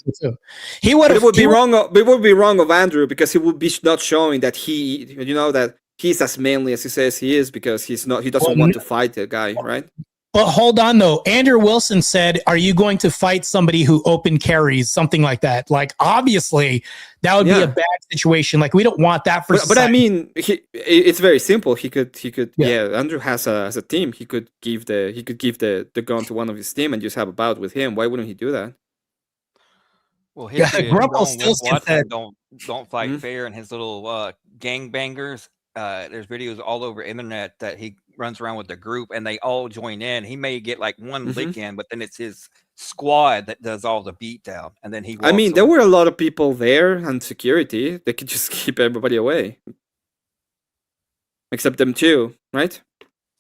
He would. It would be wrong. It would be wrong of Andrew because he would be not showing that that he's as manly as he says he is because he's not. He doesn't want to fight the guy, right? But hold on though. Andrew Wilson said, "Are you going to fight somebody who open carries something like that?" Like obviously, that would be a bad situation. Like we don't want that for. But I mean, it's very simple. He could. Yeah, Andrew has a team. He could give the gun to one of his team and just have a bout with him. Why wouldn't he do that? Well, don't fight fair, and his little gangbangers. There's videos all over internet that he runs around with the group and they all join in. He may get like one lick in, but then it's his squad that does all the beat down. And then I mean, there were a lot of people there and security. They could just keep everybody away. Except them too, right?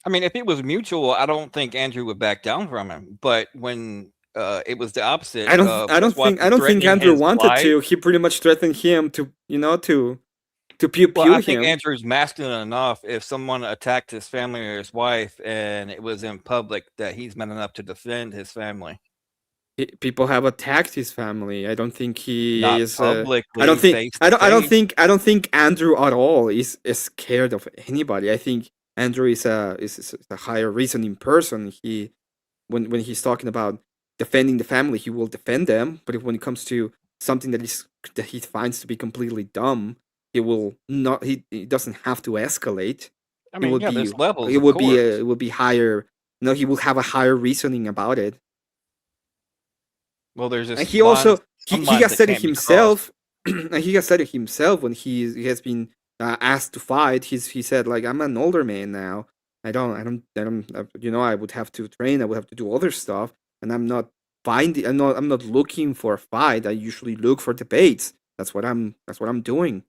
I mean, if it was mutual, I don't think Andrew would back down from him. But when it was the opposite, I don't think Andrew wanted to. He pretty much threatened him to pew I him. think Andrew's masculine enough. If someone attacked his family or his wife, and it was in public, that he's man enough to defend his family. People have attacked his family. I don't think he Not is. publicly, I don't think. face to I don't face. think. I don't think Andrew at all is scared of anybody. I think Andrew is a higher reasoning person. When he's talking about defending the family, he will defend them. But when it comes to something that he finds to be completely dumb, he will not. He doesn't have to escalate. I mean, there's levels. It will be higher. No, he will have a higher reasoning about it. Well, there's this. And he also he has said it himself. And he has said it himself when he has been asked to fight. He said like, I'm an older man now. I don't. I would have to train. I would have to do other stuff, and I'm not looking for a fight. I usually look for debates. That's what I'm doing.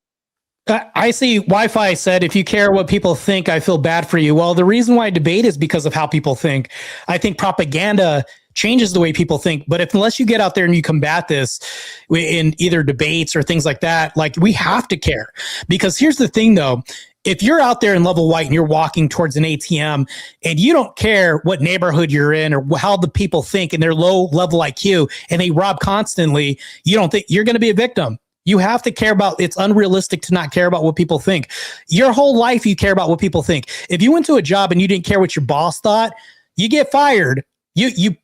I see Wi-Fi said, if you care what people think, I feel bad for you. Well, the reason why I debate is because of how people think. I think propaganda changes the way people think. But unless you get out there and you combat this in either debates or things like that, like we have to care. Because here's the thing, though. If you're out there in Level White and you're walking towards an ATM and you don't care what neighborhood you're in or how the people think and their low level IQ and they rob constantly, you don't think you're going to be a victim. You have to care about, it's unrealistic to not care about what people think. Your whole life, you care about what people think. If you went to a job and you didn't care what your boss thought, you get fired. You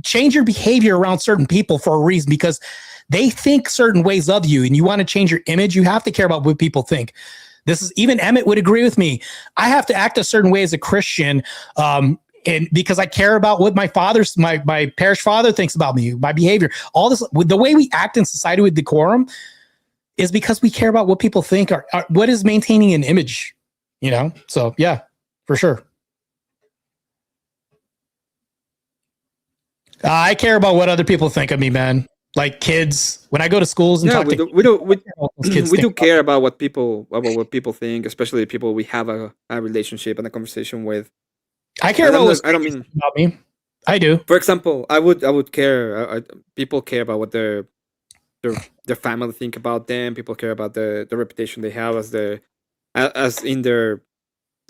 change your behavior around certain people for a reason because they think certain ways of you and you want to change your image. You have to care about what people think. This is, even Emmett would agree with me. I have to act a certain way as a Christian, and because I care about what my parish father thinks about me, my behavior, all this, with the way we act in society with decorum is because we care about what people think or what is maintaining an image, So yeah, for sure. I care about what other people think of me, man. Like kids, when I go to schools and talk to kids, we do care about what people think, especially people we have a relationship and a conversation with. I care about what about me. I do. For example, I would care. People care about what their family think about them. People care about the reputation they have as in their,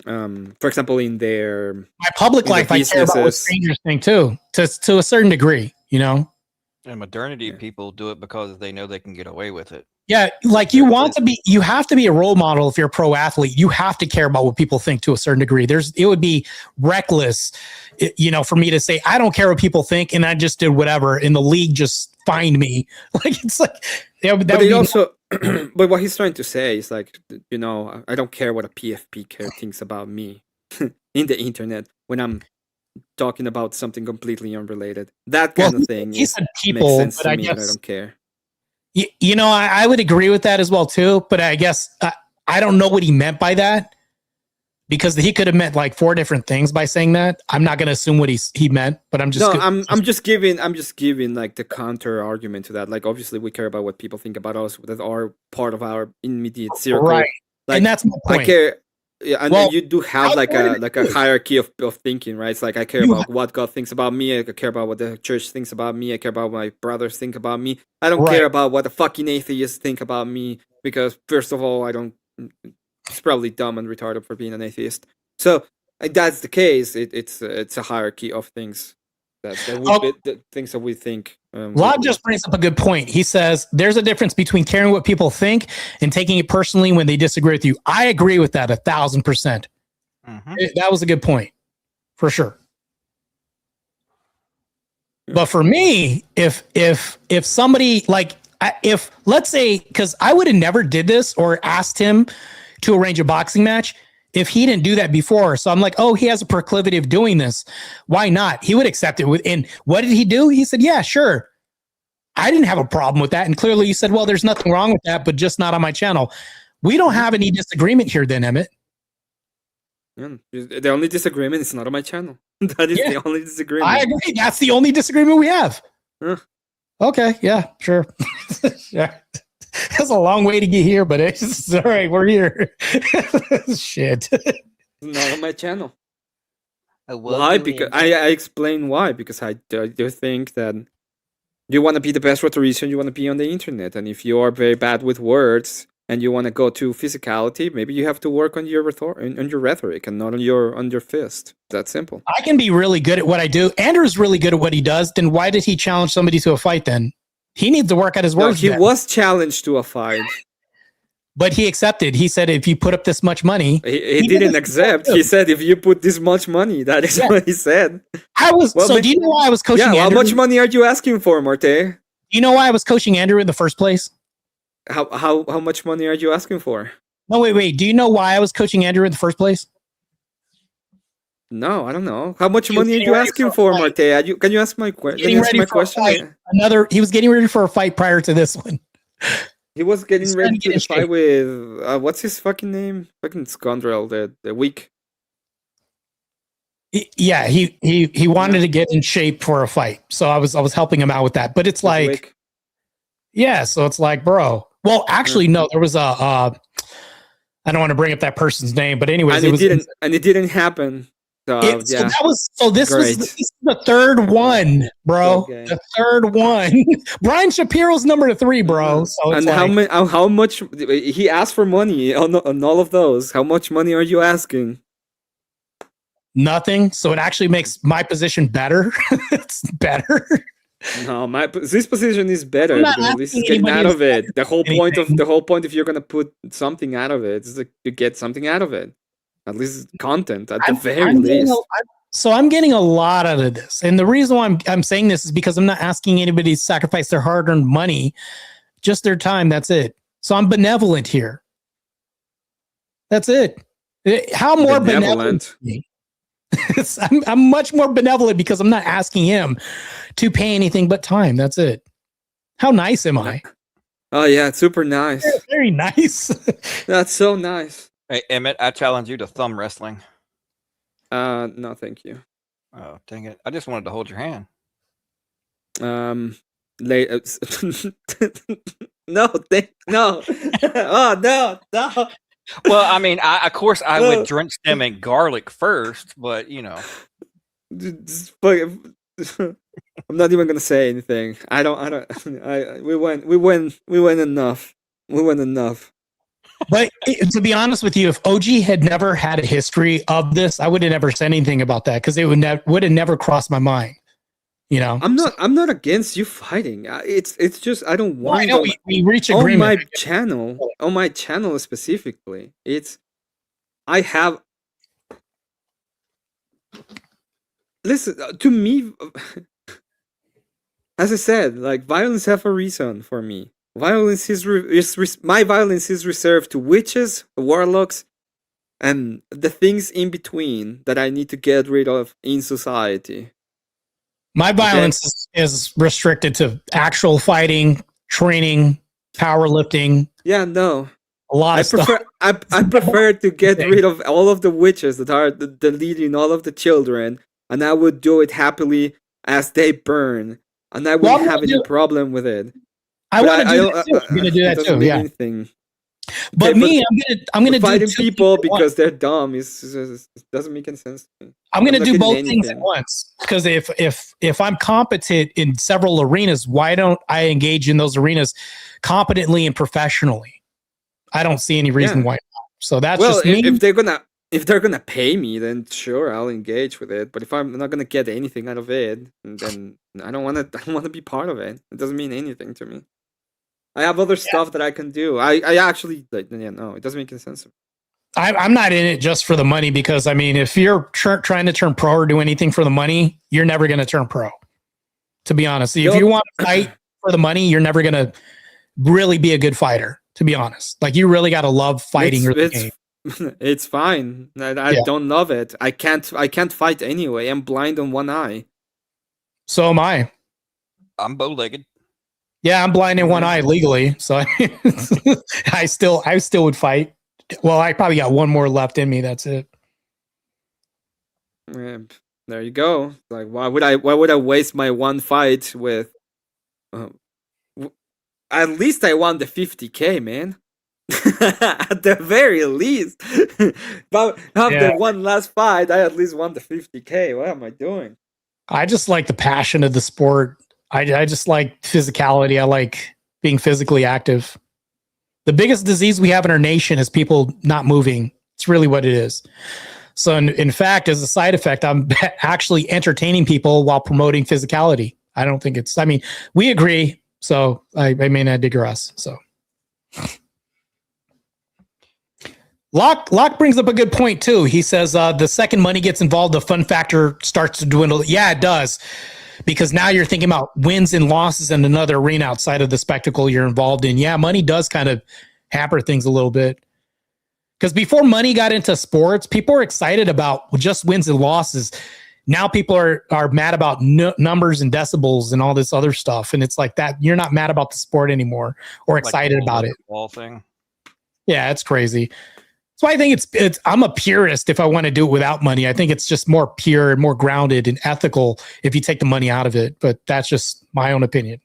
for example, in their my public life. I care about what strangers think too, to a certain degree, And modernity people do it because they know they can get away with it. Yeah, like you have to be a role model if you're a pro athlete. You have to care about what people think to a certain degree. It would be reckless, for me to say, I don't care what people think and I just did whatever and the league just fined me. Like, it's like, but what he's trying to say is like, I don't care what a PFP thinks about me in the internet when I'm talking about something completely unrelated. That kind of thing makes sense to me, and I don't care. I would agree with that as well too, but I guess I don't know what he meant by that. because he could have meant like 4 different things by saying that. I'm not going to assume what he meant, but I'm just I'm just giving like the counter argument to that. Like, obviously we care about what people think about us that are part of our immediate circle, right? Like, and that's my point. I care. Yeah, and Well, then you do have like a hierarchy of thinking, right? It's like I care You about what God thinks about me. I care about what the church thinks about me. I care about what my brothers think about me. I don't Right. care about what the fucking atheists think about me because, first of all, I don't. It's probably dumb and retarded for being an atheist. So if that's the case. It's a hierarchy of things the things that we think. Lod just brings up a good point. He says there's a difference between caring what people think and taking it personally when they disagree with you. I agree with that 1,000%. That was a good point, for sure. But for me, if somebody like if let's say, because I would have never did this or asked him to arrange a boxing match if he didn't do that before. So I'm like, oh, he has a proclivity of doing this. Why not? He would accept it. And what did he do? He said, yeah, sure. I didn't have a problem with that. And clearly you said, well, there's nothing wrong with that, but just not on my channel. We don't have any disagreement here then, Emmett. Yeah, the only disagreement is not on my channel. That is the only disagreement. I agree. That's the only disagreement we have. Okay. Yeah, sure. Yeah. That's a long way to get here, but it's all right. We're here. Shit. Not on my channel. Why? Because I explain why. Because I do think that you want to be the best rhetorician, you want to be on the internet. And if you are very bad with words and you want to go to physicality, maybe you have to work on your rhetoric and not on your fist. That's simple. I can be really good at what I do. Andrew's really good at what he does. Then why did he challenge somebody to a fight then? He needs to work at his words. He was challenged to a fight. But he accepted. He said, if you put up this much money. He didn't accept. He said, if you put this much money, that is what he said. Do you know why I was coaching Andrew? How much money are you asking for, Marte? Do you know why I was coaching Andrew in the first place? How much money are you asking for? No, wait. Do you know why I was coaching Andrew in the first place? No, I don't know. How much money are you asking for, Marte? Can you ask my question? He was getting ready for a fight prior to this one. He was getting ready to fight with what's his fucking name? Fucking Scondrel, the weak. Yeah, he wanted to get in shape for a fight, so I was helping him out with that. But it's like, Wick. Yeah, so it's like, bro. Well, actually, no, there was I don't want to bring up that person's name, but anyways, it didn't happen. So, this was the third one, bro. Okay. The third one. Brian Shapiro's number 3, bro. So it's and how much he asked for money on all of those? How much money are you asking? Nothing. So it actually makes my position better. It's better. No, this position is better because at least it's getting out of it. The whole point if you're gonna put something out of it is to get something out of it. At least content, at the very least. So I'm getting a lot out of this. And the reason why I'm saying this is because I'm not asking anybody to sacrifice their hard-earned money, just their time. That's it. So I'm benevolent here. That's it. How more benevolent? I'm much more benevolent because I'm not asking him to pay anything but time. That's it. How nice am I? Oh, yeah, it's super nice. Yeah, very nice. That's so nice. Hey, Emmett, I challenge you to thumb wrestling. No, thank you. Oh, dang it. I just wanted to hold your hand. No, no. Oh, no. Well, I mean, of course I would drench them in garlic first, but you know. I'm not even gonna say anything. We went enough. But to be honest with you, if OG had never had a history of this, I would have never said anything about that because it would have never crossed my mind. You know, I'm not against you fighting. It's just I don't want. Well, I know we reach agreement on my channel specifically. I have. Listen to me. As I said, like violence have a reason for me. Violence my violence is reserved to witches, warlocks, and the things in between that I need to get rid of in society. My violence is restricted to actual fighting, training, powerlifting. Yeah, no. a lot I of stuff. prefer I prefer to get rid of all of the witches that are deleting all of the children, and I would do it happily as they burn, and I wouldn't have any problem with it. I want to do that too. I'm gonna do it that doesn't too. mean Yeah. anything. But Okay, me, I'm gonna do fighting two people things at because they're dumb is doesn't make any sense to me. I'm going to not do getting both things at anything. once, because if I'm competent in several arenas, why don't I engage in those arenas competently and professionally? I don't see any reason why not. So that's Well, just me. if they're gonna pay me, then sure, I'll engage with it. But if I'm not gonna get anything out of it, then I don't want to be part of it. It doesn't mean anything to me. I have other stuff that I can do. I actually no, it doesn't make any sense. I'm not in it just for the money, because I mean, if you're trying to turn pro or do anything for the money, you're never going to turn pro. To be honest, if you want to fight for the money, you're never going to really be a good fighter. To be honest, like you really got to love fighting the game. It's fine. I don't love it. I can't fight anyway. I'm blind on one eye. So am I. I'm bow-legged. Yeah, I'm blind in one eye legally, so I still would fight. Well, I probably got one more left in me. That's it. Yeah, there you go. Like, why would I waste my one fight with? At least I won the 50K, man. At the very least, but after one last fight, I at least won the 50K. What am I doing? I just like the passion of the sport. I just like physicality. I like being physically active. The biggest disease we have in our nation is people not moving. It's really what it is. So in fact, as a side effect, I'm actually entertaining people while promoting physicality. I don't think it's, I mean, we agree. So I may not digress. So Locke brings up a good point too. He says the second money gets involved, the fun factor starts to dwindle. Yeah, it does. Because now you're thinking about wins and losses in another arena outside of the spectacle you're involved in. Yeah, money does kind of hamper things a little bit. Because before money got into sports, people were excited about just wins and losses. Now people are mad about numbers and decibels and all this other stuff. And it's like that. You're not mad about the sport anymore or excited about it. Wall thing. Yeah, it's crazy. So I think it's I'm a purist if I want to do it without money. I think it's just more pure and more grounded and ethical if you take the money out of it. But that's just my own opinion.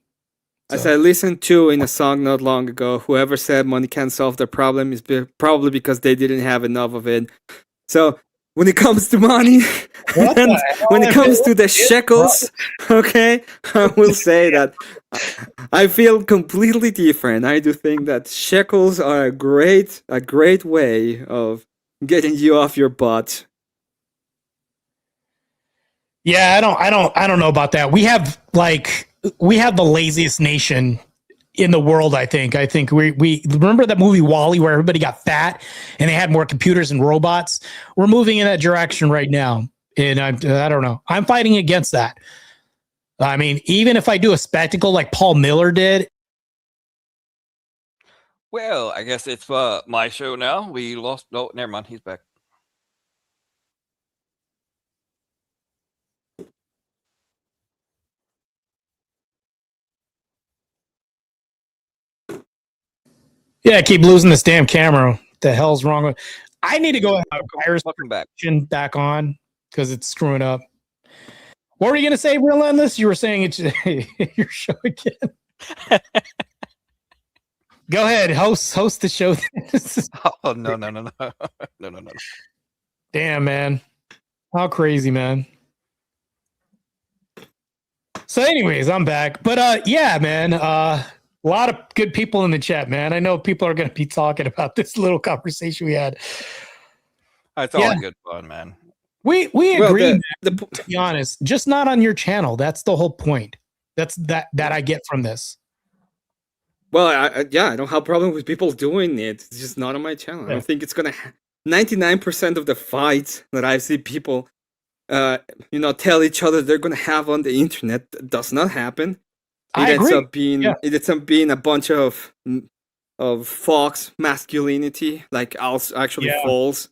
As I listened to in a song not long ago, whoever said money can't solve their problem is probably because they didn't have enough of it. So when it comes to money, and when it comes to the shekels, okay, I will say that I feel completely different. I do think that shekels are a great way of getting you off your butt. Yeah, I don't know about that. We have the laziest nation in the world. I think we remember that movie WALL-E where everybody got fat and they had more computers and robots. We're moving in that direction right now. And I don't know. I'm fighting against that. I mean, even if I do a spectacle like Paul Miller did. Well, I guess it's my show now. We lost. No, never mind. He's back. Yeah, I keep losing this damn camera. What the hell's wrong with? I need to go and have virus back on because it's screwing up. What were you gonna say, Relentless? You were saying it's your show again. Go ahead, host the show. Oh no. Damn, man. How crazy, man. So anyways, I'm back. But yeah, man. A lot of good people in the chat, man. I know people are going to be talking about this little conversation we had. It's all good fun, man. We agree, to be honest. Just not on your channel. That's the whole point. That's that I get from this. Well, I don't have a problem with people doing it. It's just not on my channel. I don't think it's going to... 99% of the fights that I see people, tell each other they're going to have on the internet does not happen. It ends up being a bunch of fox masculinity, like actually false,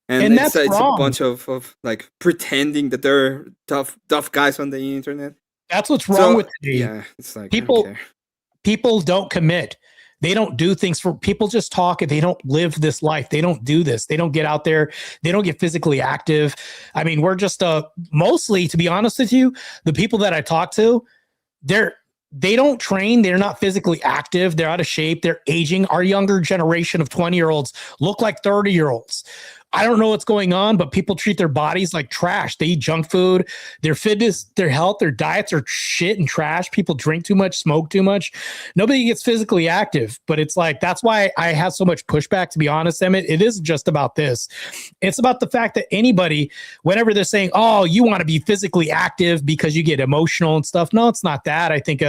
and it's a bunch of like pretending that they're tough guys on the internet. That's what's wrong with today. Yeah, it's like people don't commit. They don't do things for people, just talk and they don't live this life. They don't do this. They don't get out there. They don't get physically active. I mean, we're just mostly, to be honest with you, the people that I talk to, they don't train. They're not physically active. They're out of shape. They're aging. Our younger generation of 20-year-olds look like 30-year-olds. I don't know what's going on, but people treat their bodies like trash. They eat junk food. Their fitness, their health, their diets are shit and trash. People drink too much, smoke too much. Nobody gets physically active, but it's like, that's why I have so much pushback, to be honest, Emmett. It isn't just about this. It's about the fact that anybody, whenever they're saying, oh, you want to be physically active because you get emotional and stuff. No, it's not that. I think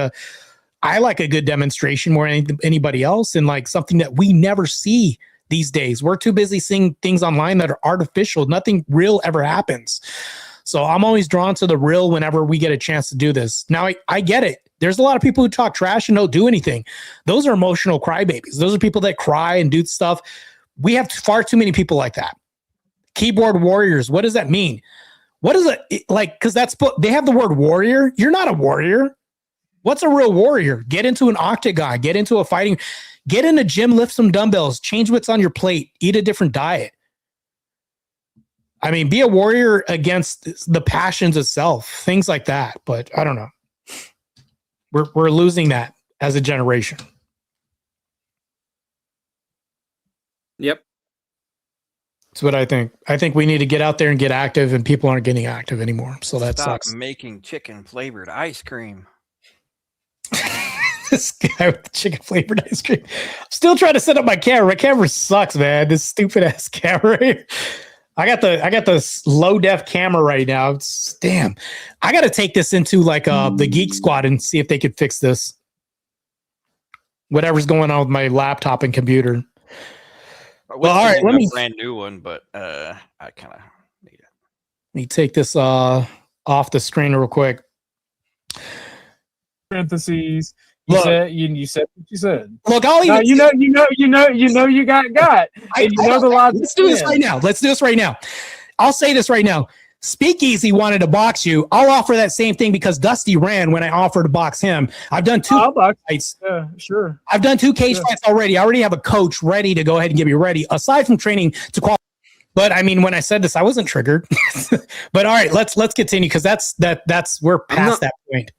I like a good demonstration more than anybody else, and like something that we never see these days. We're too busy seeing things online that are artificial. Nothing real ever happens. So I'm always drawn to the real whenever we get a chance to do this. Now, I get it. There's a lot of people who talk trash and don't do anything. Those are emotional crybabies. Those are people that cry and do stuff. We have far too many people like that. Keyboard warriors. What does that mean? What is it like? Because they have the word warrior. You're not a warrior. What's a real warrior? Get into an octagon. Get into a fighting. Get in a gym, lift some dumbbells, change what's on your plate, eat a different diet. I mean, be a warrior against the passions itself, things like that. But I don't know. We're losing that as a generation. Yep. That's what I think. I think we need to get out there and get active, and people aren't getting active anymore. So that Stop sucks. making chicken flavored ice cream. This guy with the chicken flavored ice cream. I'm still trying to set up my camera. My camera sucks, man. This stupid ass camera. I got the low def camera right now. It's damn. I got to take this into like the Geek Squad and see if they could fix this. Whatever's going on with my laptop and computer. Well, all right. Let me brand new one, but I kind of need it. Let me take this off the screen real quick. Parentheses. You said what you said. Look, I'll even you got. Let's do this right now. Let's do this right now. I'll say this right now. Speakeasy wanted to box you. I'll offer that same thing because Dusty ran when I offered to box him. I've done two fights. Yeah, sure. I've done 2 cage fights already. I already have a coach ready to go ahead and get me ready. Aside from training to qualify. But I mean, when I said this, I wasn't triggered. But all right, let's continue because that's we're past that point.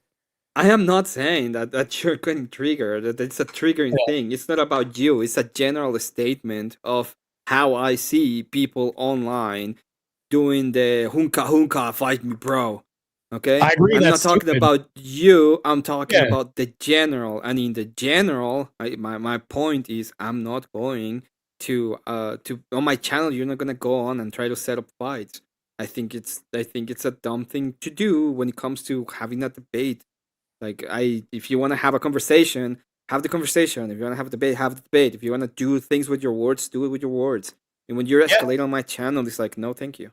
I am not saying that you're getting triggered, that it's a triggering thing. It's not about you. It's a general statement of how I see people online doing the hunka hunka fight me bro. Okay? I agree. I'm not talking about you. I'm talking about the general. And in the general, my point is I'm not going to on my channel, you're not gonna go on and try to set up fights. I think it's a dumb thing to do when it comes to having a debate. Like if you want to have a conversation, have the conversation. If you want to have a debate, have the debate. If you want to do things with your words, do it with your words. And when you're escalating on my channel, it's like, no, thank you.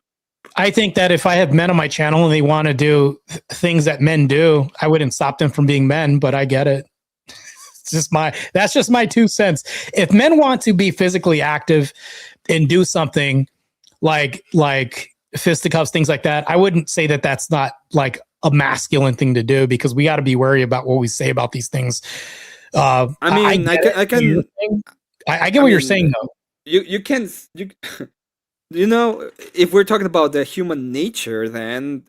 I think that if I have men on my channel and they want to do things that men do, I wouldn't stop them from being men, but I get it. That's just my 2 cents. If men want to be physically active and do something like fisticuffs, things like that, I wouldn't say that that's not like a masculine thing to do because we got to be wary about what we say about these things. I get what you're saying though. You know, if we're talking about the human nature, then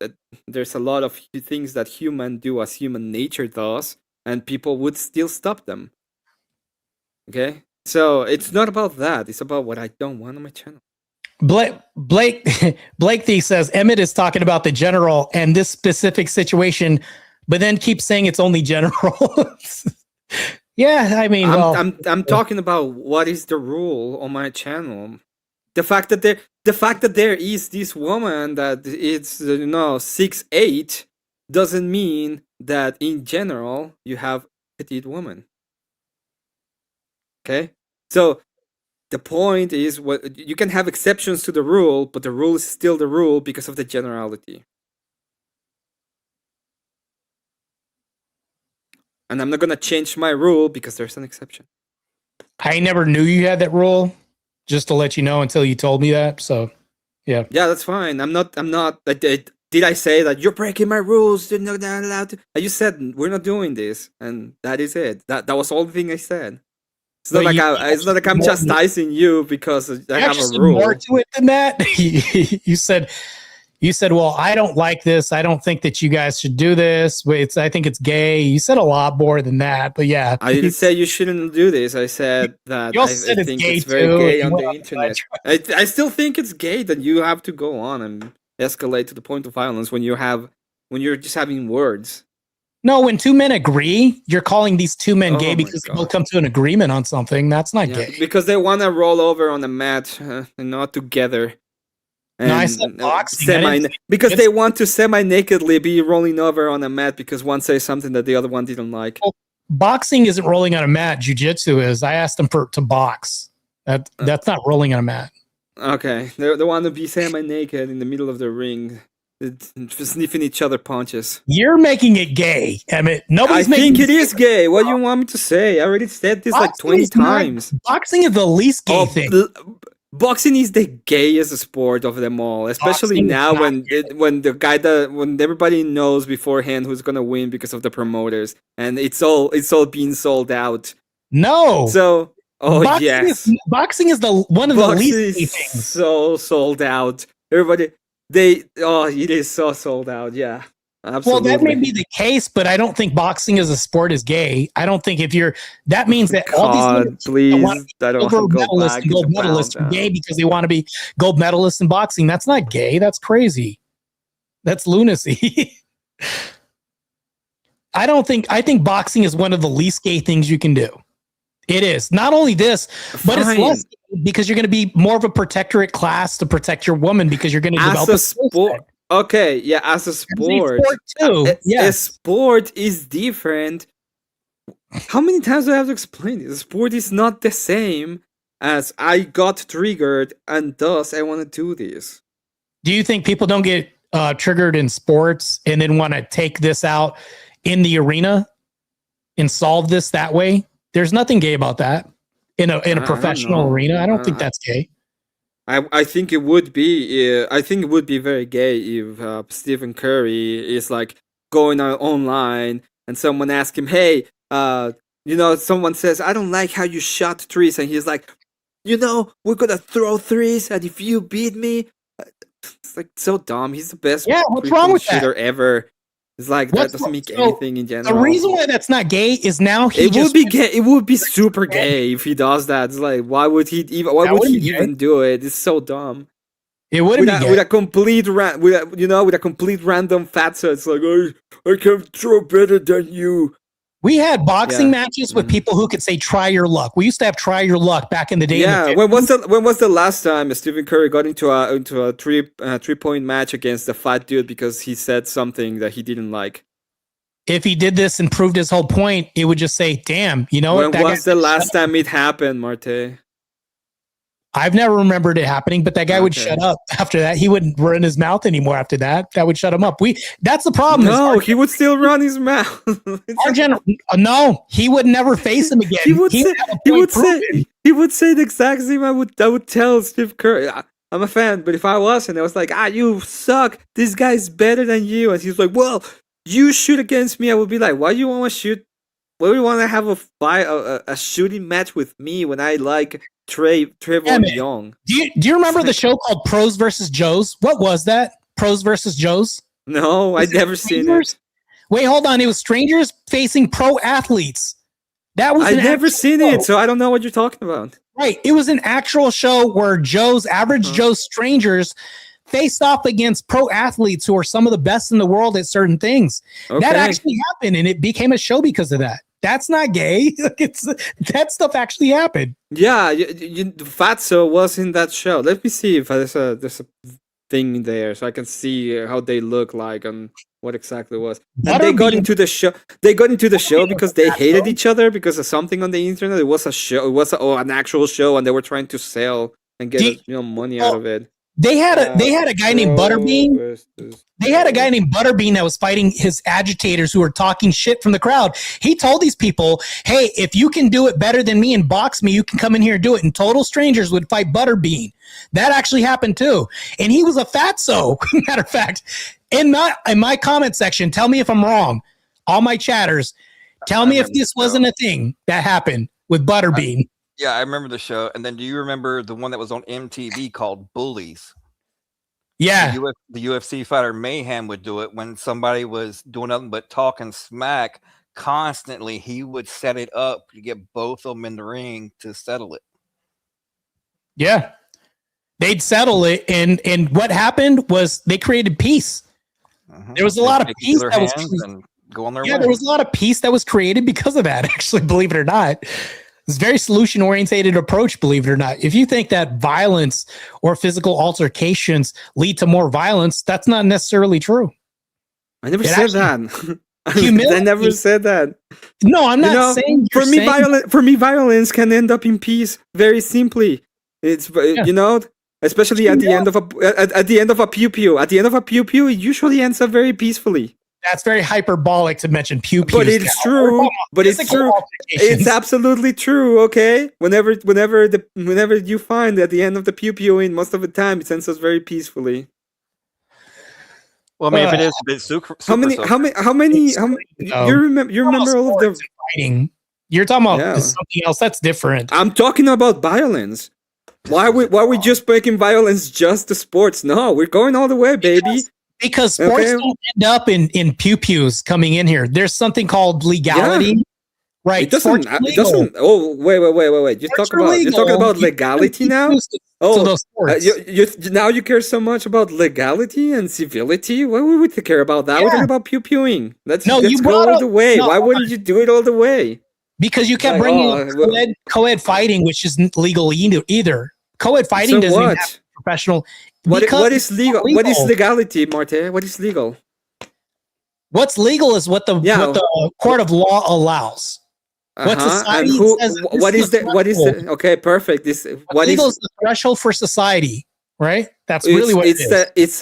there's a lot of things that human do as human nature does, and people would still stop them. Okay, so it's not about that. It's about what I don't want on my channel. Blake Thee says Emmett is talking about the general and this specific situation, but then keeps saying it's only general. Yeah, I mean, I'm talking about what is the rule on my channel. The fact that there is this woman that it's 6'8" doesn't mean that in general you have petite woman. Okay, so the point is, what you can have exceptions to the rule, but the rule is still the rule because of the generality. And I'm not gonna change my rule because there's an exception. I never knew you had that rule, just to let you know until you told me that. So, yeah. Yeah, that's fine. I'm not. Did I say that you're breaking my rules? You're not allowed to. I just said we're not doing this, and that is it. That was all the thing I said. It's not But like it's not like I'm chastising you because I have a rule. More to it than that. You said, well, I don't like this. I don't think that you guys should do this. I think it's gay. You said a lot more than that, but yeah. I didn't say you shouldn't do this. I said that I think it's very gay on the internet. I still think it's gay that you have to go on and escalate to the point of violence when you're just having words. No, when two men agree, you're calling these two men gay because they both come to an agreement on something. That's not gay. Because they want to roll over on the mat and not together. And no, I said boxing. Because they want to semi-nakedly be rolling over on a mat because one says something that the other one didn't like. Well, boxing isn't rolling on a mat. Jiu-jitsu is. I asked them to box. That's not rolling on a mat. Okay. They want to be semi-naked in the middle of the ring. Sniffing each other punches. You're making it gay, Emmett. I think it is gay. What do you want me to say? I already said this like 20 times. Boxing is the least gay thing. Boxing is the gayest sport of them all, especially now when everybody knows beforehand who's gonna win because of the promoters, and it's all being sold out. No. So boxing is the one of the least gay things. So sold out. Everybody. It is so sold out. Yeah, absolutely. Well, that may be the case, but I don't think boxing as a sport is gay. I don't think that means that all these gold medalists are gay because they want to be gold medalists in boxing. That's not gay. That's crazy. That's lunacy. I think boxing is one of the least gay things you can do. It is. Not only this, but it's less because you're going to be more of a protectorate class to protect your woman because you're going to develop a sport. Okay, yeah, as a sport too. A sport is different. How many times do I have to explain this? A sport is not the same as I got triggered and thus I want to do this. Do you think people don't get triggered in sports and then want to take this out in the arena and solve this that way? There's nothing gay about that in a professional arena. I don't think that's gay. I think it would be. I think it would be very gay if Stephen Curry is like going online and someone asks him, "Hey, someone says I don't like how you shot threes," and he's like, "We're gonna throw threes, and if you beat me," it's like so dumb. He's the best. Yeah, what's wrong with shooter ever. It's like that doesn't make anything in general. The reason why that's not gay is now it would be gay. It would be super gay if he does that. It's like why would he even do it? It's so dumb. It wouldn't be gay. With a complete random fatso. It's like I can throw better than you. We had boxing matches with people who could say "try your luck." We used to have "try your luck" back in the day. Yeah, when was the last time Stephen Curry got into a 3-point match against a fat dude because he said something that he didn't like? If he did this and proved his whole point, it would just say, "Damn, When was the last time it happened, Marte? I've never remembered it happening, but that guy would shut up after that. He wouldn't run his mouth anymore after that. That would shut him up. That's the problem. No, he would still run his mouth. No, he would never face him again. He would say the exact same. I would tell Steve Curry. I'm a fan, but if I wasn't, I was like, you suck. This guy's better than you. And he's like, well, you shoot against me. I would be like, why do you want to shoot? Why do you want to have a shooting match with me when I like Trevor Young? Do you remember the show called Pros vs. Joes? What was that? Pros vs. Joes? No, I'd never seen it. Wait, hold on. It was strangers facing pro athletes. I've never seen it, so I don't know what you're talking about. Right. It was an actual show where average Joe strangers faced off against pro athletes who are some of the best in the world at certain things. Okay. That actually happened, and it became a show because of that. That's not gay. That stuff actually happened. Yeah, Fatso was in that show. Let me see if there's a thing there so I can see how they look like and what exactly it was. And they got into the show. They got into the show because they hated each other because of something on the internet. It was a show. It was an actual show, and they were trying to sell and get money out of it. They had a guy named Butterbean. They had a guy named Butterbean that was fighting his agitators who were talking shit from the crowd. He told these people, hey, if you can do it better than me and box me, you can come in here and do it. And total strangers would fight Butterbean. That actually happened too. And he was a fatso. Matter of fact, in my comment section, tell me if I'm wrong. All my chatters, tell me if this wasn't a thing that happened with Butterbean. Yeah, I remember the show. And then do you remember the one that was on MTV called Bullies? Yeah. The UFC fighter Mayhem would do it when somebody was doing nothing but talking smack constantly. He would set it up to get both of them in the ring to settle it. Yeah. They'd settle it. And what happened was they created peace. There was a lot of peace that was go on their yeah, way. there was a lot of peace that was created because of that, actually, believe it or not. It's a very solution-oriented approach, believe it or not. If you think that violence or physical altercations lead to more violence, that's not necessarily true. I never said that. I Humility- never said that. No, I'm not saying for you're me, saying- violence can end up in peace very simply. It's you know, especially at the end of a pew pew. At the end of a pew pew, it usually ends up very peacefully. That's very hyperbolic to mention pew pews. But it's true. But it's true. It's absolutely true. Okay. Whenever you find at the end of the pew pewing, most of the time it ends us very peacefully. Well, I mean, if it is a bit super How many? You remember all of them fighting? You're talking about something else that's different. I'm talking about violence. Why are we just breaking violence just to sports? No, we're going all the way, baby. Because sports don't end up in pew pews coming in here. There's something called legality, right? It doesn't. Oh, wait. You're talking about legality now. Oh, you now you care so much about legality and civility. Why would we care about that? We're talking about pew pewing. Let's go all the way. Why wouldn't you do it all the way? Because you kept bringing co-ed fighting, which isn't legal either. Co-ed fighting doesn't even have professional. What is legal? What is legality, Marte? What is legal? What's legal is what the court of law allows. What society says. What is the? Okay, perfect. Legal is the threshold for society, right? That's really what it is. It's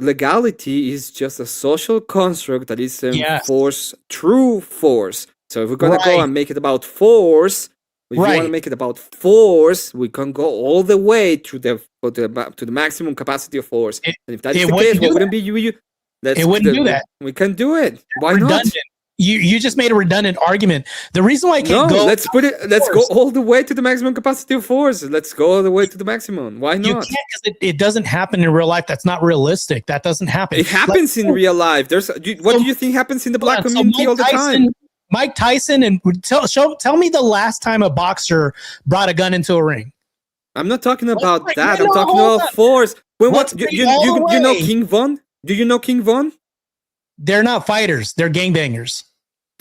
legality is just a social construct that is enforced through force. So if we're gonna go and make it about force, if you want to make it about force, we can go all the way to the maximum capacity of force. And if that is the case, what wouldn't be you? It wouldn't do that. We can do it. Why not? You just made a redundant argument. The reason why I can't go. Let's go all the way to the maximum capacity of force. Let's go all the way to the maximum. Why not? You can't because it doesn't happen in real life. That's not realistic. That doesn't happen. It happens in real life. What do you think happens in the black community all the time? Mike Tyson, and tell me the last time a boxer brought a gun into a ring. I'm not talking about that. I'm talking about force. You know King Von? Do you know King Von? They're not fighters. They're gangbangers.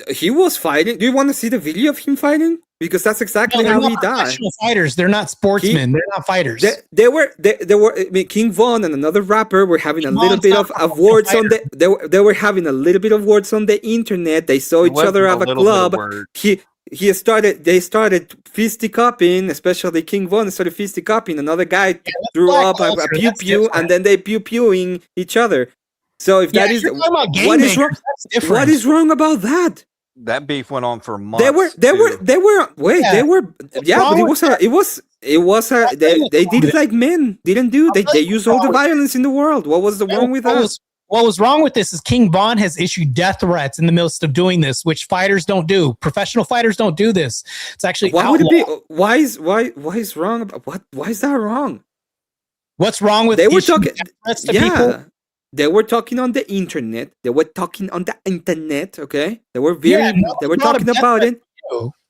He was fighting. Do you want to see the video of him fighting? Because that's exactly how he died. Professional fighters. They're not sportsmen. They're not fighters. They were. I mean, King Von and another rapper were having a little bit of words on the. They were having a little bit of words on the internet. They saw each other at a club. They started fisticuffing, especially King Von started fisticuffing. Another guy threw up a pew pew, and then they pew pewing each other. So if that is what is wrong, what is wrong about that? That beef went on for months. They were but they did it like men didn't do. They used all the violence in the world. What was wrong with that? What was wrong with this is King Von has issued death threats in the midst of doing this, which fighters don't do. Professional fighters don't do this. It's actually why would it be? Why is wrong? Why is that wrong? What's wrong with they were talking threats to people? They were talking on the internet. Okay, they were they were talking about it.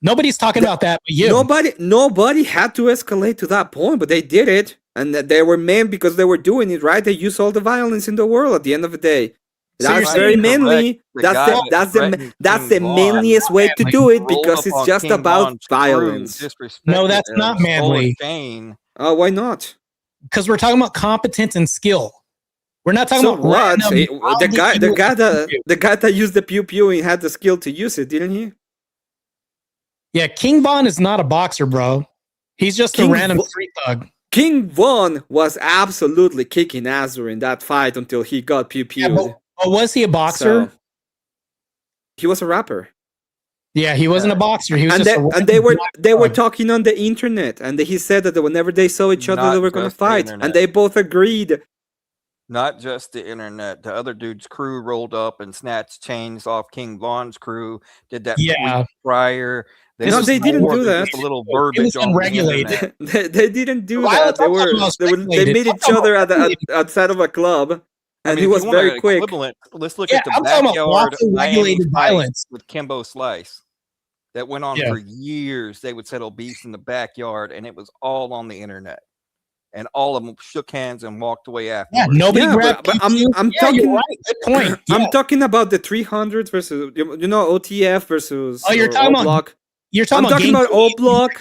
Nobody's talking about that, but you. Nobody had to escalate to that point, but they did it, and they were men because they were doing it right. They used all the violence in the world. At the end of the day, that's very manly. That's the manliest way to do it because it's just about violence. No, that's not manly. Oh, why not? Because we're talking about competence and skill. We're not talking about the guy that used the pew pew and had the skill to use it, didn't he? Yeah, King Von is not a boxer, bro. He's just a random street thug. King Von was absolutely kicking ass during that fight until he got pew pewed. Yeah, but was he a boxer? He was a rapper. Yeah, he wasn't a boxer. He was they were talking on the internet, and he said that whenever they saw each other, they were going to fight, and they both agreed. Not just the internet. The other dude's crew rolled up and snatched chains off King Von's crew. Did that Yeah. week prior. No, they didn't more do than that. just a little It was verbiage on the unregulated. internet. They didn't do Violence, that. I'm talking about They speculated. met I'm each talking other about outside of a club, and I mean, he if was you want very an quick. equivalent, let's look Yeah, at the I'm talking about backyard lawfully Miami regulated fight violence. with Kimbo Slice that went on Yeah. for years. They would settle beefs in the backyard, and it was all on the internet. And all of them shook hands and walked away Yeah, afterwards. nobody Yeah, grabbed. but I'm you. I'm Yeah, talking. you're right. Good point. I'm Yeah. talking about the 300 versus OTF versus Oh, you're talking about O-Block. You're I'm talking talking about about O-Block.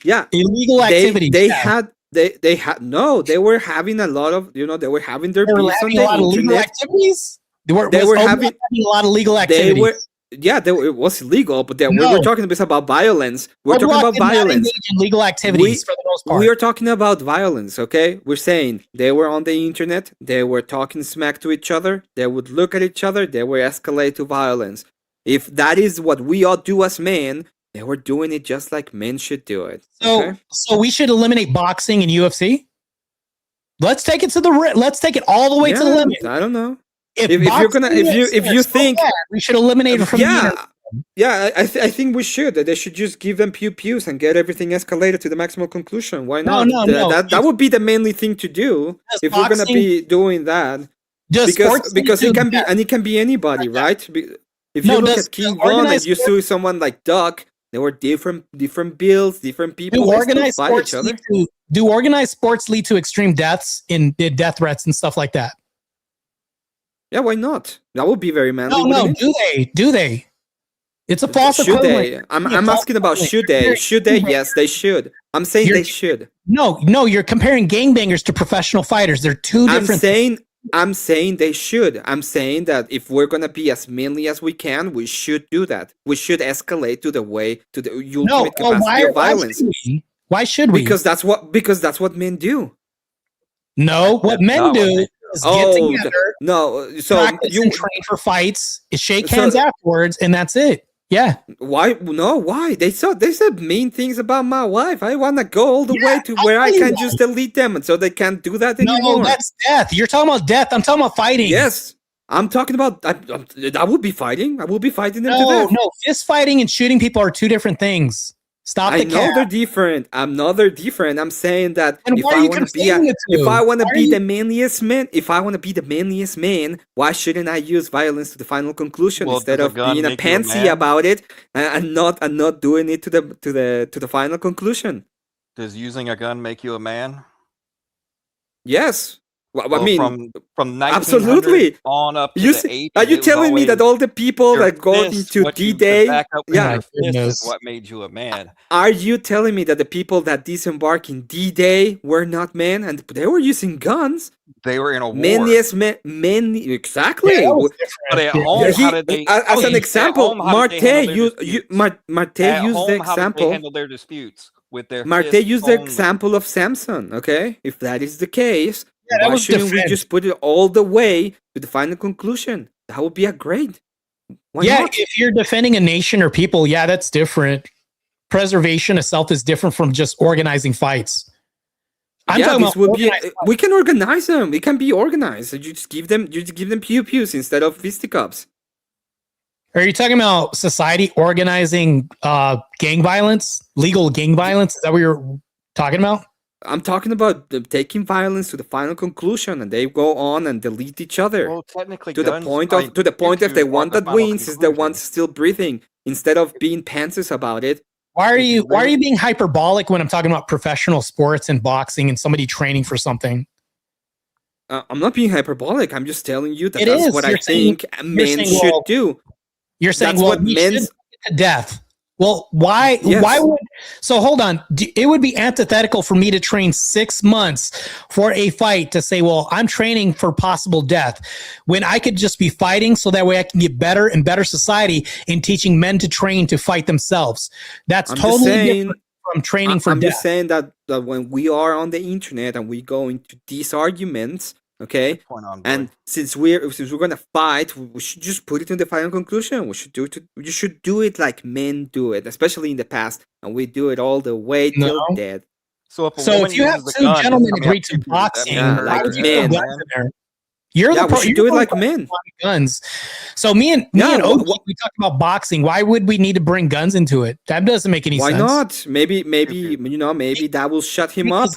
Yeah, illegal they activities. they yeah. had they had no. They were having a lot of they were having their They were beefs on having a lot the of legal internet. activities. They were They were having a lot of legal they activities. were it was illegal, but we No. were talking about violence. We're talking O-Block about did not violence. engage in legal activities for the most part. We are talking about violence, okay? We're saying they were on the internet, they were talking smack to each other, they would look at each other, they would escalate to violence. If that is what we all do as men, they were doing it just like men should do it. Okay? So we should eliminate boxing and UFC. Let's take it to let's take it all the way to the limit. I don't know. If you're gonna boxing if is you so think bad, we should eliminate it from the yeah, internet. yeah, I think we should. They should just give them pews and get everything escalated to the maximum conclusion. Why No, not? no. That would be the manly thing to do Does if we're gonna boxing- be doing that. Does sports Because do it can be that? and it can be anybody, right? If No, you look does at King Von and organized you sport- see someone like Duck, they were different builds, different people. Do They still organized fight sports each other. do organized sports lead to extreme deaths in death threats and stuff like that? Yeah, why not? That would be very manly. No, wouldn't it? do they? It's a false Should equivalent. they? I'm Yeah, I'm false asking about equivalent. should they? You're Should they? comparing- Yes, they should. I'm saying You're- they should. No, you're comparing gangbangers to professional fighters. They're two different I'm saying they should. I'm saying that if we're gonna be as manly as we can, we should do that. We should escalate to the ultimate No, capacity of violence. Why should we? Because that's what men do. No, what men not what do they do. is get together, No, so practice you and train for fights, shake So- hands afterwards, and that's it. Yeah. why? No, why? They said mean things about my wife. I wanna go all the way to I where I know you can want. just delete them, and so they can't do that No, anymore. that's death. You're talking about death. I'm talking about fighting. Yes, I'm talking about. I will be fighting. I will be fighting them to No, death. no. Fist fighting and shooting people are two different things. Stop I the know cap. they're different. I'm not they're different. I'm saying that And if why are I you want to be conflating the two? if I want to Why are be you- the manliest man, why shouldn't I use violence to the final conclusion Well, instead does a of gun being a make you a pansy man? about it and not doing it to the final conclusion? Does using a gun make you a man? Yes. Well, I Well, mean, from 1900 absolutely. on up to you the see, 80s. are you it was telling me that always all the people your that go fist, into what you could D-Day, back up with yeah, your fist goodness. is what made you a man. are you telling me that the people that disembarked in D-Day were not men and they were using guns? They were in a war. Manliest men, exactly. Yeah, that was But at different. home, He- how did they? as an at example, home, how did Marte they handle their used disputes? Marte At used home, the how did they example. handle their disputes with their Marte fists used the only? example of Samson. Okay, if that is the case, Yeah, that why was shouldn't we defense. just put it all the way to the final conclusion? That would be a great. Why Yeah, not? if you're defending a nation or people, yeah, that's different. Preservation of self is different from just organizing fights. I'm yeah, talking this about would be. organized We can organize them. It can be organized. You just give them pews instead of fisticuffs. Are you talking about society organizing gang violence, legal gang violence? Is that what you're talking about? I'm talking about taking violence to the final conclusion, and they go on and delete each other. Well, technically, to the guns point by if the YouTube one are the that final wins is the one conclusion. still breathing instead of being pansies about it. Why are you being hyperbolic when I'm talking about professional sports and boxing and somebody training for something? I'm not being hyperbolic. I'm just telling you that It that's is. what I You're saying- think men saying, should well, do. You're saying, That's well, what we men's- should put it to death. Well, why? Yes. Why would? So hold on. It would be antithetical for me to train 6 months for a fight to say, well, I'm training for possible death, when I could just be fighting so that way I can get better and better society in teaching men to train to fight themselves. That's I'm just totally saying. different from training for I'm death. just saying that when we are on the internet and we go into these arguments, okay, Point on, and boy. since we're gonna fight, we should just put it to the final conclusion. You should do it like men do it, especially in the past, and we do it all the way till No. death. So if a So woman if you have uses a two gun, gentlemen coming agree up to that boxing, means Yeah, her why like would you men. put guns in there? You're Yeah, the pro. we should You're do it the like one men. with guns. So me and OG, we talked about boxing. Why would we need to bring guns into it? That doesn't make any Why sense. not? Maybe maybe that will shut him up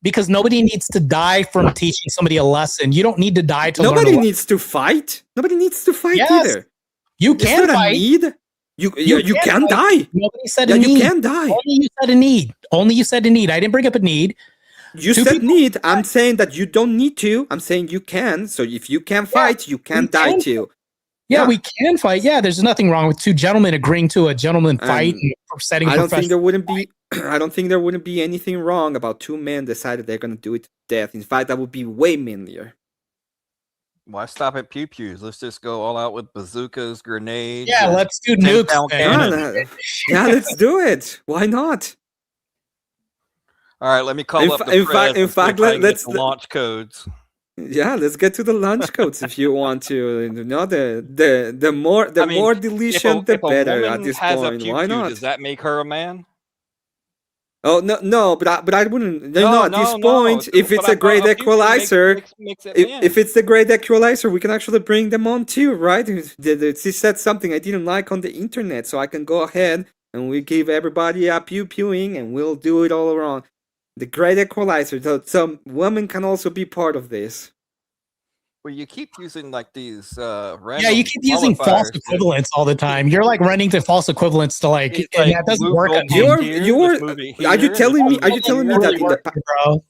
because nobody needs to die from teaching somebody a lesson. You don't need to die to learn. Nobody needs to fight. Nobody needs to fight either. You can It's not fight. a need. You can fight. die. Nobody said Yeah, a need. you can die. Only you said a need. Only you said a need. I didn't bring up a need. You Two said people- need. I'm saying that you don't need to. I'm saying you can. So if you can fight, you can die can. too. Yeah, we can fight. Yeah, there's nothing wrong with two gentlemen agreeing to a gentleman fight and setting. I don't think there wouldn't be. I don't think there wouldn't be anything wrong about two men decided they're gonna do it to death. In fact, that would be way manlier. Why stop at pew pews? Let's just go all out with bazookas, grenades. Yeah, and let's do 10 nukes, pound man. cannons. Yeah, let's do it. Why not? All right, let me call In up fa- the in fact- press in and see if fact, I can get let's- the launch codes. Yeah, let's get to the launch codes if you want to. You know, the more I mean, more if deletion, a, the if a better woman at this has point. a pew Why pew, not? does that make her a man? Oh no, but I wouldn't. No, No, at this no, point, if but it's I a great thought a pew pew equalizer, makes it men. if it's the great equalizer, we can actually bring them on too, right? She said something I didn't like on the internet, so I can go ahead and we give everybody a pew pewing, and we'll do it all around. The great equalizer, so women can also be part of this. Well, you keep using like these Yeah, random you keep using false qualifiers. equivalents all the time. You're like running to false equivalents to like, It's and like that doesn't Luke work on Goldblum you. here, this movie Are you here, telling me? this Are you movie telling me here. that in the bro?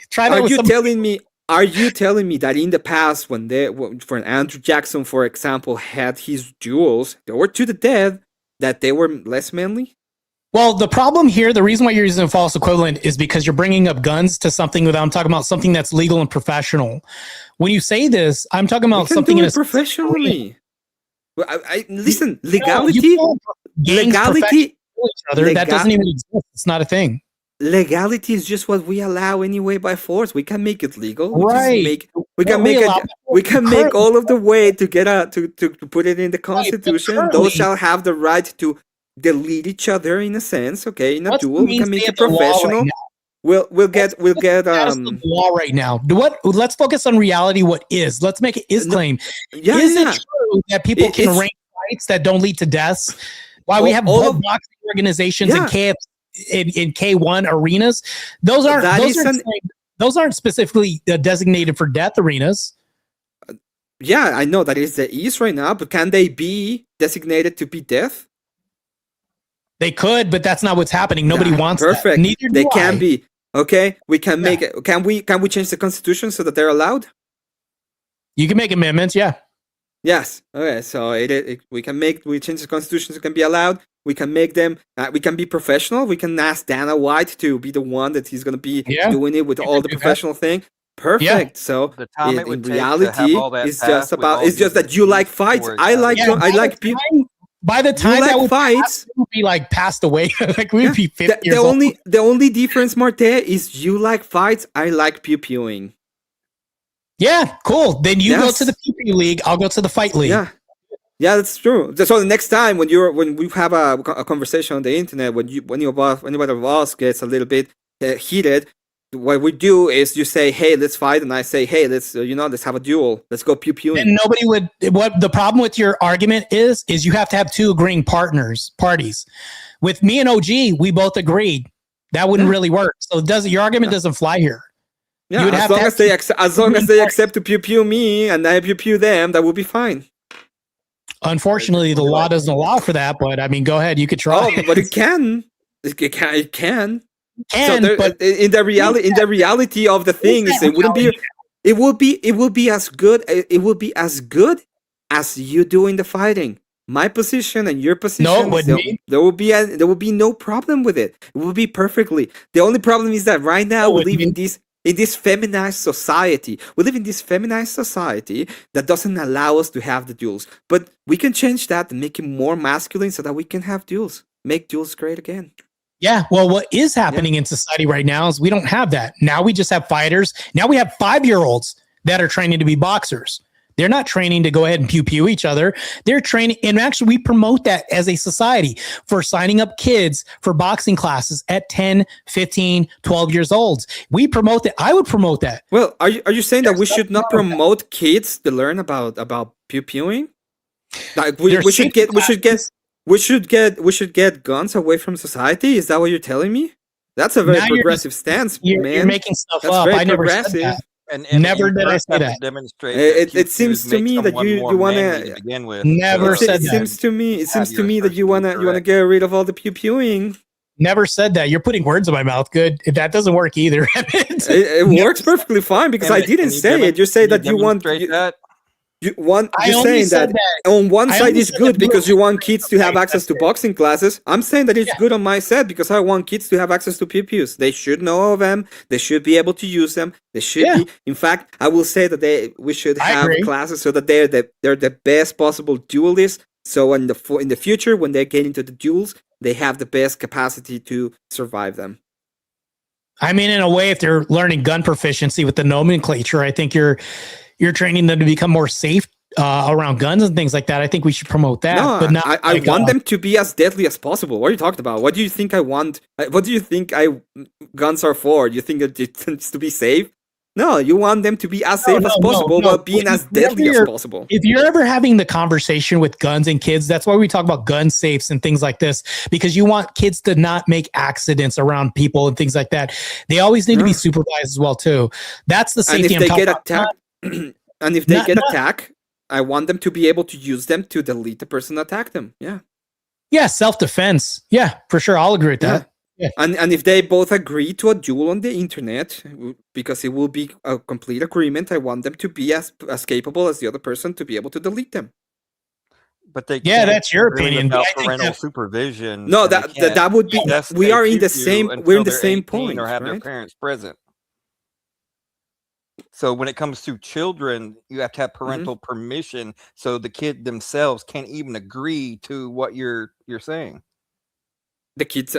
Try that Are with you some. telling me? Are you telling me that in the past, when for Andrew Jackson, for example, had his duels, they were to the death, that they were less manly? Well, the problem here, the reason why you're using a false equivalent is because you're bringing up guns to something without. I'm talking about something that's legal and professional. When you say this, I'm talking We about can something do in it a professionally. Well, listen, No, legality, you can't gangs legality, professionally kill each other. That lega- doesn't even exist. It's not a thing. legality is just what we allow anyway by force. We can make it legal. Right. We can What we make allow- it. We can make currently- all of the way to get to put it in the Constitution. currently- Those shall have the right to delete each other in a sense. Okay, in a What's the duel, we can make mainstay it of the law right professional. now? We'll get Status of the law right now. Let's focus on reality. What is? Let's make it is claim. Yeah, Is yeah. it true that people can It's- rank fights that don't lead to deaths? Why we have all both of- boxing organizations Yeah. and in K1 arenas? Those aren't That those is aren't, those aren't specifically designated for death arenas. Yeah, I know that is the East right now, but can they be designated to be death? They could, but that's not what's happening. Nobody Yeah, wants perfect. that. Neither They do can I. be. Okay, we can make it. Can we change the Constitution so that they're allowed? You can make amendments. Yeah. Yes. Okay. So we change the Constitution so it can be allowed. We can make them. We can be professional. We can ask Dana White to be the one that he's going to be doing it with all the do that. professional thing. Perfect. So The time it in would take to reality, have all that it's passed just with about. all It's just these that you like fights. before it I got- like. Yeah, I like people. By the time like that would fights. pass, we would be like passed away. Like we'd be 50 years old. The only difference, Marte, is you like fights. I like pew pewing. Yeah, cool. Then you go Yes. to the PP league. I'll go to the fight league. Yeah. Yeah, that's true. So the next time when we have a conversation on the internet, when anybody of us gets a little bit heated, what we do is you say, "Hey, let's fight," and I say, "Hey, let's let's have a duel. Let's go pew pewing." And nobody would. What the problem with your argument is you have to have two agreeing parties. With me and OG, we both agreed that wouldn't really work. So your argument doesn't fly here. Yeah, you would as have long to as they accept to pew pew me and I pew pew them, that will be fine. Unfortunately, the law doesn't allow for that. But I mean, go ahead. You could try. Oh, but it can. It can. Can, but in the reality of the thing is it will be as good as you doing the fighting. My position and your position. No, it wouldn't be. There will be no problem with it. It will be perfectly. The only problem is that right now we live in this feminized society. We live in this feminized society that doesn't allow us to have the duels. But we can change that and make it more masculine so that we can have duels. Make duels great again. Yeah, well, what is happening in society right now is we don't have that. Now we just have fighters. Now we have 5-year-olds that are training to be boxers They're not training to go ahead and pew each other. They're training. And actually, we promote that as a society for signing up kids for boxing classes at 10, 15, 12 years old. We promote that. I would promote that. Well, are you saying that we should not promote kids to learn about pew-pewing? Like we should get guns away from society? Is that what you're telling me? That's a very progressive stance, man. You're making stuff That's up. very I never said progressive. that. And Never you did I first say have to that. demonstrate It that seems pew-pews to make me that someone you more want manly to begin with. Never So said It that. seems to me. It have seems to your me that you assertion wanna correct. get rid of all the pew-pewing. Never said that. You're putting words in my mouth. Good. If that doesn't work either. It works perfectly fine because I didn't say it. You say that you want. You're saying that on one I side only is said good that because you want kids to have Right, access that's to it. boxing classes. I'm saying that it's good on my side because I want kids to have access to pew-pews. They should know of them. They should be able to use them. They should be. In fact, I will say that we should I have agree. classes so that they're the best possible duelists. So in the future, when they get into the duels, they have the best capacity to survive them. I mean, in a way, if they're learning gun proficiency with the nomenclature, I think you're training them to become more safe around guns and things like that. I think we should promote that. No, but not I want them to be as deadly as possible. What are you talking about? What do you think I want? What do you think guns are for? You think it's to be safe? No, you want them to be as safe as possible while being as deadly as possible. If you're ever having the conversation with guns and kids, that's why we talk about gun safes and things like this, because you want kids to not make accidents around people and things like that. They always need to be supervised as well too. That's the safety. And if I'm they talking get about. attacked, and if they get attacked, I want them to be able to use them to delete the person that attacked them. Yeah. Yeah, self-defense. Yeah, for sure. I'll agree with that. Yeah. And if they both agree to a duel on the internet, because it will be a complete agreement, I want them to be as capable as the other person to be able to delete them. But they Yeah, can't that's your do it opinion, but without I think parental that- supervision. No, and they that can't would be. possess We a are in the pew-pew same. We're until in the they're same 18 point, or have their right? parents present. So when it comes to children, you have to have parental permission, so the kid themselves can't even agree to what you're saying. The kids.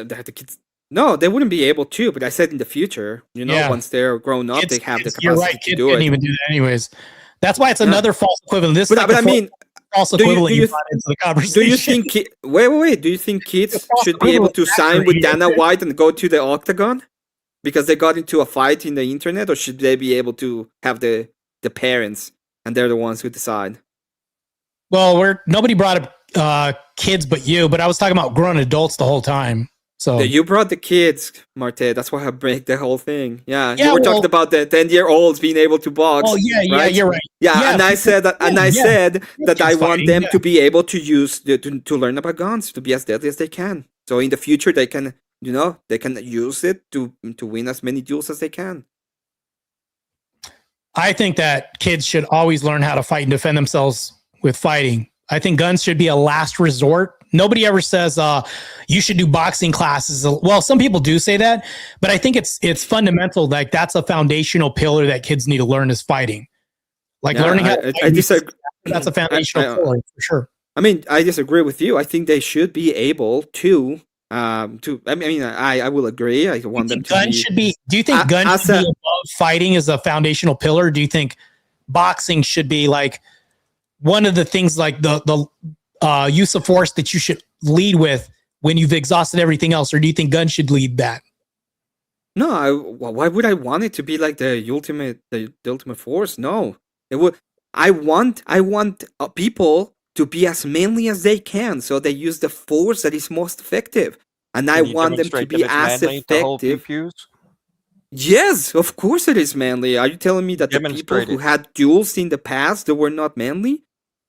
No, they wouldn't be able to. But I said in the future, Yeah. once they're grown up, they have the You're capacity right. to Kids do couldn't it. even do that anyways. That's why it's another false equivalent. This is But like I the mean, false do you- equivalent do you you- brought into the conversation. Do you think? Wait. Do you think kids false should be able equivalent to sign actually. with Dana White and go to the octagon because they got into a fight in the internet, or should they be able to have the parents and they're the ones who decide? Well, nobody brought up kids but you, but I was talking about grown adults the whole time. So Yeah, you brought the kids, Marte. That's why I break the whole thing. Yeah, Yeah, you were well- talking about the 10-year-olds being able to box. Oh yeah, right? you're right. Yeah, Yeah, and I said that, and I yeah. said that I Kids want fighting, them yeah. to be able to use to learn about guns, to be as deadly as they can. So in the future, they can, they can use it to win as many duels as they can. I think that kids should always learn how to fight and defend themselves with fighting. I think guns should be a last resort. Nobody ever says you should do boxing classes. Well, some people do say that, but I think it's fundamental. Like that's a foundational pillar that kids need to learn is fighting. Like Yeah, learning how to I fight, disagree. that's a foundational pillar for sure. I mean, I disagree with you. I think they should be able to. I mean, I will agree. I want them to Guns be. should be. Do you think guns as should be a- above fighting as a foundational pillar? Do you think boxing should be like one of the things like the use of force that you should lead with when you've exhausted everything else, or do you think guns should lead that? No, why would I want it to be like the ultimate force? No, it would. I want people to be as manly as they can, so they use the force that is most effective, and I Can you want them to demonstrate be that it's as manly to hold effective. pew-pews? Yes, of course it is manly. Are you telling me that the people Demonstrate who it. had duels in the past that were not manly?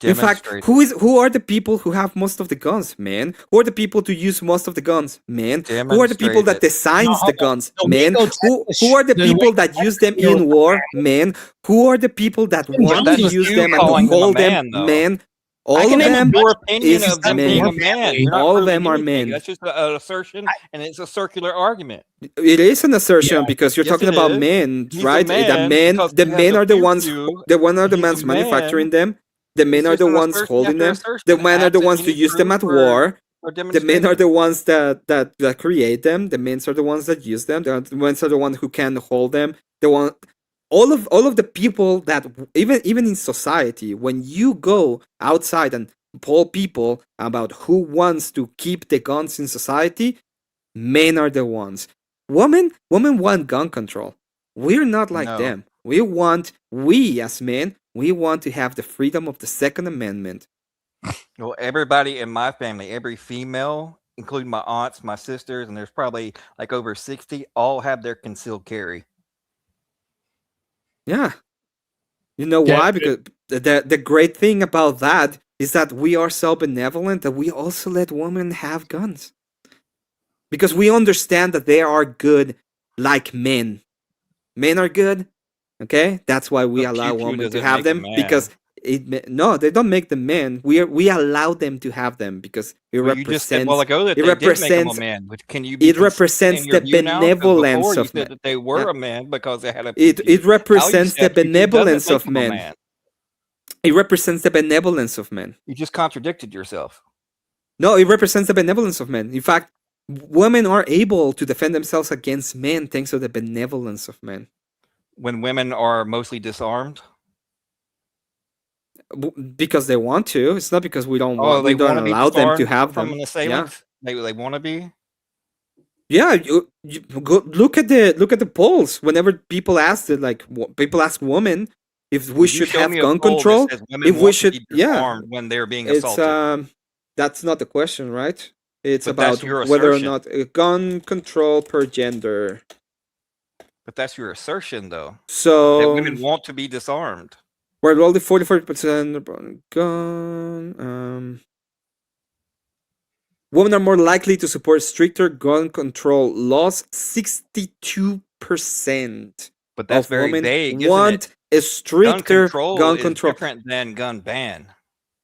In fact, Demonstrate who are the people who have most of the guns, man? Who are the people to use most of the guns, man? Who are the people Demonstrate that it. designs the guns, No, man? Miko, Who are the the people way- that use them in war, man? Who are the people that want that's to use you them and calling them a hold them, man, though. man? I All can of name a them Your opinion is of them men. being a man. You're not All of proving them are anything. men. That's just an assertion, and it's a circular argument. It is an assertion because you're Yes, talking it about is. men, He's a right? man because The he has men a are the ones. pew-pew. The one are the He's a ones manufacturing man. them. The men It's are just the an ones assertion holding after them. assertion. The men are the Absent ones to any use them proof at or war. The men demonstration. are the ones that create them. The men are the ones that use them. The men are the ones who can hold them. all of the people that even in society, when you go outside and poll people about who wants to keep the guns in society, men are the ones. Women want gun control. We're not like No. them. We as men, we want to have the freedom of the Second Amendment. Well, everybody in my family, every female, including my aunts, my sisters, and there's probably like over 60, all have their concealed carry. Yeah. You know Yeah, why? Because the great thing about that is that we are so benevolent that we also let women have guns. Because we understand that they are good like men. Men are good, okay? That's why we But allow pew-pew women to doesn't have make a them because no, they don't make them men. We allow them to have them because it Well, you just said represents a while ago that it they did make them a represents man. Which can you be it represents consistent in your the view now? 'Cause benevolence before you of said men. that they were Yeah. a man because they had a It pew-pew. Now you represents the said pew-pew doesn't benevolence make of them a men. man. It represents the benevolence of men. You just contradicted yourself. No, it represents the benevolence of men. In fact, women are able to defend themselves against men thanks to the benevolence of men. When women are mostly disarmed. Because they want to. It's not because we don't Oh, want. We they don't want to be allow them to disarmed have from them. an Yeah, assailant. They want to be. yeah. You go look at the polls. Whenever people ask it, like people ask women if we You should show have me a gun poll that control. says women If we want to should, be yeah. disarmed when they're being It's assaulted. that's not the question, right? It's But that's about your whether or assertion. not gun control per gender. But that's your assertion, though. That So women want to be disarmed. we're only 44% gun. Women are more likely to support stricter gun control laws. 62% But that's of very women vague, isn't want it? a stricter gun is control. different than gun ban.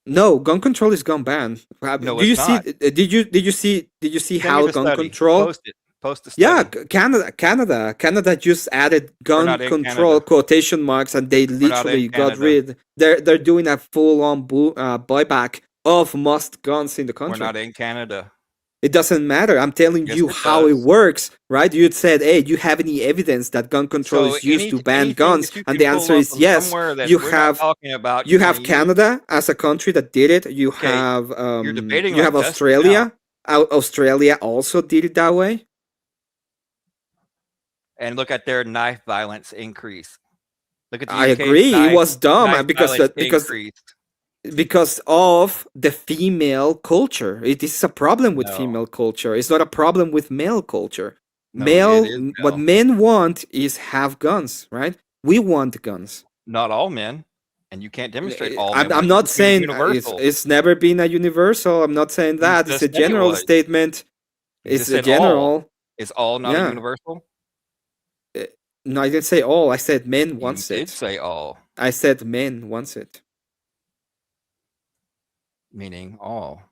No, gun control is gun ban. No, Do you it's see? not. Did you see Send me how the gun study. control? Post it. Post the Yeah, study. Canada just added gun not in control Canada. quotation marks, and they not in literally got Canada. rid. They're doing a full on buyback of most guns in the We're country. not in Canada. It doesn't matter. I'm telling Yes, you it how it does. works, right? You said, "Hey, do you have any evidence that gun control So is used to ban anything guns?" that you And can the pull answer up is from yes. somewhere that You we're have not talking about, you you have want to use. Canada as a country that did it. You Okay, have you're debating you like have Dusty Australia. now. Australia also did it that way. And look at their knife violence increase. Look at the I UK's agree. It was dumb knife because violence because increased. because of the female culture. It is a problem with No. female culture. It's not a problem with male culture. No, it is What male. men want is have guns, right? We want guns. Not all men, and you can't demonstrate all men. I'm but not it's saying universal. it's never been a universal. I'm not saying that. It's just a said it general was. statement. You It's just a said all. general. Is all not Yeah. a universal? No, I didn't say all. I said men You wants did it. say all, I said men wants it. meaning all.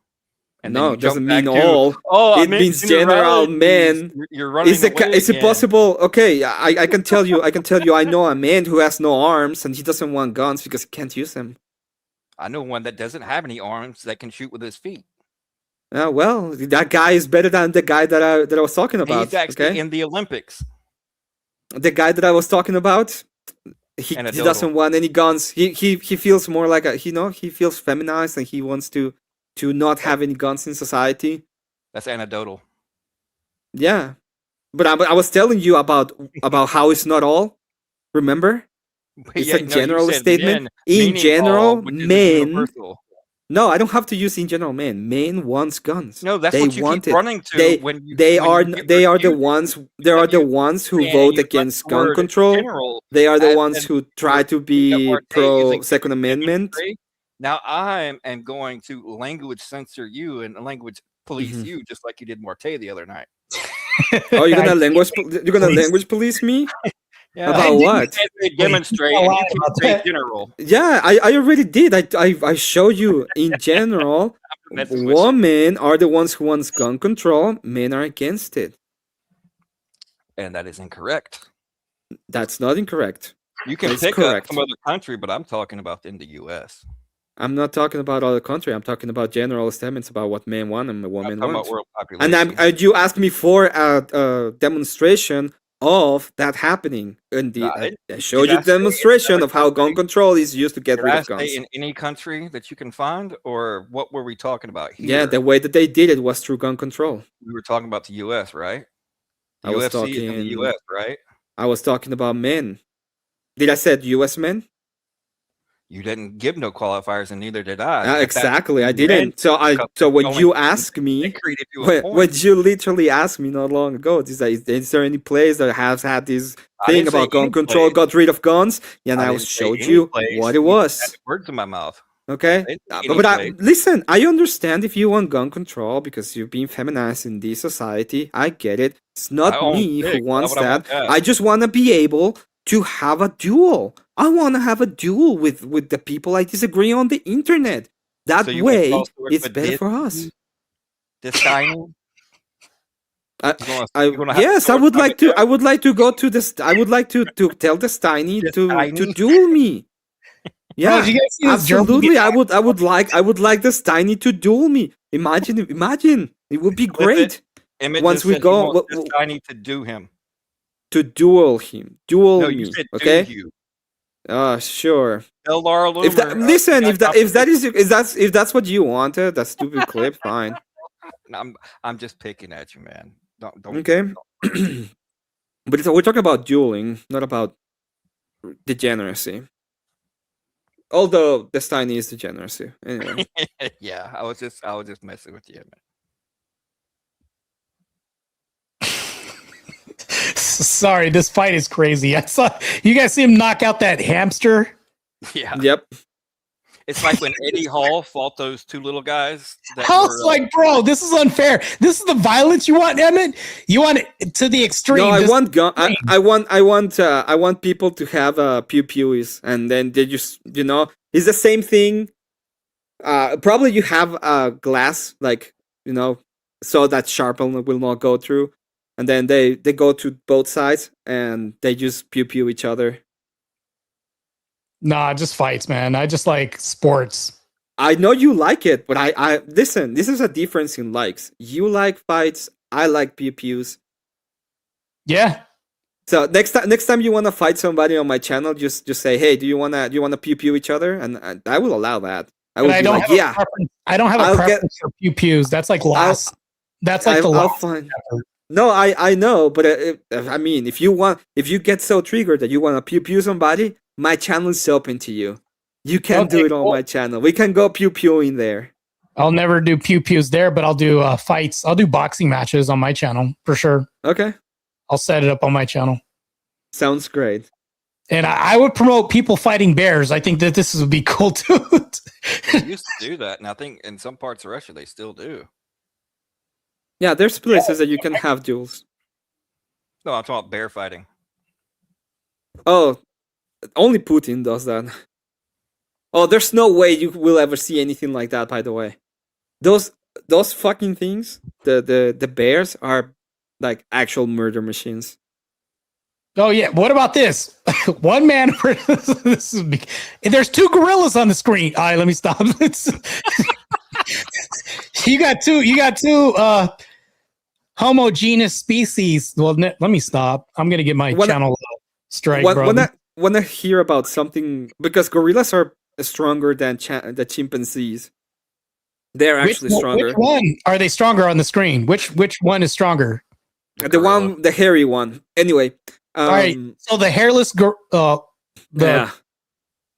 And No, then it doesn't you jump mean back to, all. oh, I It meant means general generalities. men. You're running Is it away is it again. possible? Okay, I can tell you. I can tell you. I know a man who has no arms and he doesn't want guns because he can't use them. I know one that doesn't have any arms that can shoot with his feet. Well, that guy is better than the guy that I was talking about. He's actually Okay, in the Olympics. the guy that I was talking about, he Anecdotal. doesn't want any guns. He feels more like he feels feminized and he wants to not have any guns in society. That's anecdotal. Yeah, but I was telling you about how it's not all. Remember? It's Yeah, a no, you general said statement. men, In meaning general, all, which is men. universal. No, I don't have to use in general men. Men wants guns. No, that's they what you want keep it. running to They when you they when are you get they are the refuted. ones they are the ones who And vote you left against the gun word control. general They are the as ones in who try to that be word pro using Second Amendment. demonstrate. Now I am going to language censor you and language police Mhm. you just like you did Marte the other night. Oh, you're gonna language police me? Yeah. About what? You say demonstrate and you keep saying general. Yeah, I already did. I showed you in general. messing with you. Women are the ones who wants gun control. Men are against it. And that is incorrect. That's not incorrect. You can That's pick correct. up some other country, but I'm talking about in the US. I'm not talking about other country. I'm talking about general statements about what men want and I'm women talking want. about world And population. you asked me for a demonstration of that happening. And I showed did you I the say in demonstration another of how gun country? control is used to get Did rid I of guns. say in any country that you can find, or what were we talking about here? Yeah, the way that they did it was through gun control. We were talking about the U.S., right? The I was UFC is in the talking. U.S., right? I was talking about men. Did I said U.S. men? You didn't give no qualifiers, and neither did I. If that's Exactly, I you didn't. meant, So because when only you ask me, they created you a when point. you literally asked me not long ago, is there any place that has had this I thing didn't say about gun any control, place. got rid of guns? Yeah, and I I didn't say showed any you place. what it You was. had words in my mouth. Okay, I didn't say any but place. listen, I understand if you want gun control because you've been feminized in this society. I get it. It's I not own me who pigs. Why wants would I want that. that? I just want to be able to have a duel. I want to have a duel with the people I disagree on the internet. That So you want to way, cross the it's better for us. this tiny? Yes, I would like to. I would like to go to this. I would like to tell the Steiny to Steiny? duel me. Yeah, did you guys see this German absolutely. guy? I would like the Steiny to duel me. Imagine, it would be great. Emmett Once just we said he go wants this tiny to do him. to duel him, duel No, me. you said Okay. do you. Sure. Tell Laura If that, Loomer, listen, if that's what you wanted, that stupid clip, fine. I'm just picking at you, man. Don't. Okay. But we're talking about dueling, not about degeneracy. Although the Steiny is degeneracy. Anyway. Yeah, I was just messing with you, man. Sorry, this fight is crazy. I saw you guys see him knock out that hamster. Yeah. Yep. It's like when Eddie Hall fought those two little guys. I was like, bro, this is unfair. This is the violence you want, Emmett. You want it to the extreme. No, I want gun. I want people to have pew pews, and then they just it's the same thing. Probably you have a glass, like so that sharp will not go through, and then they go to both sides and they just pew pew each other. Nah, just fights, man. I just like sports. I know you like it, but I listen. This is a difference in likes. You like fights. I like pew pews. Yeah. So next time you want to fight somebody on my channel, just say, hey, do you wanna pew pew each other? And I will allow that. I will be like, yeah. I don't have a preference for pew pews. That's like lost. That's like the lost. No, I know, but I mean, if you get so triggered that you want to pew pew somebody, my channel is open to you. You can do it on my channel. We can go pew pew in there. I'll never do pew pews there, but I'll do fights. I'll do boxing matches on my channel for sure. Okay. I'll set it up on my channel. Sounds great. And I would promote people fighting bears. I think that this would be cool too. They used to do that, and I think in some parts of Russia they still do. Yeah, there's places that you can have duels. No, I'm talking about bear fighting. Oh, only Putin does that. Oh, there's no way you will ever see anything like that, by the way. Those fucking things, the bears are like actual murder machines. Oh yeah. What about this? One man. This is there's two gorillas on the screen. All right, let me stop. You got two homogeneous species. Well, let me stop. I'm gonna get my channel strike, bro. When I hear about something, because gorillas are stronger than the chimpanzees. They're actually stronger. Which one are they stronger on the screen? Which one is stronger? The hairy one. Anyway. All right. So the hairless yeah.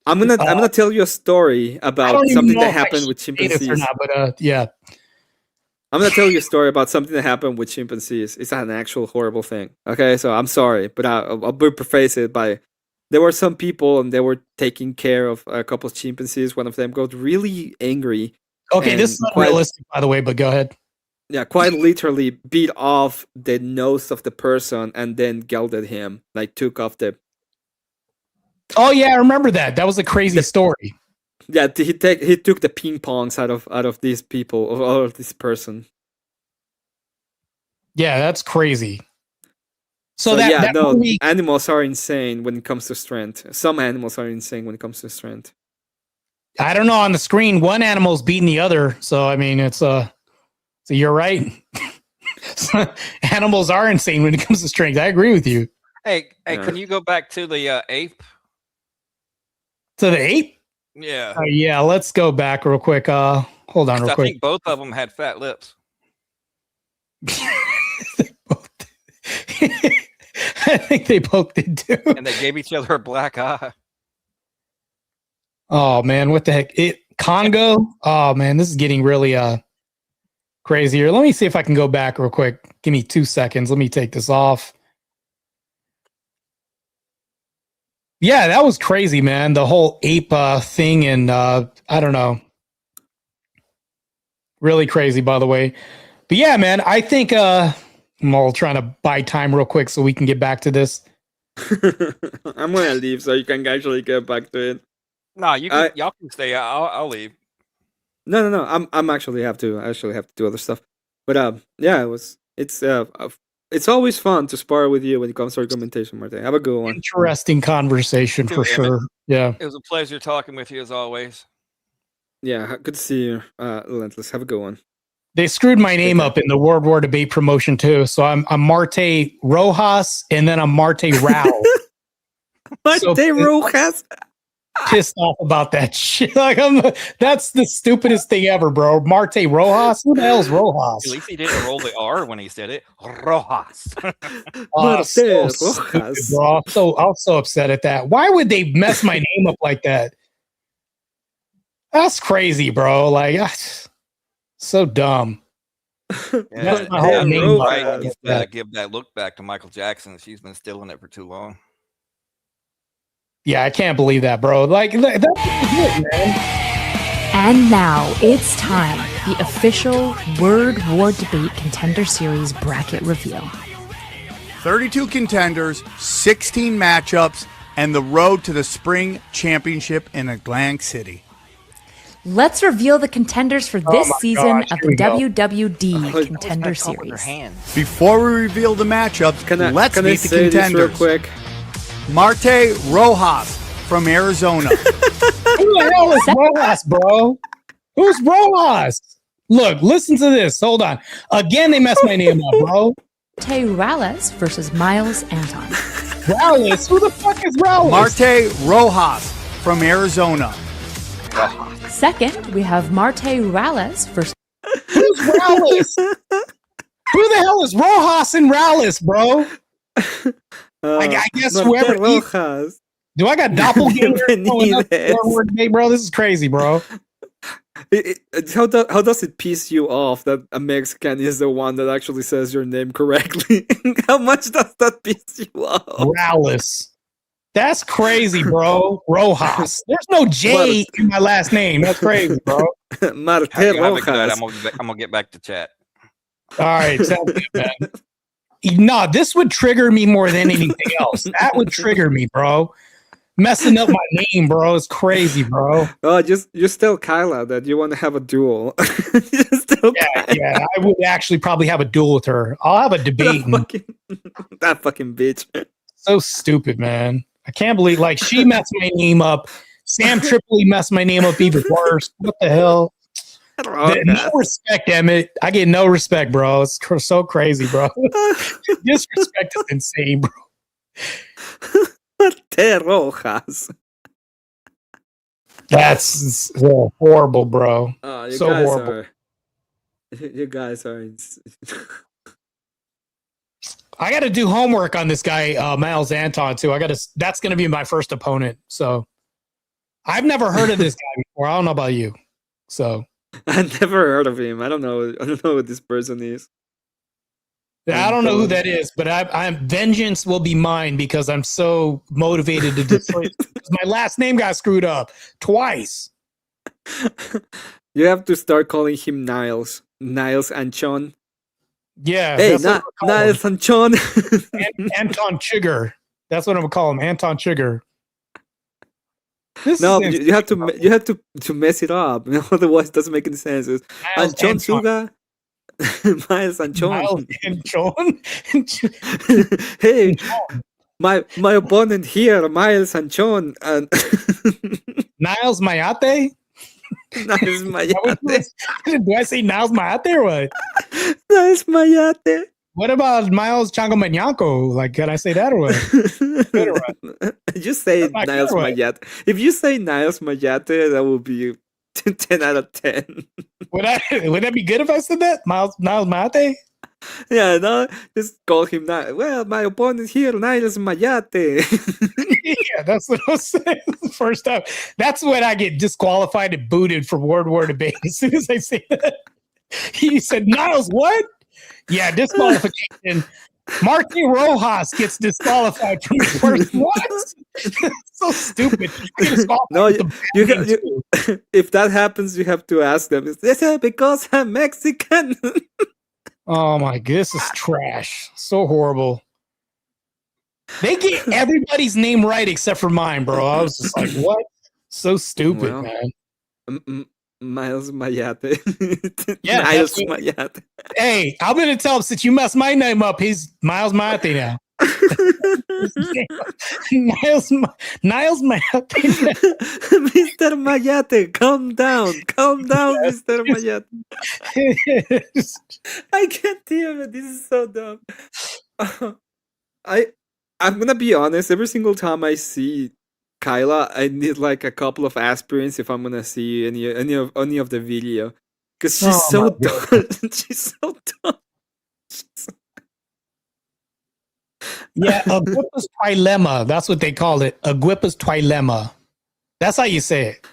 I'm gonna tell you a story about something that happened with chimpanzees. Or not, but yeah. I'm gonna tell you a story about something that happened with chimpanzees. It's an actual horrible thing. Okay, so I'm sorry, but I'll preface it by there were some people and they were taking care of a couple of chimpanzees. One of them got really angry. Okay, this is unrealistic, by the way, but go ahead. Yeah, quite literally beat off the nose of the person and then gelded him, like took off the. Oh yeah, I remember that. That was a crazy story. Yeah, he took the ping pongs out of these people, out of this person. Yeah, that's crazy. So movie... animals are insane when it comes to strength. Some animals are insane when it comes to strength. I don't know. On the screen, one animal's beating the other. So I mean, it's so you're right. Animals are insane when it comes to strength. I agree with you. Hey, can you go back to the ape? To the ape? Yeah. Yeah, let's go back real quick. Hold on real I quick. think both of them had fat lips. I think they both did too. And they gave each other a black eye. Oh man, what the heck? Congo? Oh man, this is getting really crazier. Let me see if I can go back real quick. Give me 2 seconds. Let me take this off. Yeah, that was crazy, man. The whole ape thing, and I don't know. Really crazy, by the way. But yeah, man, I think I'm all trying to buy time real quick so we can get back to this. I'm gonna leave so you can actually get back to it. No, y'all can stay. I'll leave. No. I'm actually have to do other stuff. But yeah, it's always fun to spar with you when it comes to argumentation, Martin. Have a good one. Interesting conversation for sure. Yeah. It was a pleasure talking with you as always. Yeah, good to see you. Relentless. Have a good one. They screwed my name up in the World War debate promotion too. So I'm Marte Rojas and then I'm Marte Rao. Marte Rojas. Pissed off about that shit. Like that's the stupidest thing ever, bro. Marte Rojas? Who the hell's Rojas? At least he didn't roll the R when he said it. Rojas. Marte Rojas. Bro. I'm so upset at that. Why would they mess my name up like that? That's crazy, bro. Like, so dumb. Yeah, my whole name. Right. Give that look back to Michael Jackson. She's been stealing it for too long. Yeah, I can't believe that, bro. Like, that's it, man. And now it's time, the official Word War Debate Contender Series bracket reveal. 32 contenders, 16 matchups, and the road to the spring championship in Atlantic City. Let's reveal the contenders for this season of the WWD Contender Contender Series. Before we reveal the matchups, let's can I meet the say this real contenders. quick? Marte Rojas from Arizona. Who the hell is Rojas, bro? Who's Rojas? Look, listen to this. Hold on. Again, they messed my name up, bro. Marte Rales versus Miles Anton. Rales? Who the fuck is Rales? Marte Rojas from Arizona. Second, we have Marte Rales versus... Who's Rales? Who the hell is Rojas and Rales, bro? I guess whoever... Do I got doppelganger? Bro, this is crazy, bro. How does it piss you off that a Mexican is the one that actually says your name correctly? How much does that piss you off? Rales. That's crazy, bro. Rojas. There's no J in my last name. That's crazy, bro. Marte Rojas. Rojas. I'm gonna get back to chat. All right, sounds good, man. No, this would trigger me more than anything else. That would trigger me, bro. Messing up my name, bro. It's crazy, bro. Oh, just tell Kyla that you want to have a duel. Yeah, I would actually probably have a duel with her. I'll have a debate. That fucking bitch. So stupid, man. I can't believe, like, she messed my name up. Sam Tripoli messed my name up even worse. What the hell? No respect, Emmett. I get no respect, bro. It's so crazy, bro. Disrespect is insane, bro. Marte Rojas. That's horrible, bro. Oh, so horrible. You guys are. I got to do homework on this guy, Miles Anton, too. That's going to be my first opponent. So I've never heard of this guy before. I don't know about you. So I never heard of him. I don't know who this person is. Yeah, I don't know who that is, but I'm vengeance will be mine because I'm so motivated to destroy it. My last name got screwed up twice. You have to start calling him Niles Anchon. Yeah. Hey, Niles Anchon. Anton Chigger. That's what I'm gonna call him, Anton Chigger. No, you have to mess it up. Otherwise, it doesn't make any sense. Anchon Suga. Miles Anchon. Hey, my opponent here, Miles Anchon. Niles Mayate? Niles Mayate. Do I say Niles Mayate or what? Niles Mayate. What about Miles Chango Manyanko? Like, can I say that or what? You say That's not Niles good, right? Mayate. If you say Niles Mayate, that would be 10 out of 10. Would that be good if I said that? Niles Mayate? Yeah, no, just call him well, my opponent here, Niles Mayate. Yeah, that's what I was saying the first time. That's when I get disqualified and booted from Word War Debate. As soon as I say that, he said, Niles, what? Yeah, disqualification. Marte Rojas gets disqualified from the first. What? So stupid. No, if that happens, you have to ask them, is this because I'm Mexican? Oh my god, this is trash. So horrible. They get everybody's name right except for mine, bro. I was just like, what? So stupid, man. Miles Mayate. Yeah, Niles Mayate. Hey, I'm gonna tell him since you messed my name up, he's Miles Mayate now. Niles Mayate. Mr. Mayate, calm down, Mr. Mayate. I can't hear it. This is so dumb. I'm gonna be honest. Every single time I see Kyla, I need like a couple of aspirins if I'm gonna see any of the video, because she's so dumb. She's so dumb. Yeah, Agrippa's trilemma. That's what they call it. Agrippa's trilemma. That's how you say it.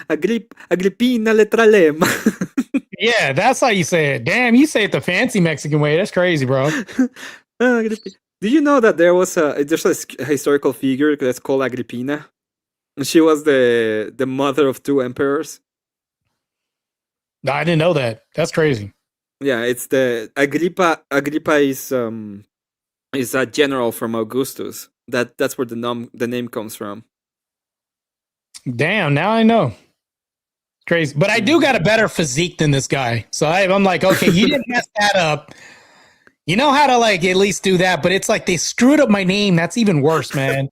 Agrippina letralema. Yeah, that's how you say it. Damn, you say it the fancy Mexican way. That's crazy, bro. Do you know that there's a historical figure that's called Agrippina? She was the mother of 2 emperors. No, I didn't know that. That's crazy. Yeah, it's the Agrippa is a general from Augustus. That's where the name comes from. Damn, now I know. Crazy. But I do got a better physique than this guy. So I'm like, okay, you didn't mess that up. You know how to like at least do that, but it's like they screwed up my name. That's even worse, man.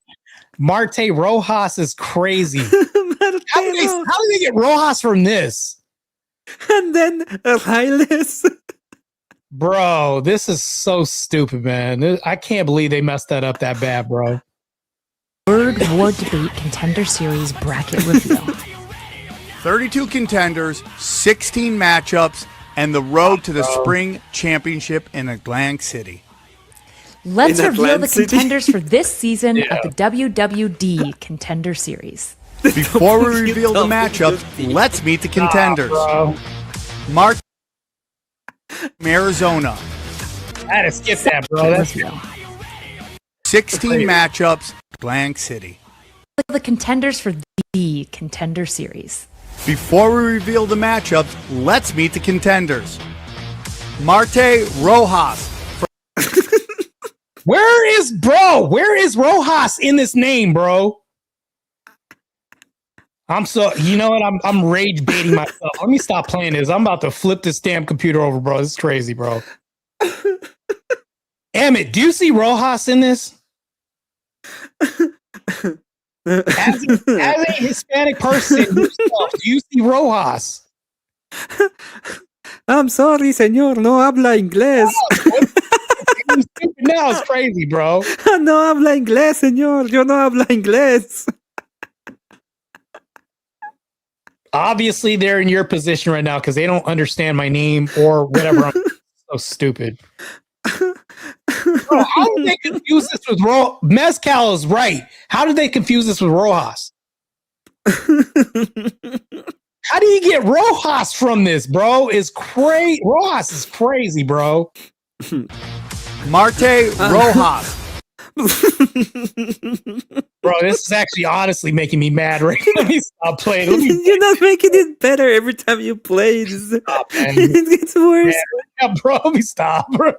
Marte Rojas is crazy. How do they get Rojas from this? And then Riles. Bro, this is so stupid, man. I can't believe they messed that up that bad, bro. Word War Debate Contender Series Bracket Reveal. 32 contenders, 16 matchups, and the road to the spring championship in Atlantic City. Let's reveal the contenders for this season of the WWD Contender Series. Before we reveal the matchups, let's meet the contenders. Mark, Arizona. I had to skip that, bro. That's 16 matchups, Atlantic City. The contenders for the Contender Series. Before we reveal the matchups, let's meet the contenders. Marte Rojas. Where is Rojas in this name, bro? You know what? I'm rage baiting myself. Let me stop playing this. I'm about to flip this damn computer over, bro. This is crazy, bro. Emmett, do you see Rojas in this? As a Hispanic person yourself, do you see Rojas? I'm sorry, señor. No habla inglés. Now it's crazy, bro. No habla inglés, señor. Yo no habla inglés. Obviously, they're in your position right now because they don't understand my name or whatever. I'm so stupid. Bro, how did they confuse this with Mezcal is right. How did they confuse this with Rojas? How do you get Rojas from this, bro? Rojas is crazy, bro. Marte Rojas. Bro, this is actually honestly making me mad right now. Let me stop playing. You're not making it better every time you play. Stop, man. It gets worse. Yeah, bro, let me stop, bro.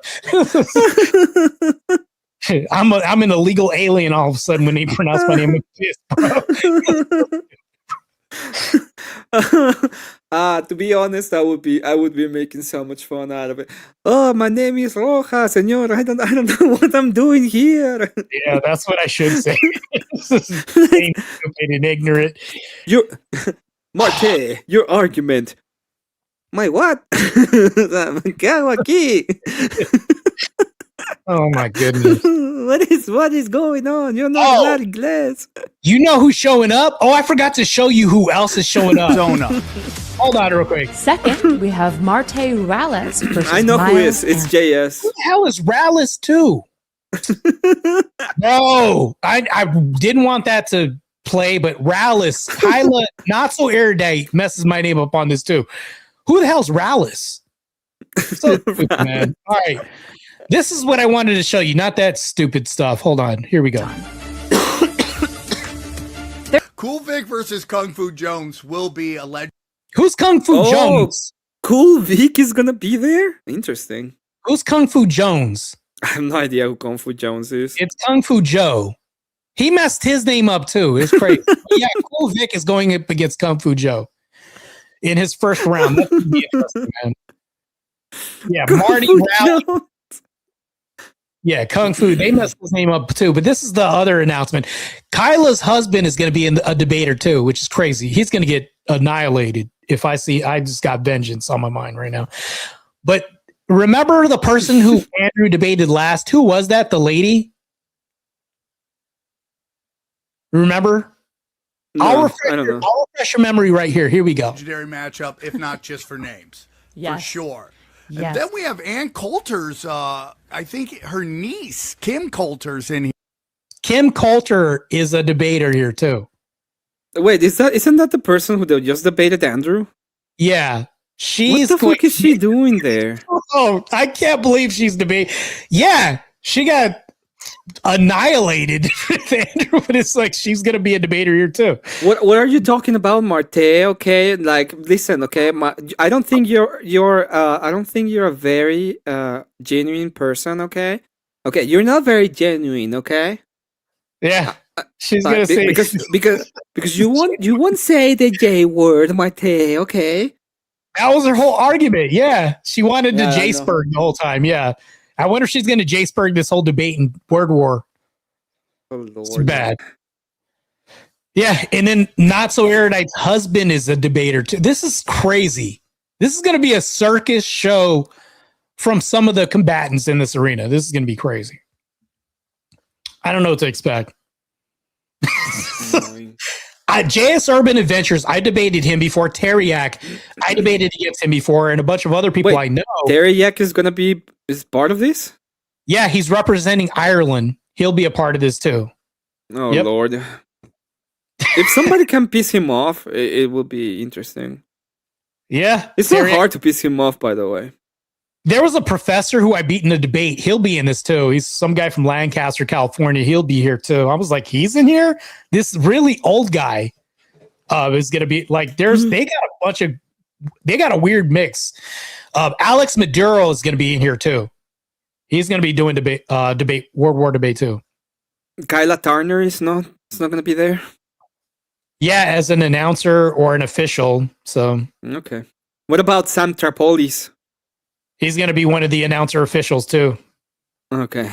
I'm an illegal alien all of a sudden when they pronounce my name like this, bro. To be honest, I would be making so much fun out of it. Oh, my name is Rojas, señor. I don't know what I'm doing here. Yeah, that's what I should say. This is stupid and ignorant. Marte, your argument. My what? ¿Qué hago aquí? Oh my goodness. What is going on? You're not Oh. not inglés. You know who's showing up? Oh, I forgot to show you who else is showing up. Zona. Hold on real quick. Second, we have Marte Rales versus I know who Miles is. It's Anderson. JS. Who the hell is Rallis too? No, I didn't want that to play, but Rallis, Kyla, not so erudite, messes my name up on this too. Who the hell's Rallis? So stupid, man. All right. This is what I wanted to show you, not that stupid stuff. Hold on. Here we go. Cool Vic versus Kung Fu Jones will be a legend. Who's Kung Fu Oh. Jones? Cool Vic is gonna be there? Interesting. Who's Kung Fu Jones? I have no idea who Kung Fu Jones is. It's Kung Fu Joe. He messed his name up too. It's crazy. Yeah, Cool Vic is going up against Kung Fu Joe in his first round. That could be interesting, man. Yeah, Marty Fu Rowley. Jones. Yeah, Kung Fu. They messed his name up too. But this is the other announcement. Kyla's husband is going to be in a debater too, which is crazy. He's going to get annihilated if I see. I just got vengeance on my mind right now. But remember the person who Andrew debated last? Who was that? The lady? Remember? No, I'll I don't know. refresh your memory right here. Here we go. Legendary matchup, if not just for names. For Yes. sure. Yes. And then we have Ann Coulter's, I think her niece, Kim Coulter's in here. Kim Coulter is a debater here too. Wait, isn't that the person who just debated Andrew? Yeah. She's What the fuck is she doing there? Oh, I can't believe she's debating. Yeah, she got annihilated with Andrew, but it's like she's gonna be a debater here too. What are you talking about, Marte? Okay, like listen, okay. I don't think you're a very genuine person. Okay, you're not very genuine. Okay, Yeah, she's gonna say because you won't say the J word, Marte. Okay. that was her whole argument. Yeah, she wanted Yeah, to I know. Jaceberg the whole time. Yeah, I wonder if she's gonna Jaceberg this whole debate in word war. Oh It's Lord. bad. Yeah, and then Not So Erudite's husband is a debater too. This is crazy. This is going to be a circus show from some of the combatants in this arena. This is going to be crazy. I don't know what to expect. Annoying. JS Urban Adventures, I debated him before. Teriak, I debated against him before, and a bunch of other people Wait, I know. Teriak is part of this? Yeah, he's representing Ireland. He'll be a part of this too. Oh Yep. Lord. If somebody can piss him off, it will be interesting. Yeah, It's not Teriak- hard to piss him off, by the way. There was a professor who I beat in a debate. He'll be in this too. He's some guy from Lancaster, California. He'll be here too. I was like, he's in here? This really old guy is going to be like, they got a weird mix. Alex Maduro is going to be in here too. He's going to be doing debate, World War debate too. Kyla Turner is not going to be there. Yeah, as an announcer or an official. So Okay. What about Sam Trapolis? he's going to be one of the announcer officials too. Okay.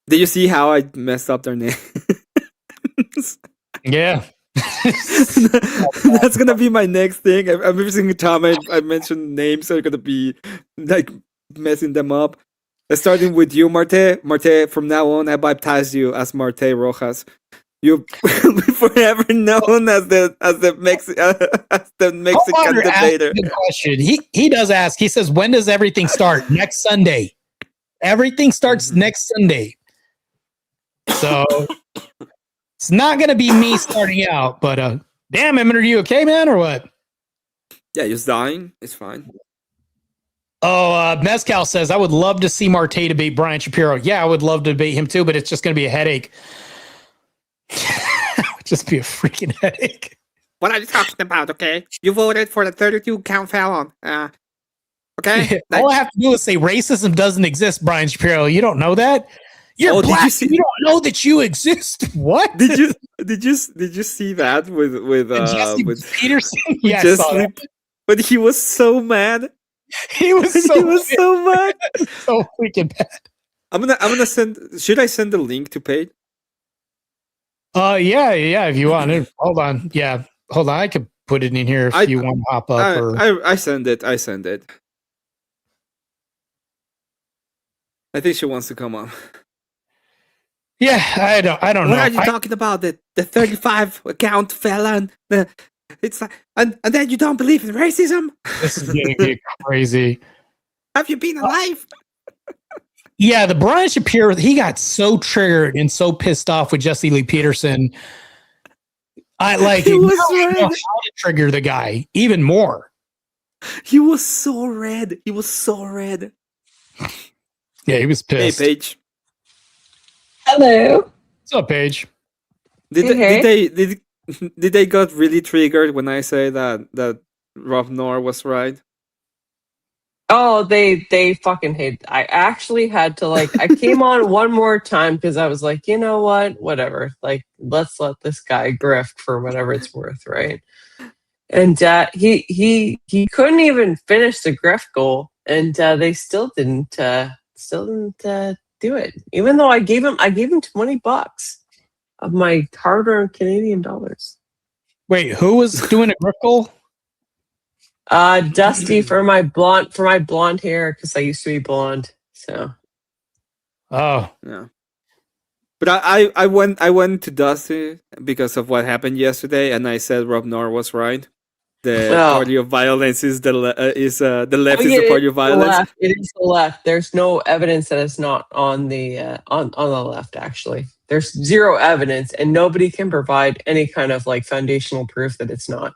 Did you see how I messed up their name? Yeah. That's gonna be my next thing. Every single time I mention names, I'm gonna be like messing them up. Starting with you, Marte. Marte, from now on, I baptize you as Marte Rojas. You will be forever known as the Mexican Homeowner asked debater. a good question. He does ask. He says, "When does everything start?" Next Sunday. Everything starts next Sunday. So it's not going to be me starting out. But damn, Emmett, are you okay, man, or what? Yeah, just dying. It's fine. Oh, Mezcal says, "I would love to see Marte debate Brian Shapiro." Yeah, I would love to debate him too, but it's just going to be a headache. It would just be a freaking headache. What are you talking about? Okay, you voted for the 32 count felon. Okay. All I have to do is say racism doesn't exist, Brian Shapiro. You don't know that? You're Oh, did you black. see- You don't know that you exist. What? Did you see that with Jesse with Peterson? with Yeah, I Jesse- saw that. But he was so mad. He was so, he was so mad. so freaking bad. I'm gonna send. Should I send the link to Paige? Yeah, if you want it. Hold on. Yeah. hold on, I could put it in here if you want to hop up. I send it. I think she wants to come on. Yeah, I don't know. What are you talking about? The 35 account felon. It's like, and then you don't believe in racism. This is getting crazy. Have you been alive? Yeah, the Brian Shapiro, he got so triggered and so pissed off with Jesse Lee Peterson. He was red. How to trigger the guy even more. He was so red. Yeah, he was pissed. Hey, Paige. Hello. What's up, Paige? Did they got really triggered when I say that Rob Noir was right? Oh, they fucking hate. I actually had to I came on one more time because I was like, you know what, whatever. Like, let's let this guy grift for whatever it's worth, right? And he couldn't even finish the grift goal, and they still didn't do it. Even though I gave him $20 of my hard-earned Canadian dollars. Wait, who was doing a grift goal? Dusty for my blonde hair because I used to be blonde. So. Oh yeah. But I went to Dusty because of what happened yesterday, and I said Rob Noir was right. The party of violence is the left is the party of violence. It is the left. There's no evidence that it's not on the on the left. Actually, there's zero evidence, and nobody can provide any kind of foundational proof that it's not.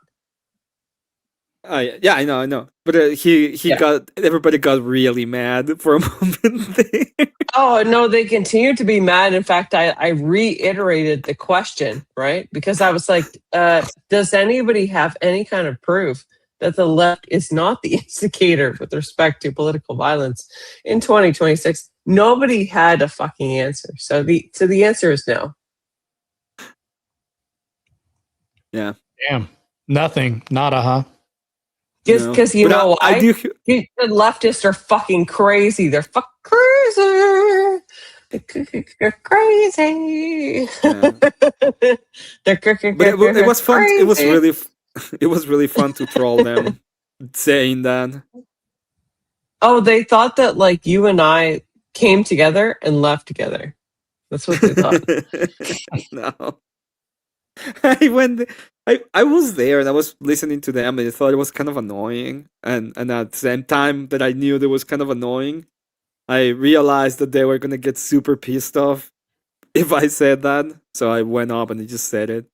Yeah, I know. But everybody got really mad for a moment there. Oh, no, they continue to be mad. In fact, I reiterated the question, right? Because I was like, does anybody have any kind of proof that the left is not the instigator with respect to political violence in 2026? Nobody had a fucking answer. So the answer is no. Yeah. Damn. Nothing. Nada, huh? Just because you know why? The leftists are fucking crazy. They're crazy. They're crazy. Yeah. But it was fun. Crazy. It was really fun to troll them saying that. Oh, they thought that you and I came together and left together. That's what they thought. No. I was there and I was listening to them and I thought it was kind of annoying. And at the same time that I knew that was kind of annoying, I realized that they were going to get super pissed off if I said that. So I went up and I just said it.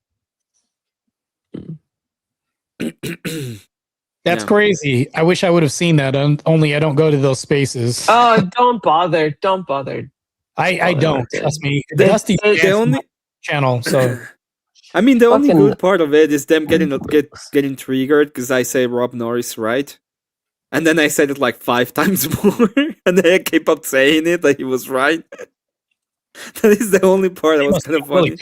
That's crazy. I wish I would have seen that. Only I don't go to those spaces. Oh, don't bother. Don't bother. I don't. Trust me. Dusty the channel. So. I mean, the only good part of it is them getting triggered because I say Rob Norris right, and then I said it 5 times more, and they keep up saying it that he was right. That is the only part that was kind of funny.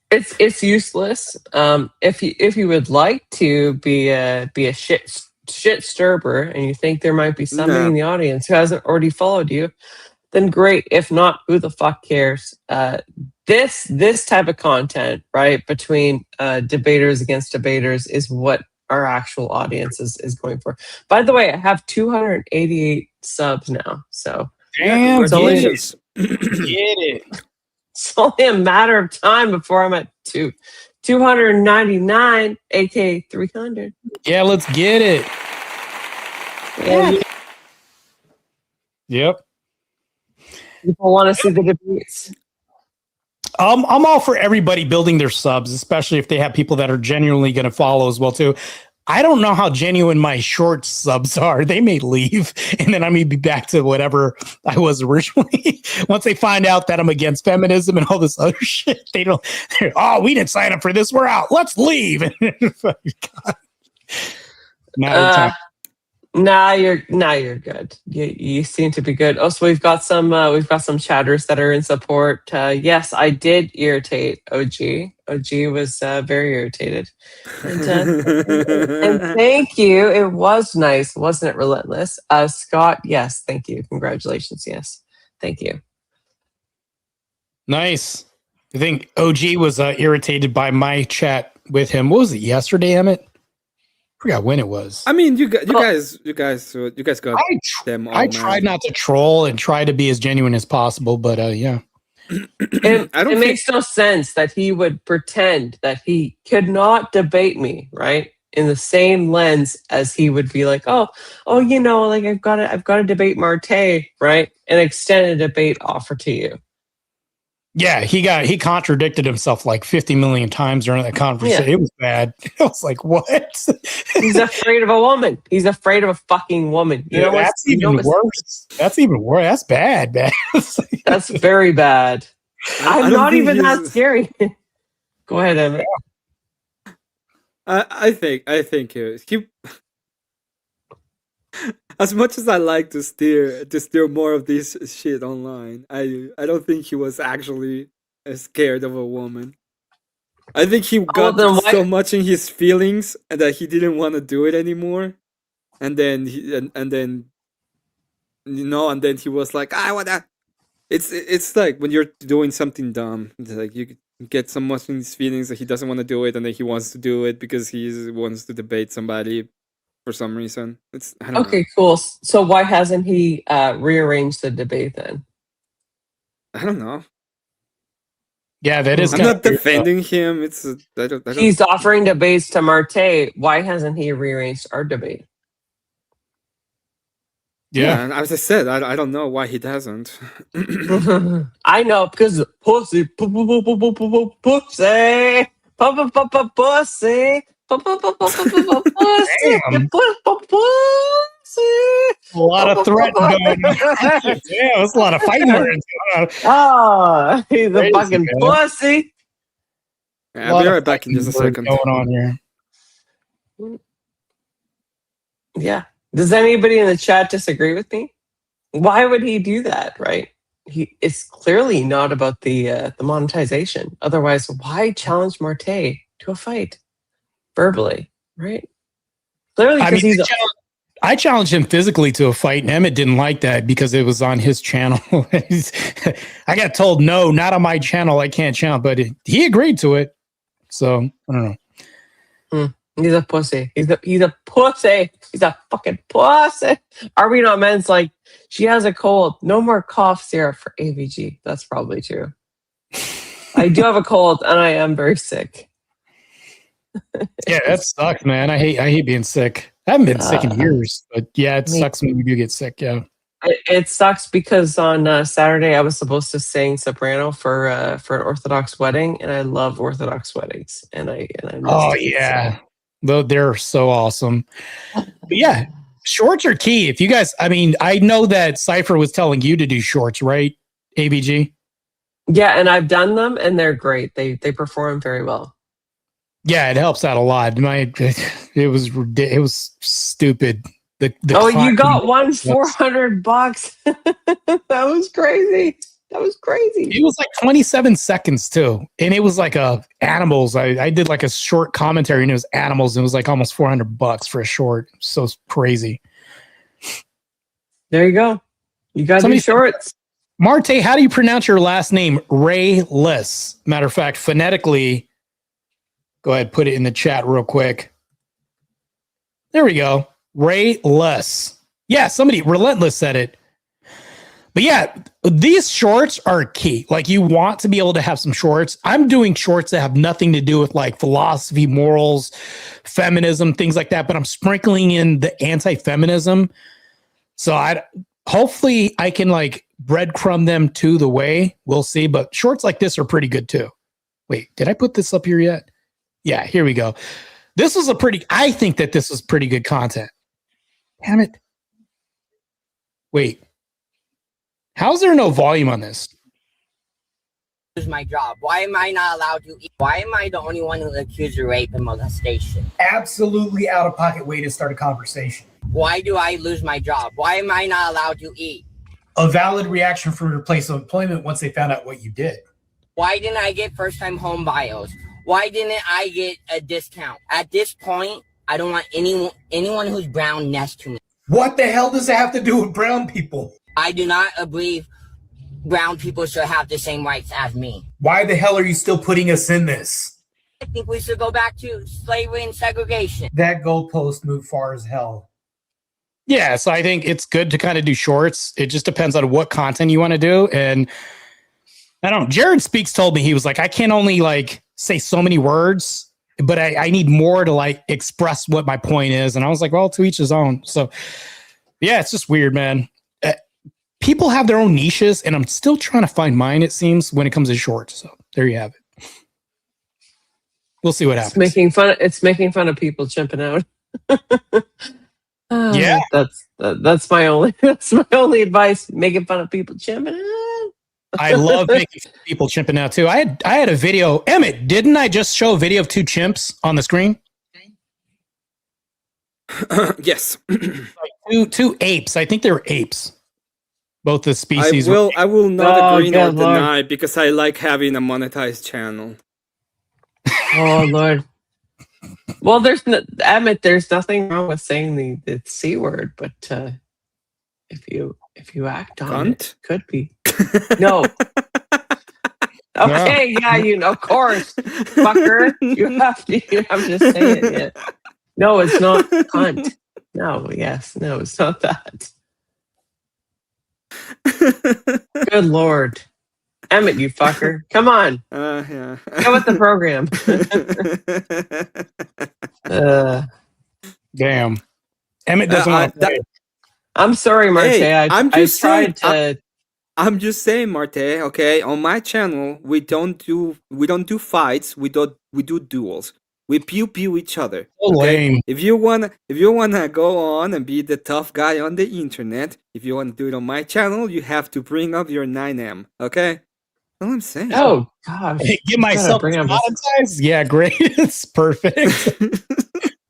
It's useless. If you would like to be a shit stirber and you think there might be somebody in the audience who hasn't already followed you, then great. If not, who the fuck cares? This type of content, right, between debaters against debaters is what our actual audience is going for. By the way, I have 288 subs now, so damn, congratulations. Get it. It's only a matter of time before I'm at 299, aka 300. Yeah, let's get it. Yeah. Yep. People want to see the debates. I'm all for everybody building their subs, especially if they have people that are genuinely going to follow as well too. I don't know how genuine my short subs are. They may leave, and then I may be back to whatever I was originally. Once they find out that I'm against feminism and all this other shit, we didn't sign up for this. We're out. Let's leave. Nah, you're good. You seem to be good. Also, we've got some chatters that are in support. Yes, I did irritate OG. OG was very irritated. And thank you. It was nice, wasn't it? Relentless. Scott, yes, thank you. Congratulations. Yes, thank you. Nice. I think OG was irritated by my chat with him. What was it, yesterday, Emmett? I forgot when it was. I mean, you guys got them all. I tried not to troll and try to be as genuine as possible, but yeah. It makes no sense that he would pretend that he could not debate me, right? In the same lens as he would be like, oh, you know, like I've got to debate Marte, right? And extend a debate offer to you. Yeah, he contradicted himself like 50 million times during that conversation. Yeah. It was bad. I was like, what? He's afraid of a woman. He's afraid of a fucking woman. You know that's even worse. That's even worse. That's bad, man. That's very bad. I'm not even that scary. Go ahead, Emmett. I think he as much as I like to steer more of this shit online, I don't think he was actually scared of a woman. I think he got so much in his feelings that he didn't want to do it anymore, and then he was like, I wanna. It's like when you're doing something dumb. It's like you get so much in his feelings that he doesn't want to do it, and then he wants to do it because he wants to debate somebody for some reason. I don't know. Cool. So why hasn't he rearranged the debate then? I don't know. Yeah, that is. I'm not defending him. I don't. He's offering debates to Marte. Why hasn't he rearranged our debate? Yeah, and as I said, I don't know why he doesn't. I know because pussy, pussy, pussy. A lot of threat going on. Yeah, there's a lot of fighting words going on. Oh, he's a fucking pussy. Yeah, I'll be right back in just a second. Going on here. Yeah. Does anybody in the chat disagree with me? Why would he do that, right? It's clearly not about the monetization. Otherwise, why challenge Marte to a fight verbally, right? Clearly, because I challenged him physically to a fight, and Emmett didn't like that because it was on his channel. I got told, no, not on my channel. I can't challenge, but he agreed to it. So I don't know. He's a pussy. He's a pussy. He's a fucking pussy. Are Not Men's like, she has a cold. No more cough syrup for AVG. That's probably true. I do have a cold, and I am very sick. Yeah, that sucks, man. I hate being sick. I haven't been sick in years, but yeah, it sucks when you do get sick. Yeah, it sucks because on Saturday I was supposed to sing soprano for an Orthodox wedding, and I love Orthodox weddings, and I missed it, yeah. Though they're so awesome. But yeah, shorts are key. If you guys, I mean, I know that Cypher was telling you to do shorts, right? ABG? Yeah, and I've done them and they're great. They perform very well. Yeah, it helps out a lot. It was stupid. You got one $400. That was crazy. That was crazy. It was like 27 seconds too. And it was like animals. I did like a short commentary and it was animals. And it was like almost $400 for a short. So crazy. There you go. You got these shorts. Marte, how do you pronounce your last name? Rayless. Matter of fact, phonetically, go ahead, put it in the chat real quick. There we go. Rayless. Yeah, somebody, Relentless said it. But yeah, these shorts are key. Like you want to be able to have some shorts. I'm doing shorts that have nothing to do with like philosophy, morals, feminism, things like that. But I'm sprinkling in the anti-feminism. So hopefully I can like breadcrumb them to the way. We'll see. But shorts like this are pretty good too. Wait, did I put this up here yet? Yeah, here we go. I think that this was pretty good content. Damn it. Wait. How's there no volume on this? Lose my job. Why am I not allowed to eat? Why am I the only one who's accused of rape and molestation? Absolutely out-of-pocket way to start a conversation. Why do I lose my job? Why am I not allowed to eat? A valid reaction from your place of employment once they found out what you did. Why didn't I get first-time home bios? Why didn't I get a discount? At this point, I don't want anyone who's brown next to me. What the hell does it have to do with brown people? I do not believe brown people should have the same rights as me. Why the hell are you still putting us in this? I think we should go back to slavery and segregation. That goalpost moved far as hell. Yeah, so I think it's good to kind of do shorts. It just depends on what content you want to do. And I don't know. Jared Speaks told me, he was like, I can only like say so many words, but I need more to like express what my point is. And I was like, well, to each his own. So yeah, it's just weird, man. People have their own niches, and I'm still trying to find mine, it seems, when it comes to shorts. So there you have it. We'll see what happens. It's making fun of people chimping out. Yeah. That's my only advice. Making fun of people chimping out. I love making people chimping out too. I had a video. Emmett, didn't I just show a video of two chimps on the screen? Yes. Like two apes. I think they were apes. Both the species. I will not agree nor deny because I like having a monetized channel. Oh Lord. Well, Emmett, there's nothing wrong with saying the C word, but if you act on it, could be. No. Okay, yeah, of course, fucker. You have to say it. Yeah. No, it's not cunt. No, it's not that. Good Lord. Emmett, you fucker. Come on. Yeah. Go with the program. Damn. Emmett doesn't want to play. I'm sorry, Marte. Hey, I'm just saying, Marte, okay? On my channel, we don't do fights, we do duels. We pew each other. So lame. If you wanna go on and be the tough guy on the internet, if you wanna do it on my channel, you have to bring up your 9M, okay? That's all I'm saying. Oh gosh. Get myself monetized? Yeah, great. It's perfect.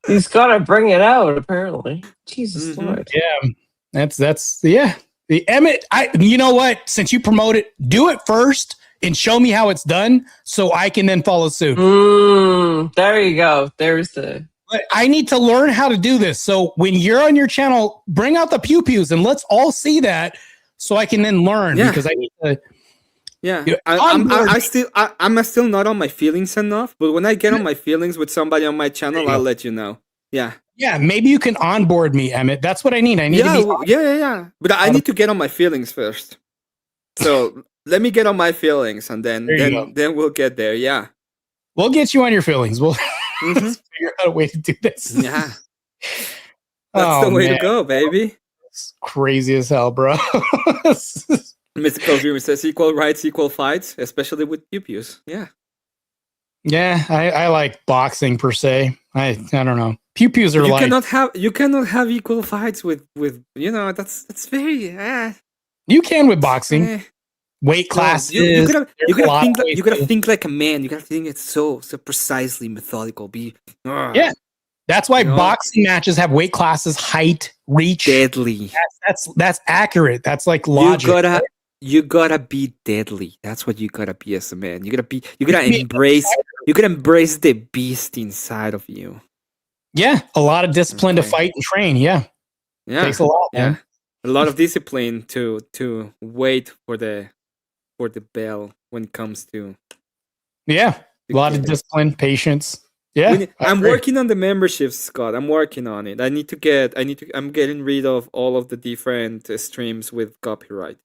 He's gotta bring it out, apparently. Jesus Lord. Yeah. That's yeah. The Emmett, you know what? Since you promote it, do it first and show me how it's done so I can then follow suit. There you go. There's the... I need to learn how to do this. So when you're on your channel, bring out the pew-pews and let's all see that so I can then learn because I need to... Yeah, I'm still not on my feelings enough, but when I get on my feelings with somebody on my channel, I'll let you know. Yeah. Yeah, maybe you can onboard me, Emmett. That's what I need. I need to be... Yeah. But I need to get on my feelings first. So... Let me get on my feelings, and then we'll get there. Yeah, we'll get you on your feelings. We'll figure out a way to do this. Yeah, that's the way to go, baby. It's crazy as hell, bro. Mystical Dream says equal rights, equal fights, especially with pew-pews. Yeah, I like boxing per se. I don't know. Pew-pews are you cannot have equal fights with that's very. You can with boxing. Weight classes. You gotta think like a man. You gotta think it's so precisely methodical. Yeah, that's why boxing matches have weight classes, height, reach. Deadly. That's accurate. That's like logic. You gotta be deadly. That's what you gotta be as a man. You gotta embrace the beast inside of you. Yeah, a lot of discipline to fight and train. Yeah, takes a lot. Man. A lot of discipline to wait for the bell when it comes to a lot of discipline, patience. I'm working on the memberships, Scott. I'm working on it. I'm getting rid of all of the different streams with copyright.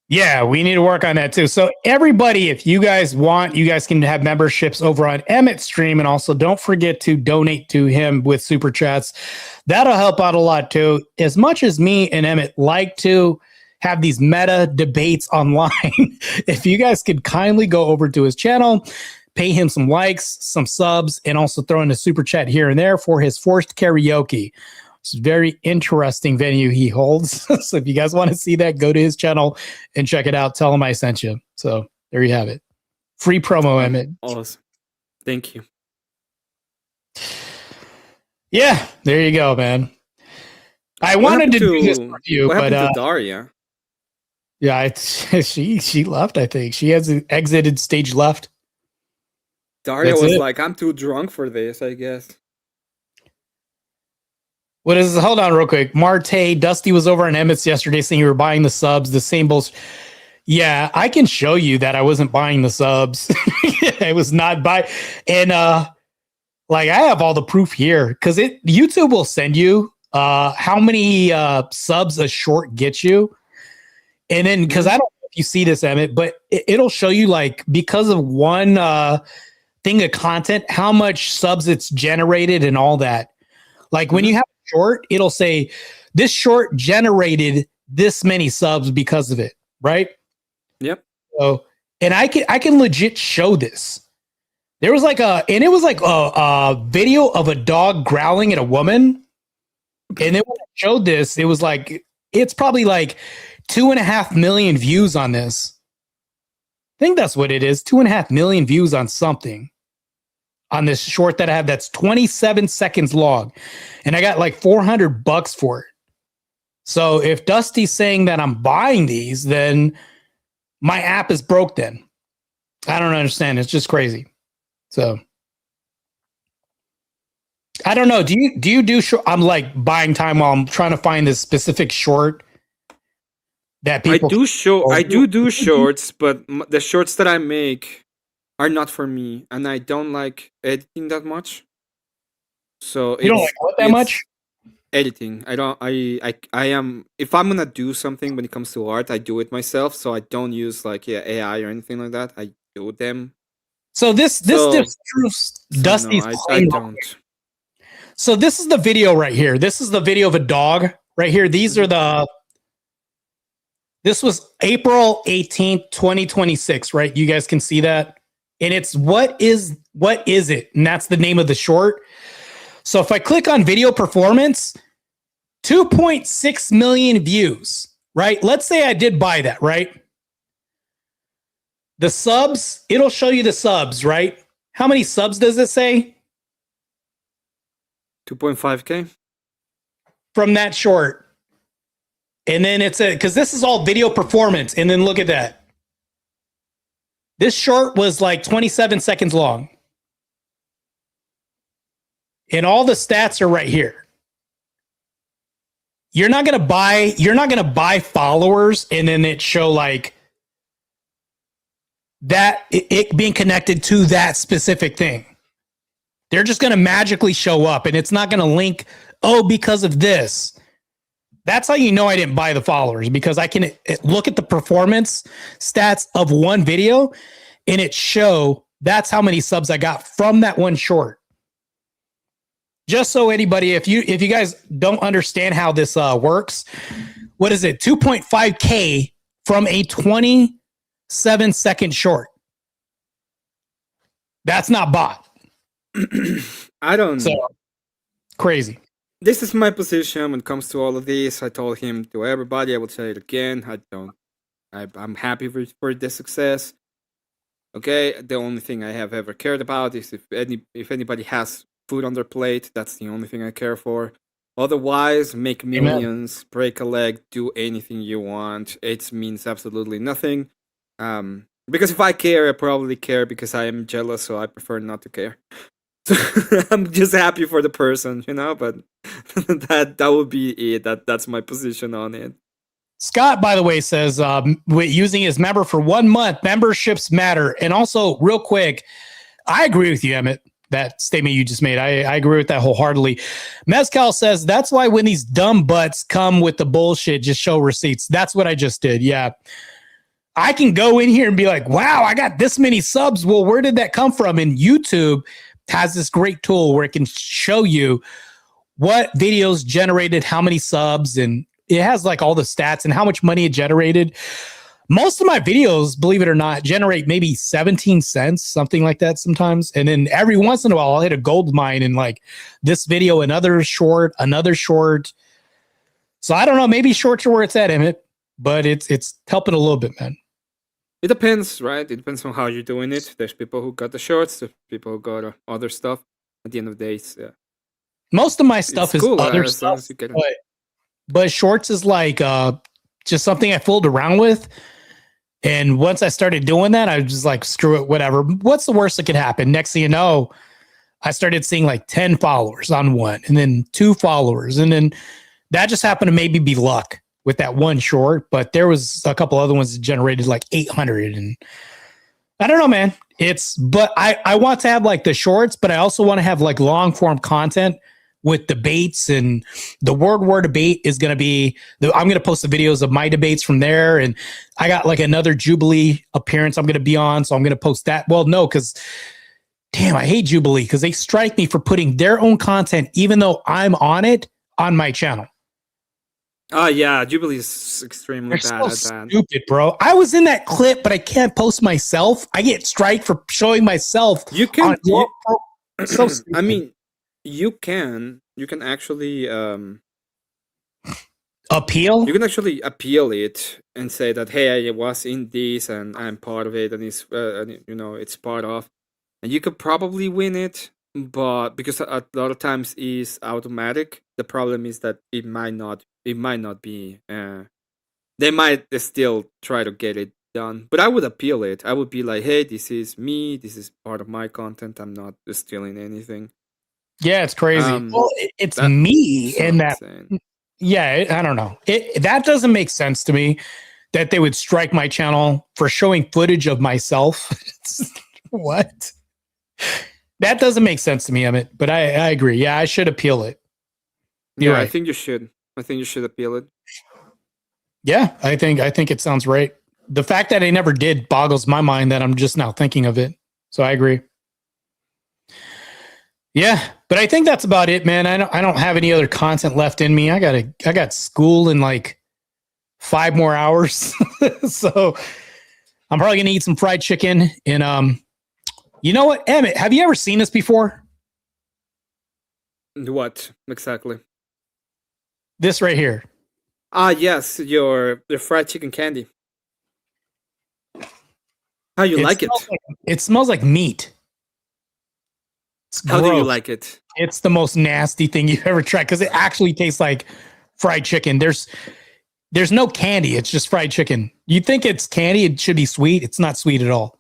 Yeah, we need to work on that too. So everybody, if you guys want, you guys can have memberships over on Emmett's stream, and also don't forget to donate to him with super chats. That'll help out a lot too. As much as me and Emmett like to have these meta debates online, if you guys could kindly go over to his channel, pay him some likes, some subs, and also throw in a super chat here and there for his forced karaoke. It's a very interesting venue he holds. So if you guys want to see that, go to his channel and check it out. Tell him I sent you. So there you have it. Free promo, Emmett. Awesome. Thank you. Yeah, there you go, man. I wanted to do this for you, what but happened to Daria? Yeah, she left. I think she has exited stage left. Daria was like, "I'm too drunk for this." I guess. What is this? Hold on, real quick. Marte, Dusty was over on Emmett's yesterday saying you were buying the subs. The same bullshit. Yeah, I can show you that I wasn't buying the subs. I was not buying, and like I have all the proof here because YouTube will send you how many subs a short gets you, and then because I don't know if you see this, Emmett, but it'll show you like because of one thing of content how much subs it's generated and all that. Like when you have a short, it'll say this short generated this many subs because of it, right? Yep. So, and I can legit show this. There was like it was like a video of a dog growling at a woman. And then when I showed this, it was like, it's probably like 2.5 million views on this. I think that's what it is. 2.5 million views on something on this short that I have that's 27 seconds long. And I got like $400 for it. So if Dusty's saying that I'm buying these, then my app is broke then. I don't understand. It's just crazy. So I don't know. Do you do I'm like buying time while I'm trying to find this specific short that people I do shorts, but the shorts that I make are not for me, and I don't like editing that much. So you don't like what that much? Editing. I am, if I'm gonna do something when it comes to art, I do it myself. So I don't use like AI or anything like that. I do them. So this proves Dusty's no, I don't. So this is the video right here. This is the video of a dog right here. These are this was April 18th, 2026, right? You guys can see that. And it's what is it? And that's the name of the short. So if I click on video performance, 2.6 million views, right? Let's say I did buy that, right? The subs, it'll show you the subs, right? How many subs does it say? 2.5K. From that short. And then it's because this is all video performance. And then look at that. This short was like 27 seconds long. And all the stats are right here. You're not gonna buy followers and then it show like that it being connected to that specific thing. They're just gonna magically show up and it's not gonna link, because of this. That's how you know I didn't buy the followers, because I can look at the performance stats of one video and it show that's how many subs I got from that one short. Just so anybody, if you guys don't understand how this works, what is it? 2.5K from a 27-second short. That's not bought. I don't know. Crazy. This is my position when it comes to all of this. I told him to everybody, I will say it again. I'm happy for the success. Okay, the only thing I have ever cared about is if anybody has food on their plate. That's the only thing I care for. Otherwise, make millions, break a leg, do anything you want. It means absolutely nothing. Because if I care, I probably care because I am jealous, so I prefer not to care. So I'm just happy for the person, but that would be it. That's my position on it. Scott, by the way, says using his member for 1 month, memberships matter. And also, real quick, I agree with you, Emmett. That statement you just made. I agree with that wholeheartedly. Mezcal says, that's why when these dumb butts come with the bullshit, just show receipts. That's what I just did. Yeah. I can go in here and be like, wow, I got this many subs. Well, where did that come from? And YouTube has this great tool where it can show you what videos generated how many subs, and it has like all the stats and how much money it generated. Most of my videos, believe it or not, generate maybe 17 cents, something like that sometimes. And then every once in a while, I'll hit a gold mine and like this video, another short. So I don't know, maybe shorts are where it's at, Emmett, but it's helping a little bit, man. It depends, right? It depends on how you're doing it. There's people who got the shorts, there's people who got other stuff. At the end of the day, it's, most of my stuff is cool, other stuff, but shorts is like just something I fooled around with. And once I started doing that, I was just like, screw it, whatever. What's the worst that could happen? Next thing you know, I started seeing like 10 followers on one and then 2 followers. And then that just happened to maybe be luck. with that one short, but there was a couple other ones that generated like 800, and I don't know, man. But I want to have like the shorts, but I also want to have like long form content with debates, and the word war debate is going to be I'm going to post the videos of my debates from there. And I got like another Jubilee appearance I'm going to be on. So I'm going to post that. Well, no, because damn, I hate Jubilee because they strike me for putting their own content, even though I'm on it, on my channel. Oh yeah, Jubilee is extremely They're bad so at that. stupid, bro. I was in that clip, but I can't post myself. I get strike for showing myself. You can. So I mean, you can actually appeal. You can actually appeal it and say that, hey, I was in this and I'm part of it, and it's it's part of, and you could probably win it, but because a lot of times is automatic. The problem is that it might not be. They might still try to get it done, but I would appeal it. I would be like, hey, this is me. This is part of my content. I'm not stealing anything. Yeah, it's crazy. Well, it's me in that. Insane. Yeah, I don't know. That doesn't make sense to me that they would strike my channel for showing footage of myself. What? That doesn't make sense to me, Emmett. But I agree. Yeah, I should appeal it. You're right. I think you should. I think you should appeal it. Yeah, I think it sounds right. The fact that I never did boggles my mind that I'm just now thinking of it. So I agree. Yeah, but I think that's about it, man. I don't have any other content left in me. I got school in like 5 more hours. So I'm probably gonna eat some fried chicken. And you know what, Emmett, have you ever seen this before? What exactly? This right here. Yes, your fried chicken candy. How you like it? It smells like meat. How do you like it? It's the most nasty thing you've ever tried because it actually tastes like fried chicken. There's no candy. It's just fried chicken. You think it's candy? It should be sweet. It's not sweet at all.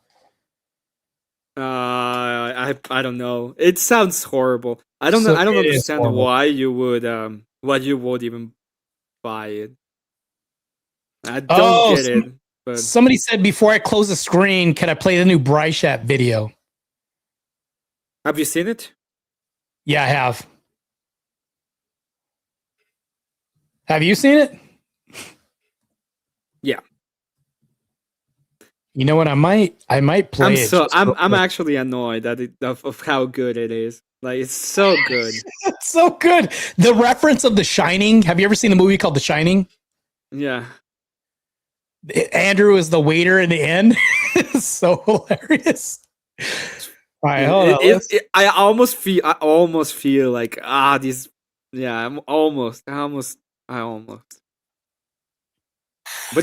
I don't know. It sounds horrible. I don't know. I don't understand why you would even buy it. I don't get it. But somebody said before I close the screen, can I play the new Bryshat video? Have you seen it? Yeah, I have. Have you seen it? Yeah. You know what? I might play it. I'm actually annoyed of how good it is. Like, it's so good. It's so good. The reference of The Shining. Have you ever seen the movie called The Shining? Yeah. Andrew is the waiter in the end. It's so hilarious. All right, hold on. I almost feel like this. Yeah, I almost. But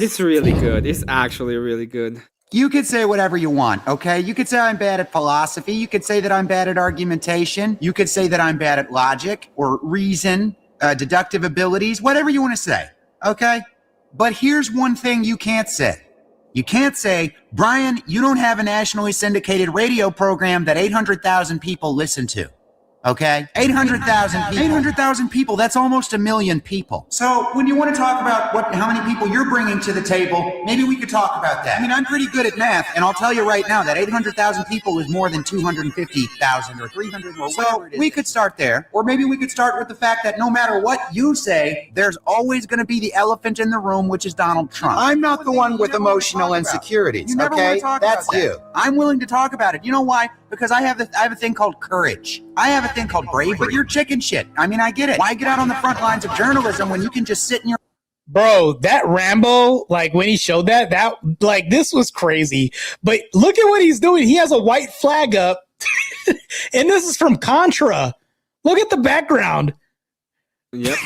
it's really good. It's actually really good. You could say whatever you want, okay? You could say I'm bad at philosophy. You could say that I'm bad at argumentation. You could say that I'm bad at logic or reason, deductive abilities, whatever you want to say, okay? But here's one thing you can't say. You can't say, Brian, you don't have a nationally syndicated radio program that 800,000 people listen to. Okay? 800,000 people, that's almost 1 million people. So when you want to talk about how many people you're bringing to the table, maybe we could talk about that. I mean, I'm pretty good at math, and I'll tell you right now that 800,000 people is more than 250,000 or 300 or whatever it is. So we could start there, or maybe we could start with the fact that no matter what you say, there's always going to be the elephant in the room, which is Donald Trump. I'm not the one with emotional insecurities, okay? That's you. I'm willing to talk about it. You know why? Because I have a thing called courage. I have a thing called bravery. But you're chicken shit. I mean, I get it. Why get out on the front lines of journalism when you can just sit in your... Bro, that Rambo, like when he showed that like this was crazy. But look at what he's doing. He has a white flag up. And this is from Contra. Look at the background. Yep.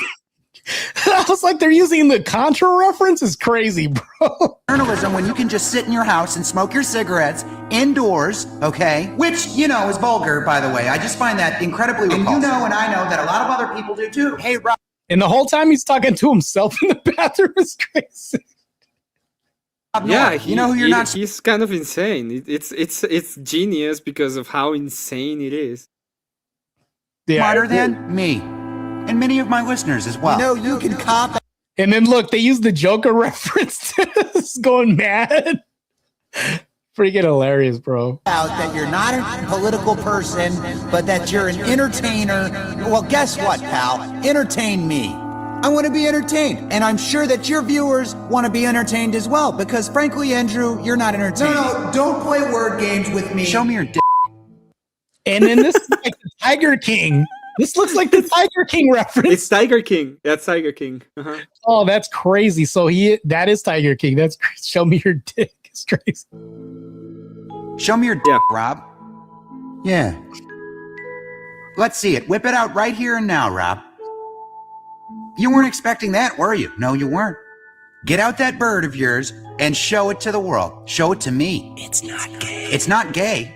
I was like, they're using the Contra reference? Is crazy, bro. Journalism when you can just sit in your house and smoke your cigarettes indoors, okay? Which, you know, is vulgar, by the way. I just find that incredibly repulsive. And you know and I know that a lot of other people do too. Hey, Rob. And the whole time he's talking to himself in the bathroom is crazy. Yeah, you know who you're not... He's kind of insane. It's genius because of how insane it is. Smarter than me. And many of my listeners as well. You know, you can cop. And then look, they use the Joker reference to this, going mad. Freaking hilarious, bro. Out that you're not a political person, but that you're an entertainer. Well, guess what, pal? Entertain me. I want to be entertained. And I'm sure that your viewers want to be entertained as well, because frankly, Andrew, you're not entertained. No, don't play word games with me. Show me your dick. And then this is like the Tiger King. This looks like the Tiger King reference. It's Tiger King. That's Tiger King. Uh-huh. Oh, that's crazy. So that is Tiger King. That's show me your dick. It's crazy. Show me your dick, Rob. Yeah. Let's see it. Whip it out right here and now, Rob. You weren't expecting that, were you? No, you weren't. Get out that bird of yours and show it to the world. Show it to me. It's not gay. It's not gay.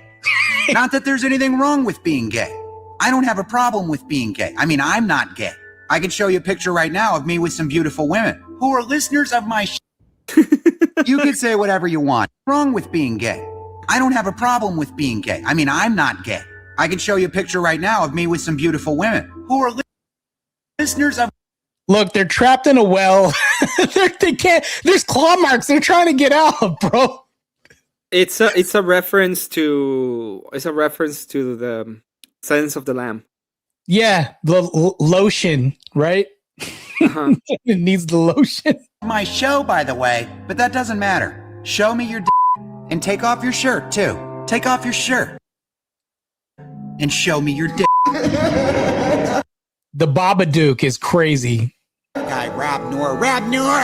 Not that there's anything wrong with being gay. I don't have a problem with being gay. I mean, I'm not gay. I can show you a picture right now of me with some beautiful women who are listeners of my You can say whatever you want. Wrong with being gay. I don't have a problem with being gay. I mean, I'm not gay. I can show you a picture right now of me with some beautiful women who are listeners of. Look, they're trapped in a well. They can't. There's claw marks. They're trying to get out, bro. It's a reference to the Silence of the Lamb. Yeah, the lotion, right? Uh-huh. It needs the lotion. My show, by the way, but that doesn't matter. Show me your and take off your shirt too. Take off your shirt and show me your dick. The Babadook is crazy. Guy Rob Noor.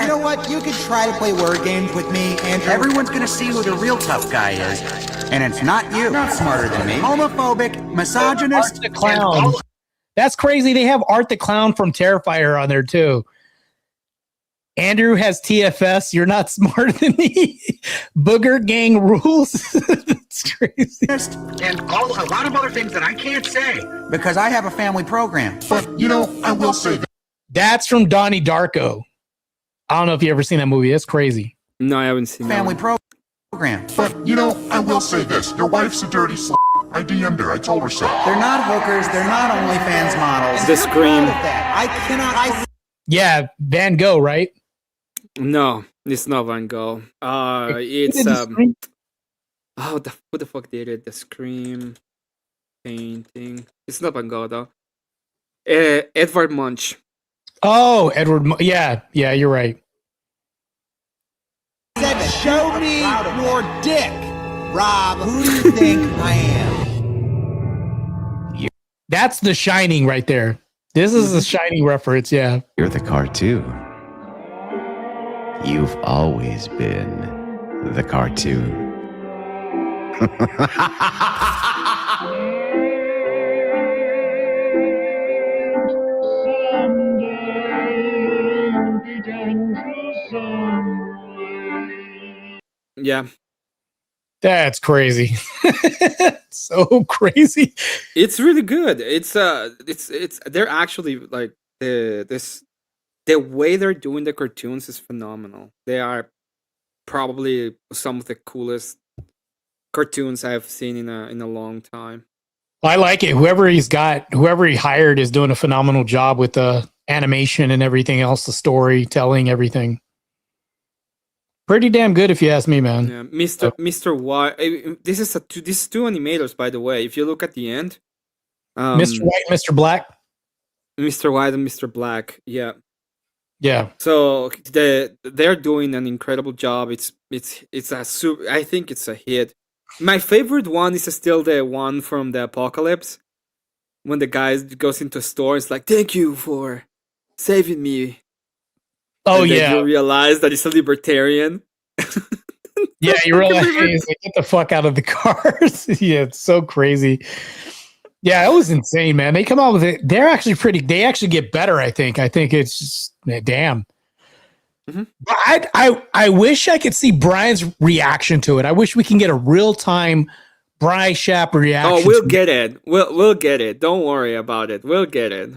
You know what? You could try to play word games with me, Andrew. Everyone's gonna see who the real tough guy is, and it's not you. You're not smarter than me. Homophobic, misogynist, Art the Clown. That's crazy. They have Art the Clown from Terrifier on there too. Andrew has TFS. You're not smarter than me. Booger Gang rules. It's crazy. And a lot of other things that I can't say because I have a family program. But you know, I will say that. That's from Donnie Darko. I don't know if you ever seen that movie. It's crazy. No, I haven't seen family that program. But you know, I will say this: your wife's a dirty slut. I DM'd her. I told her so. They're not hookers. They're not OnlyFans models. The Scream. I cannot. Yeah, Van Gogh, right? No, it's not Van Gogh. It's who the fuck did it? The Scream painting. It's not Van Gogh though. Edvard Munch. Oh, Edward. Yeah, you're right. Said, show me your dick, Rob. Who do you think I am? That's The Shining right there. This is the Shining reference. Yeah. You're the cartoon. You've always been the cartoon. Yeah. That's crazy. So crazy. It's really good. It's they're actually like the way they're doing the cartoons is phenomenal. They are probably some of the coolest cartoons I've seen in a long time. I like it. Whoever he hired is doing a phenomenal job with the animation and everything else, the storytelling, everything. Pretty damn good, if you ask me, man. Yeah, Mr. White. This is two animators, by the way. If you look at the end, Mr. White, Mr. Black, Mr. White, and Mr. Black. Yeah. So they're doing an incredible job. It's a super. I think it's a hit. My favorite one is still the one from the Apocalypse, when the guy goes into a store. It's like, "Thank you for saving me." Oh, and then yeah. you realize that he's a libertarian. Yeah, you realize he's like, get the fuck out of the cars. Yeah, it's so crazy. Yeah, it was insane, man. They come out with it. They're actually they actually get better, I think. I think it's just, damn. Mm-hmm. I wish I could see Brian's reaction to it. I wish we can get a real-time Brian Shapp reaction. Oh, we'll get it. We'll get it. Don't worry about it. We'll get it.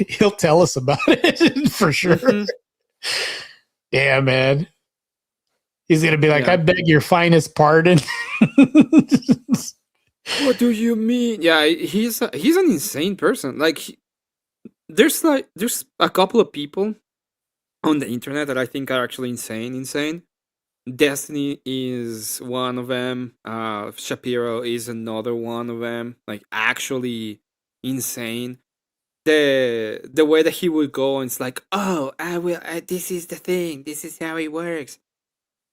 He'll tell us about it for sure. Mm-hmm. Yeah, man. He's gonna be like, "I beg your finest pardon." What do you mean? Yeah, he's an insane person. Like, there's a couple of people on the internet that I think are actually insane. Destiny is one of them. Shapiro is another one of them. Like actually insane. The way that he would go and it's like, oh, I will. This is the thing. This is how it works.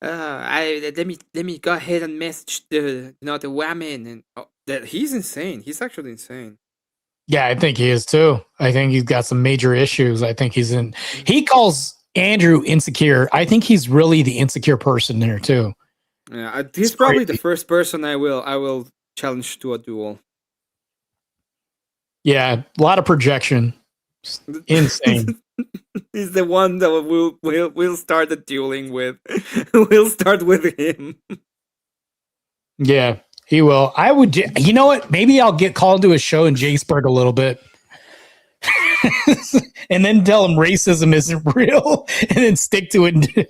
Let me go ahead and message the woman and that he's insane. He's actually insane. Yeah, I think he is too. I think he's got some major issues. I think he calls Andrew insecure. I think he's really the insecure person there too. Yeah, he's probably the first person I will challenge to a duel. Yeah, a lot of projection. Insane. He's the one that we'll start the dueling with. We'll start with him. Yeah, he will. I would. You know what? Maybe I'll get called to a show in Jakesburg a little bit, and then tell him racism isn't real, and then stick to it.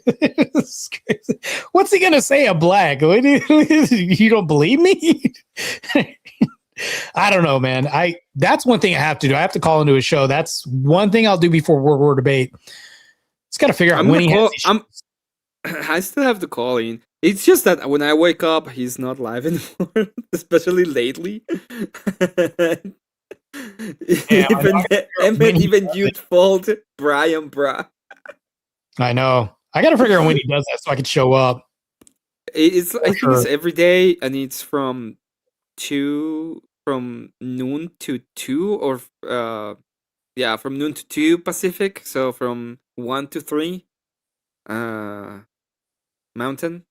What's he gonna say? I'm black. You don't believe me? I don't know, man. That's one thing I have to do. I have to call into a show. That's one thing I'll do before World War Debate. Just got to figure out when he has. I still have to call in. It's just that when I wake up, he's not live anymore, especially lately. Even you'd fault Brian Bra. I know. I got to figure out when he does that so I can show up. I think it's every day, and it's from noon to 2 or from noon to 2 Pacific, so from 1 to 3 Mountain.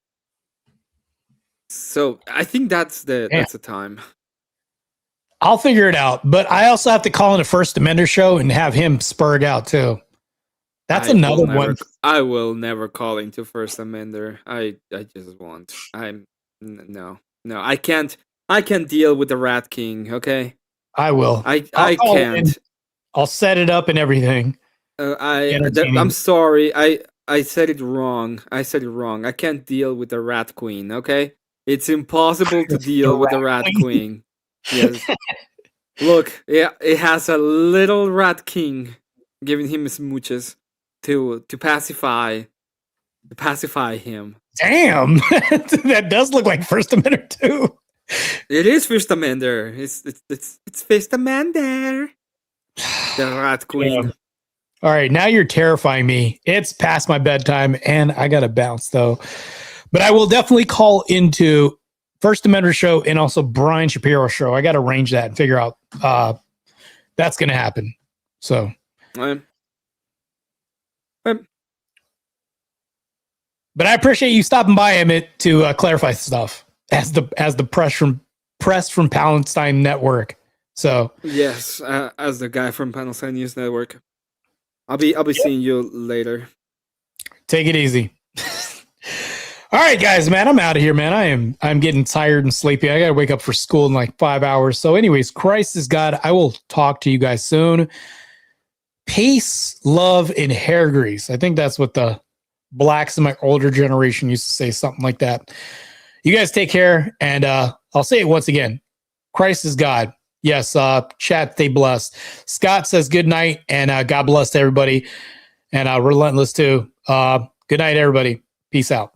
So I think that's the time. I'll figure it out, but I also have to call in a First Amender show and have him spurred out too. That's another one. I will never call into First Amender. I just won't. No. I can't deal with the Rat King, okay? I will. I can't. I'll set it up and everything. I'm sorry. I said it wrong. I can't deal with the Rat Queen, okay? It's impossible to deal with the Rat Queen. Yes. Look, it has a little Rat King giving him smooches to pacify him. Damn. That does look like First Amender too. It is First Amender. It's First Amender. The Rat Queen. Yeah. All right, now you're terrifying me. It's past my bedtime, and I gotta bounce though. But I will definitely call into First Amender show and also Brian Shapiro show. I got to arrange that and figure out that's going to happen. So, but I appreciate you stopping by, Emmett, to clarify stuff as the press from Palestine Network. So yes, as the guy from Palestine News Network. I'll be seeing you later. Take it easy. All right, guys, man, I'm out of here, man. I'm getting tired and sleepy. I got to wake up for school in like 5 hours. So anyways, Christ is God. I will talk to you guys soon. Peace, love, and hair grease. I think that's what the blacks in my older generation used to say, something like that. You guys take care. And I'll say it once again. Christ is God. Yes, chat, stay blessed. Scott says good night and God bless everybody. And Relentless too. Good night, everybody. Peace out.